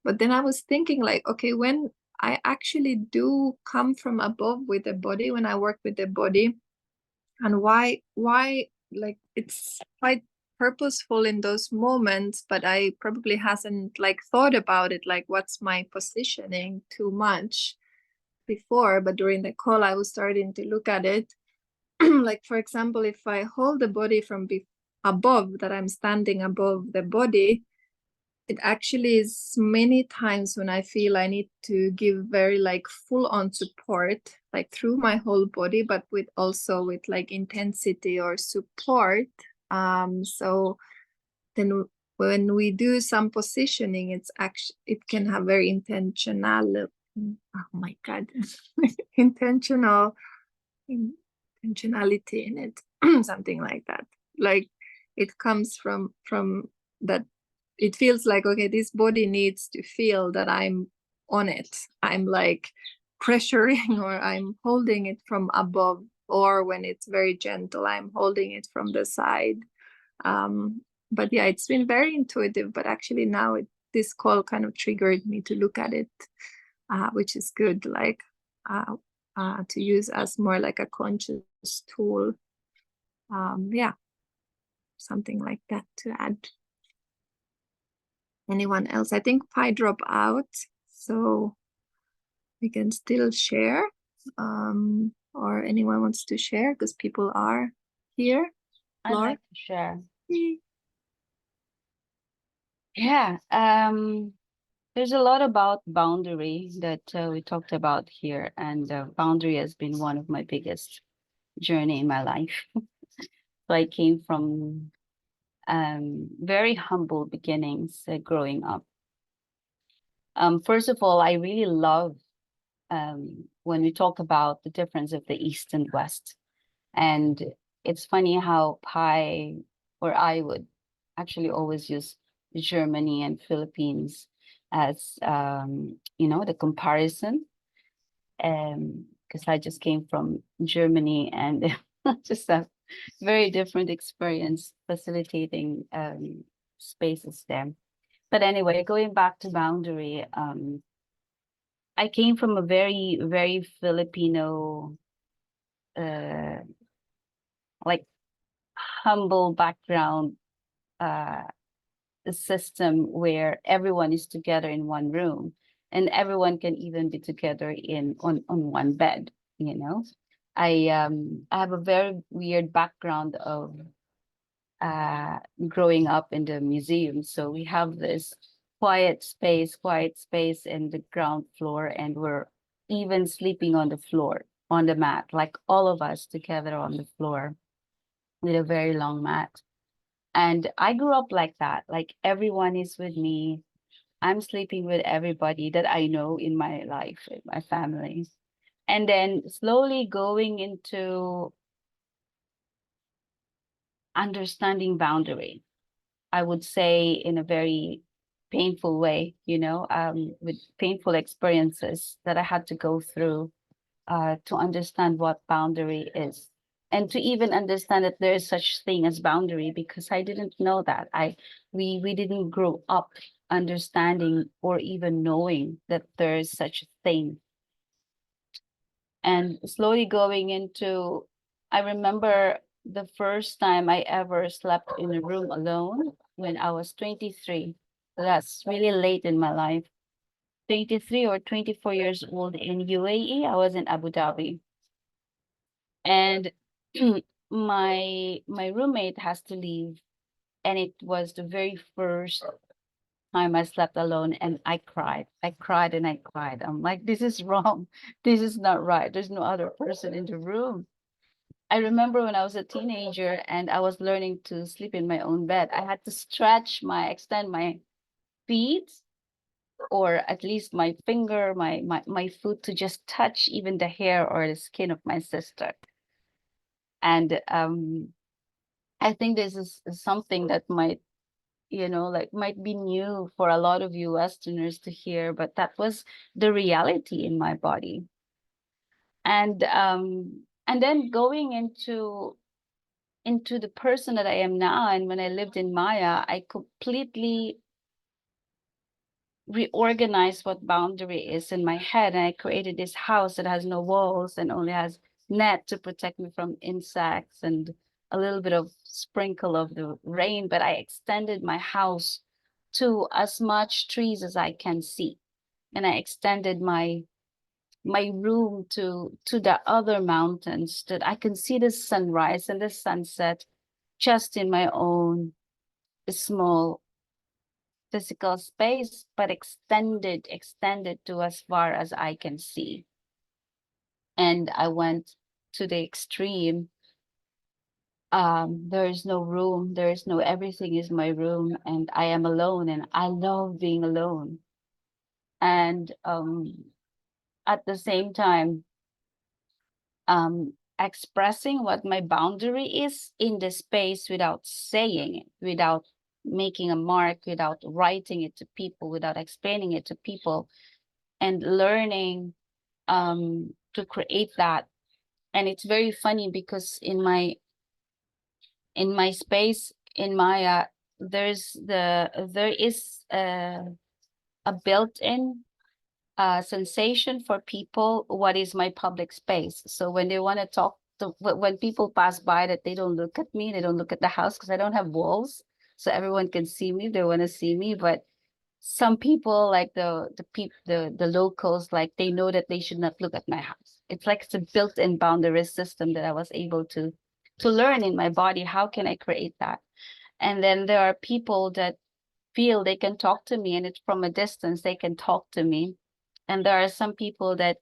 But then I was thinking like, okay, when I actually do come from above with the body, when I work with the body, and why like it's quite purposeful in those moments, but I probably hasn't like thought about it, like what's my positioning too much before. But during the call I was starting to look at it. Like, for example, if I hold the body from above, that I'm standing above the body, it actually is many times when I feel I need to give very like full on support, like through my whole body, but also with like intensity or support. So then when we do some positioning, it can have very intentional, oh my God, intentionality in it, something like that. Like it comes from that. It feels like, okay, this body needs to feel that I'm on it. I'm like pressuring, or I'm holding it from above, or when it's very gentle, I'm holding it from the side. But yeah, it's been very intuitive, but actually now this call kind of triggered me to look at it, which is good, like to use as more like a conscious tool. Yeah, something like that to add. Anyone else? I think Pi dropped out, so we can still share. Or anyone wants to share because people are here. I'd Laura? like to share. Mm. Yeah, there's a lot about boundary that we talked about here, and boundary has been one of my biggest journey in my life. So I came from very humble beginnings growing up. First of all, I really love when we talk about the difference of the East and West. And it's funny how I would actually always use Germany and Philippines as, the comparison. Because I just came from Germany and just a very different experience facilitating spaces there. But anyway, going back to boundary, I came from a very, very Filipino, like humble background, system where everyone is together in one room and everyone can even be together on one bed, you know. I have a very weird background of growing up in the museum. So we have this quiet space in the ground floor, and we're even sleeping on the floor, on the mat, like all of us together on the floor with a very long mat. And I grew up like that, like everyone is with me. I'm sleeping with everybody that I know in my life, in my family. And then slowly going into understanding boundary, I would say in a very painful way, with painful experiences that I had to go through to understand what boundary is. And to even understand that there is such thing as boundary, because I didn't know that. We didn't grow up understanding or even knowing that there is such a thing. And slowly going into, I remember the first time I ever slept in a room alone when I was 23. That's really late in my life. 23 or 24 years old in UAE. I was in Abu Dhabi. And my roommate has to leave. And it was the very first time I slept alone, and I cried. I cried and I cried. I'm like, this is wrong. This is not right. There's no other person in the room. I remember when I was a teenager and I was learning to sleep in my own bed, I had to extend my feet, or at least my finger, my foot, to just touch even the hair or the skin of my sister. And I think this is something that might be new for a lot of you Westerners to hear, but that was the reality in my body. And then going into the person that I am now, and when I lived in Maya, I completely reorganized what boundary is in my head, and I created this house that has no walls and only has net to protect me from insects and a little bit of sprinkle of the rain. But I extended my house to as much trees as I can see, and I extended my room to the other mountains that I can see the sunrise and the sunset just in my own small physical space, but extended to as far as I can see. And I went to the extreme. There is no room, there is no, everything is my room, and I am alone, and I love being alone. And at the same time, expressing what my boundary is in the space without saying it, without making a mark, without writing it to people, without explaining it to people, and learning to create that. And it's very funny because in my space in Maya, there is a built-in sensation for people what is my public space. So when they want to talk when people pass by, that they don't look at me, they don't look at the house, because I don't have walls, so everyone can see me if they want to see me. But some people, like the locals, like they know that they should not look at my house. It's like it's a built-in boundary system that I was able to learn in my body. How can I create that? And then there are people that feel they can talk to me, and it's from a distance they can talk to me. And there are some people that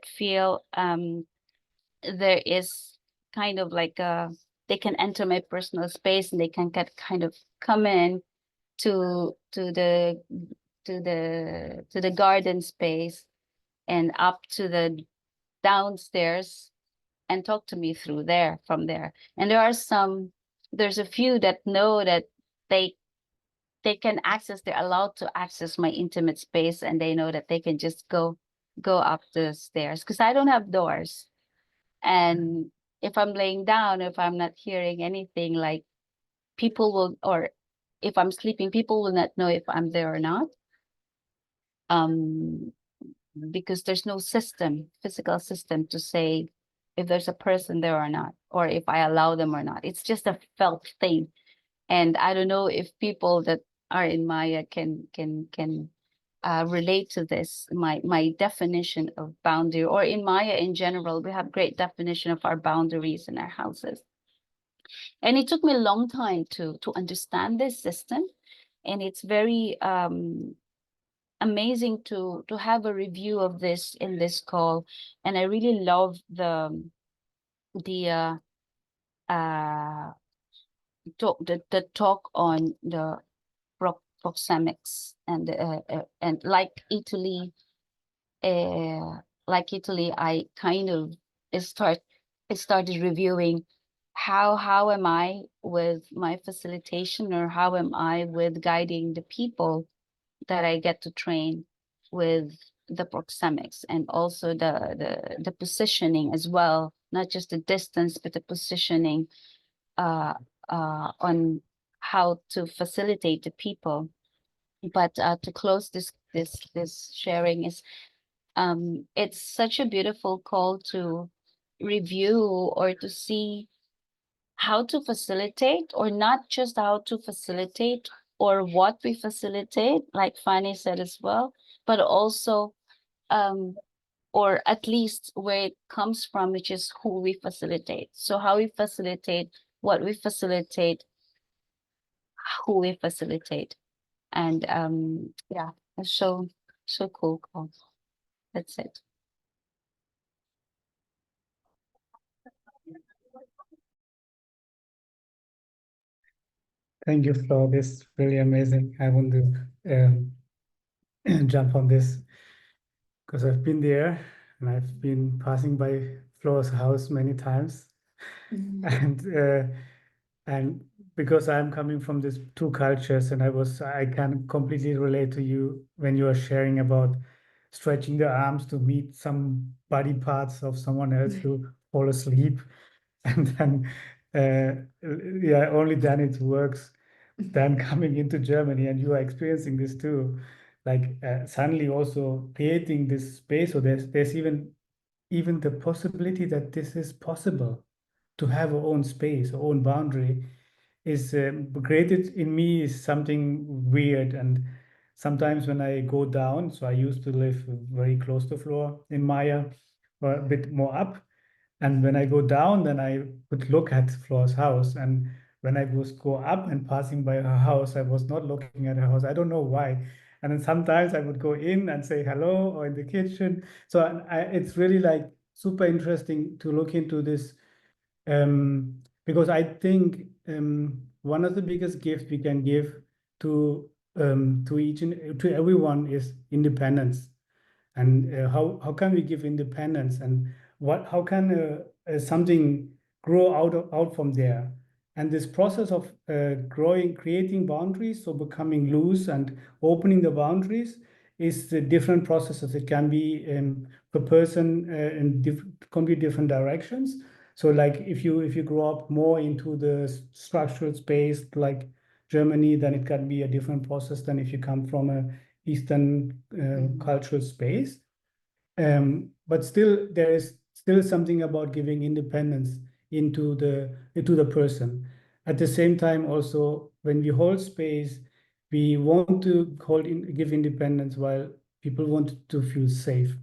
feel there is kind of like they can enter my personal space, and they can kind of come in to the garden space and up to the downstairs and talk to me through there, from there. And there's a few that know that they can access, they're allowed to access my intimate space, and they know that they can just go up the stairs because I don't have doors. And if I'm laying down, if I'm not hearing anything, like people will, or if I'm sleeping, people will not know if I'm there or not. Because there's no physical system to say if there's a person there or not, or if I allow them or not. It's just a felt thing. And I don't know if people that are in Maya can relate to this. My definition of boundary, or in Maya in general, we have great definition of our boundaries in our houses. And it took me a long time to understand this system. And it's very amazing to have a review of this in this call. And I really love the talk on the proxemics, and like Italy, I kind of started reviewing how am I with my facilitation, or how am I with guiding the people that I get to train with the proxemics, and also the positioning as well, not just the distance, but the positioning on how to facilitate the people. But to close this sharing is, it's such a beautiful call to review, or to see how to facilitate, or not just how to facilitate or what we facilitate, like Fanny said as well, but also or at least where it comes from, which is who we facilitate. So how we facilitate, what we facilitate, who we facilitate. And yeah, it's so cool. That's it. Thank you, Flo. This is really amazing. I want to jump on this because I've been there, and I've been passing by Flo's house many times. And because I'm coming from these two cultures, and I can completely relate to you when you are sharing about stretching the arms to meet some body parts of someone else to fall asleep, and then yeah, only then it works. Then coming into Germany, and you are experiencing this too, like suddenly also creating this space. So there's even the possibility that this is possible, to have our own space, our own boundary, is created in me is something weird. And sometimes when I go down, so I used to live very close to floor in Maya, or a bit more up. And when I go down, then I would look at Flora's house. And when I was go up and passing by her house, I was not looking at her house. I don't know why. And then sometimes I would go in and say hello, or in the kitchen. So it's really like super interesting to look into this, because I think one of the biggest gifts we can give to to everyone is independence. And how can we give independence, and how can something grow out from there? And this process of creating boundaries, so becoming loose and opening the boundaries, is the different processes. It can be per person in completely different directions. So like if you grow up more into the structural space like Germany, then it can be a different process than if you come from a Eastern cultural space. But still, there is still something about giving independence into the person. At the same time, also, when we hold space, we want to give independence while people want to feel safe.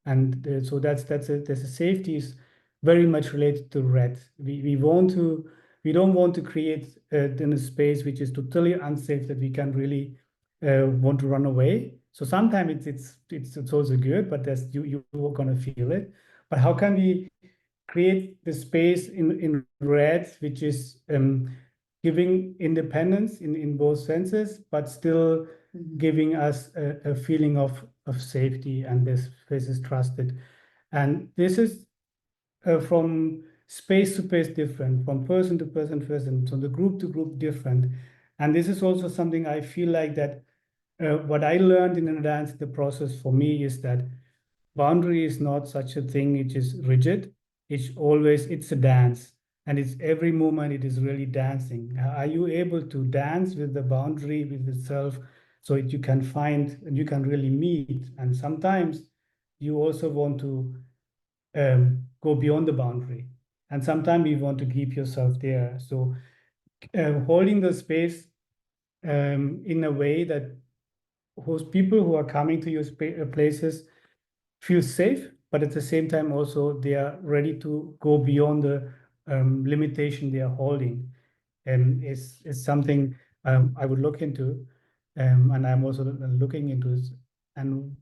And so there's a safety is very much related to RED. We don't want to create in a space which is totally unsafe that we can really want to run away. So sometimes it's also good, but you're gonna feel it. But how can we create the space in RED, which is giving independence in both senses, but still giving us a feeling of safety, and this space is trusted. And this is from space to space different, from person to person, from the group to group different. And this is also something I feel like that what I learned in the dance, the process for me is that boundary is not such a thing which is rigid. It's a dance. And it's every moment it is really dancing. Are you able to dance with the boundary, with itself, so that you can find and you can really meet? And sometimes you also want to go beyond the boundary. And sometimes you want to keep yourself there. So holding the space in a way that host people who are coming to your places feel safe, but at the same time also they are ready to go beyond the limitation they are holding, is something I would look into, and I'm also looking into it. And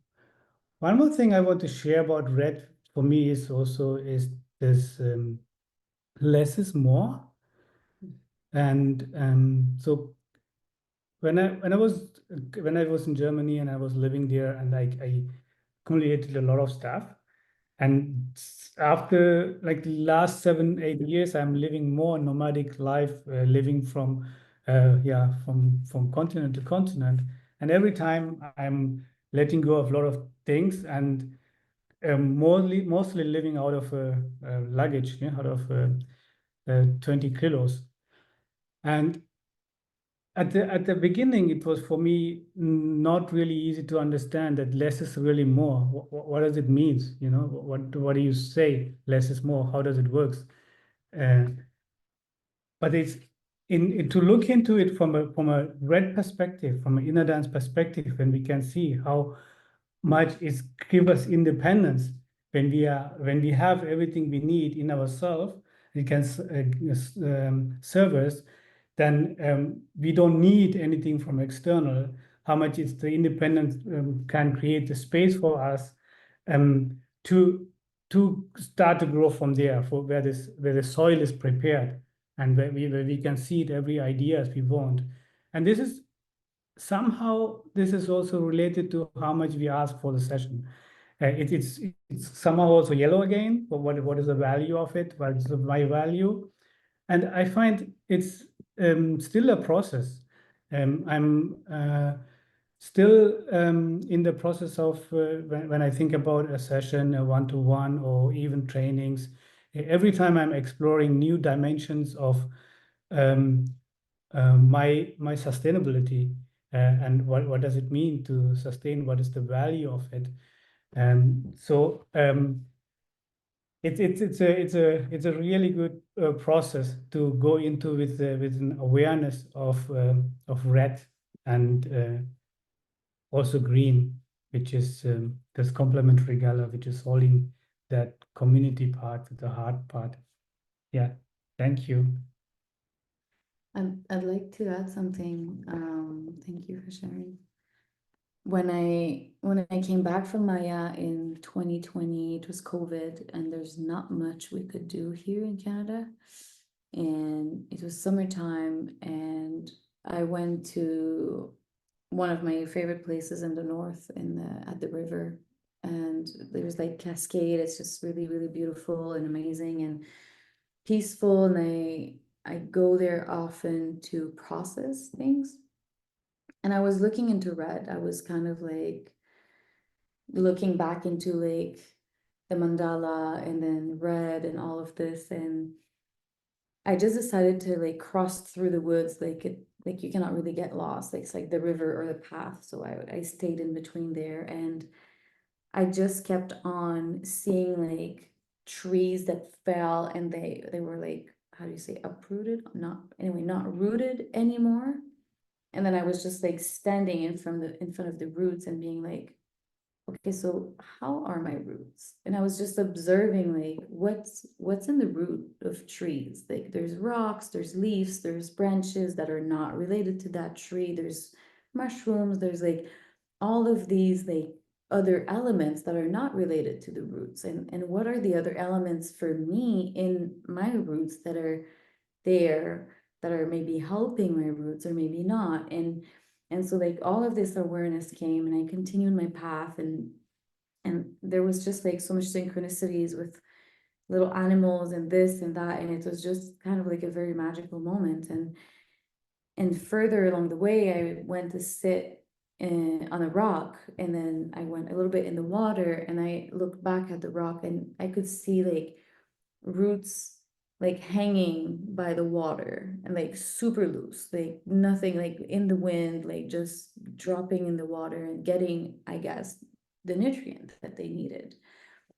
one more thing I want to share about RED for me is this less is more. And so when I was in Germany and I was living there, and I accumulated a lot of stuff. And after like the last 7-8 years, I'm living more nomadic life, living from continent to continent. And every time I'm letting go of a lot of things, and mostly living out of luggage, out of 20 kilos. And at the beginning, it was for me not really easy to understand that less is really more. What does it mean? What do you say? Less is more. How does it work? But it's to look into it from a RED perspective, from an inner dance perspective, and we can see how much it gives us independence when we have everything we need in ourselves. It can serve us. Then we don't need anything from external. How much it's the independence can create the space for us to start to grow from there, for where the soil is prepared, and where we can see it every idea as we want. And this is also related to how much we ask for the session. It's somehow also yellow again, but what is the value of it? What is my value? And I find it's still a process. I'm still in the process of when I think about a session, a one-to-one, or even trainings. Every time I'm exploring new dimensions of my sustainability, and what does it mean to sustain? What is the value of it? It's a really good process to go into with an awareness of red and also green, which is this complementary color, which is holding that community part, the heart part. Yeah, thank you. I'd like to add something. Thank you for sharing. When I came back from Maya in 2020, it was COVID, and there's not much we could do here in Canada. And it was summertime, and I went to one of my favorite places in the north, at the river. And there's like cascade. It's just really, really beautiful and amazing and peaceful. And I go there often to process things. And I was looking into red. I was kind of like looking back into like the mandala and then red and all of this. And I just decided to like cross through the woods. Like you cannot really get lost. Like, it's like the river or the path. So I stayed in between there, and I just kept on seeing like trees that fell, and they were like, how do you say, uprooted? Not rooted anymore. then I was just like standing in front of the roots and being like, okay, so how are my roots? And I was just observing like what's in the root of trees. Like there's rocks, there's leaves, there's branches that are not related to that tree, there's mushrooms, there's like all of these like other elements that are not related to the roots. And what are the other elements for me in my roots that are there, that are maybe helping my roots or maybe not? And so like all of this awareness came, and I continued my path, and there was just like so much synchronicities with little animals and this and that, and it was just kind of like a very magical moment. And further along the way, I went to sit on a rock, and then I went a little bit in the water, and I looked back at the rock, and I could see like roots like hanging by the water, and like super loose, like nothing, like in the wind, like just dropping in the water and getting, I guess, the nutrient that they needed.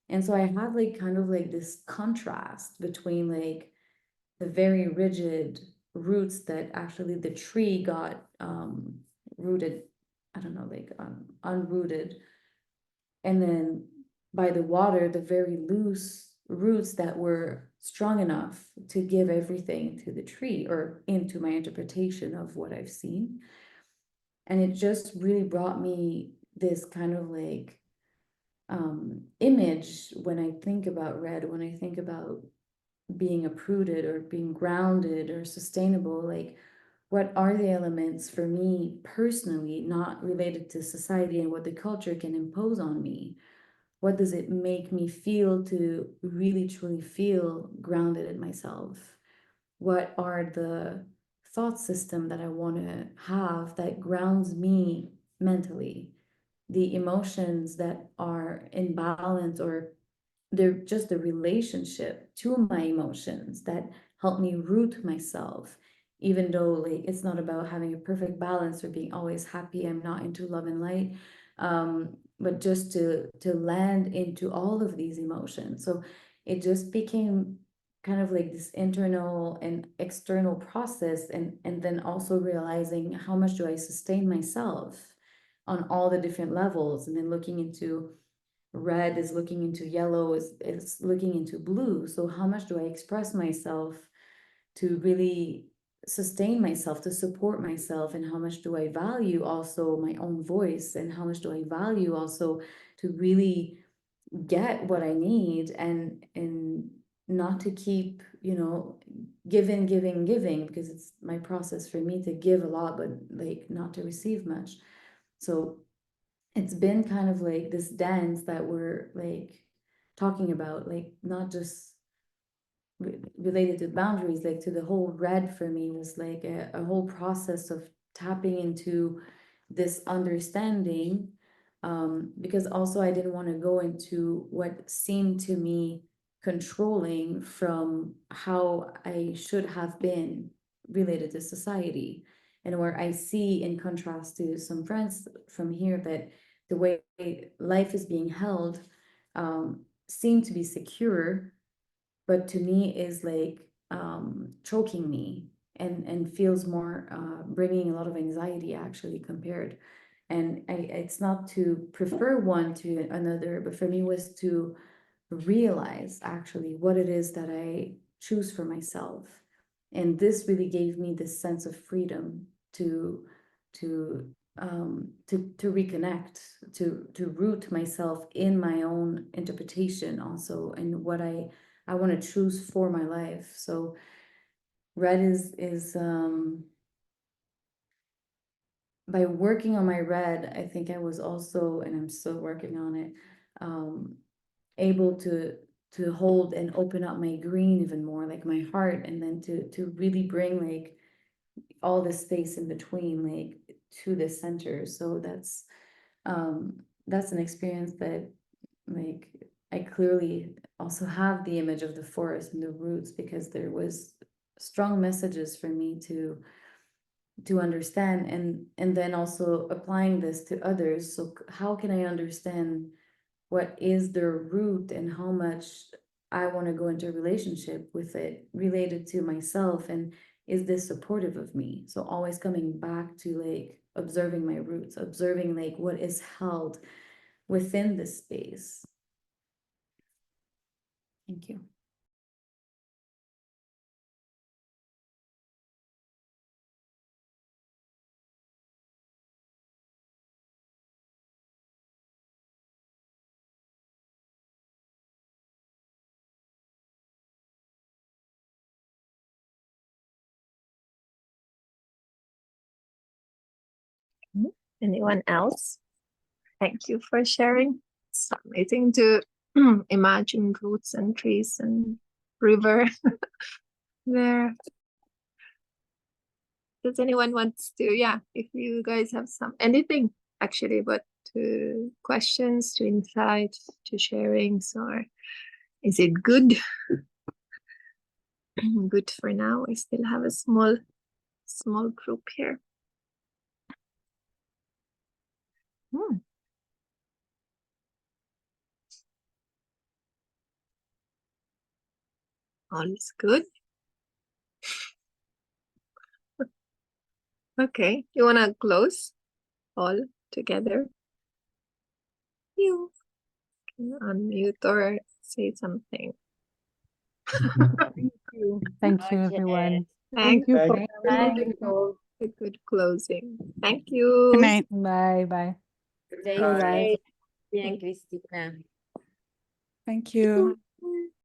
And so I had like kind of like this contrast between like the very rigid roots that actually the tree got rooted, I don't know, like unrooted, and then by the water, the very loose roots that were strong enough to give everything to the tree, or into my interpretation of what I've seen. And it just really brought me this kind of like image when I think about red, when I think about being uprooted or being grounded or sustainable, like what are the elements for me personally, not related to society and what the culture can impose on me? What does it make me feel to really truly feel grounded in myself? What are the thought system that I want to have that grounds me mentally? The emotions that are in balance, or they're just the relationship to my emotions that help me root myself, even though like it's not about having a perfect balance or being always happy. I'm not into love and light, but just to land into all of these emotions. So it just became kind of like this internal and external process, and then also realizing how much do I sustain myself on all the different levels, and then looking into red is looking into yellow, is looking into blue. So how much do I express myself to really sustain myself, to support myself, and how much do I value also my own voice, and how much do I value also to really get what I need, and not to keep, you know, giving, because it's my process for me to give a lot, but like not to receive much. So it's been kind of like this dance that we're like talking about, like not just related to boundaries, like to the whole red for me was like a whole process of tapping into this understanding, because also I didn't want to go into what seemed to me controlling from how I should have been related to society, and where I see, in contrast to some friends from here, that the way life is being held seem to be secure, but to me is like choking me, and feels more bringing a lot of anxiety actually compared. And it's not to prefer one to another, but for me was to realize actually what it is that I choose for myself. And this really gave me this sense of freedom to to reconnect, to root myself in my own interpretation also, and what I want to choose for my life. So red is by working on my red, I think I was also, and I'm still working on it, able to hold and open up my green even more, like my heart, and then to really bring like all the space in between, like to the center. So that's an experience that like I clearly also have the image of the forest and the roots, because there was strong messages for me to understand, and then also applying this to others. So how can I understand what is their root, and how much I want to go into a relationship with it related to myself, and is this supportive of me? So always coming back to like observing my roots, observing like what is held within this space. Thank you. Anyone else? Thank you for sharing. It's amazing to imagine roots and trees and river there. Does anyone wants to, yeah, if you guys have anything actually, but to questions, to insights, to sharings, or is it good? Good for now. I still have a small group here. All is good. Okay, you wanna close all together? You can unmute or say something. Thank you. Thank you, Okay. everyone. Thank you you. for Bye. A good closing. Thank you. Good night. Bye bye. Stay Bye. safe, Bien, Cristina. Thank you.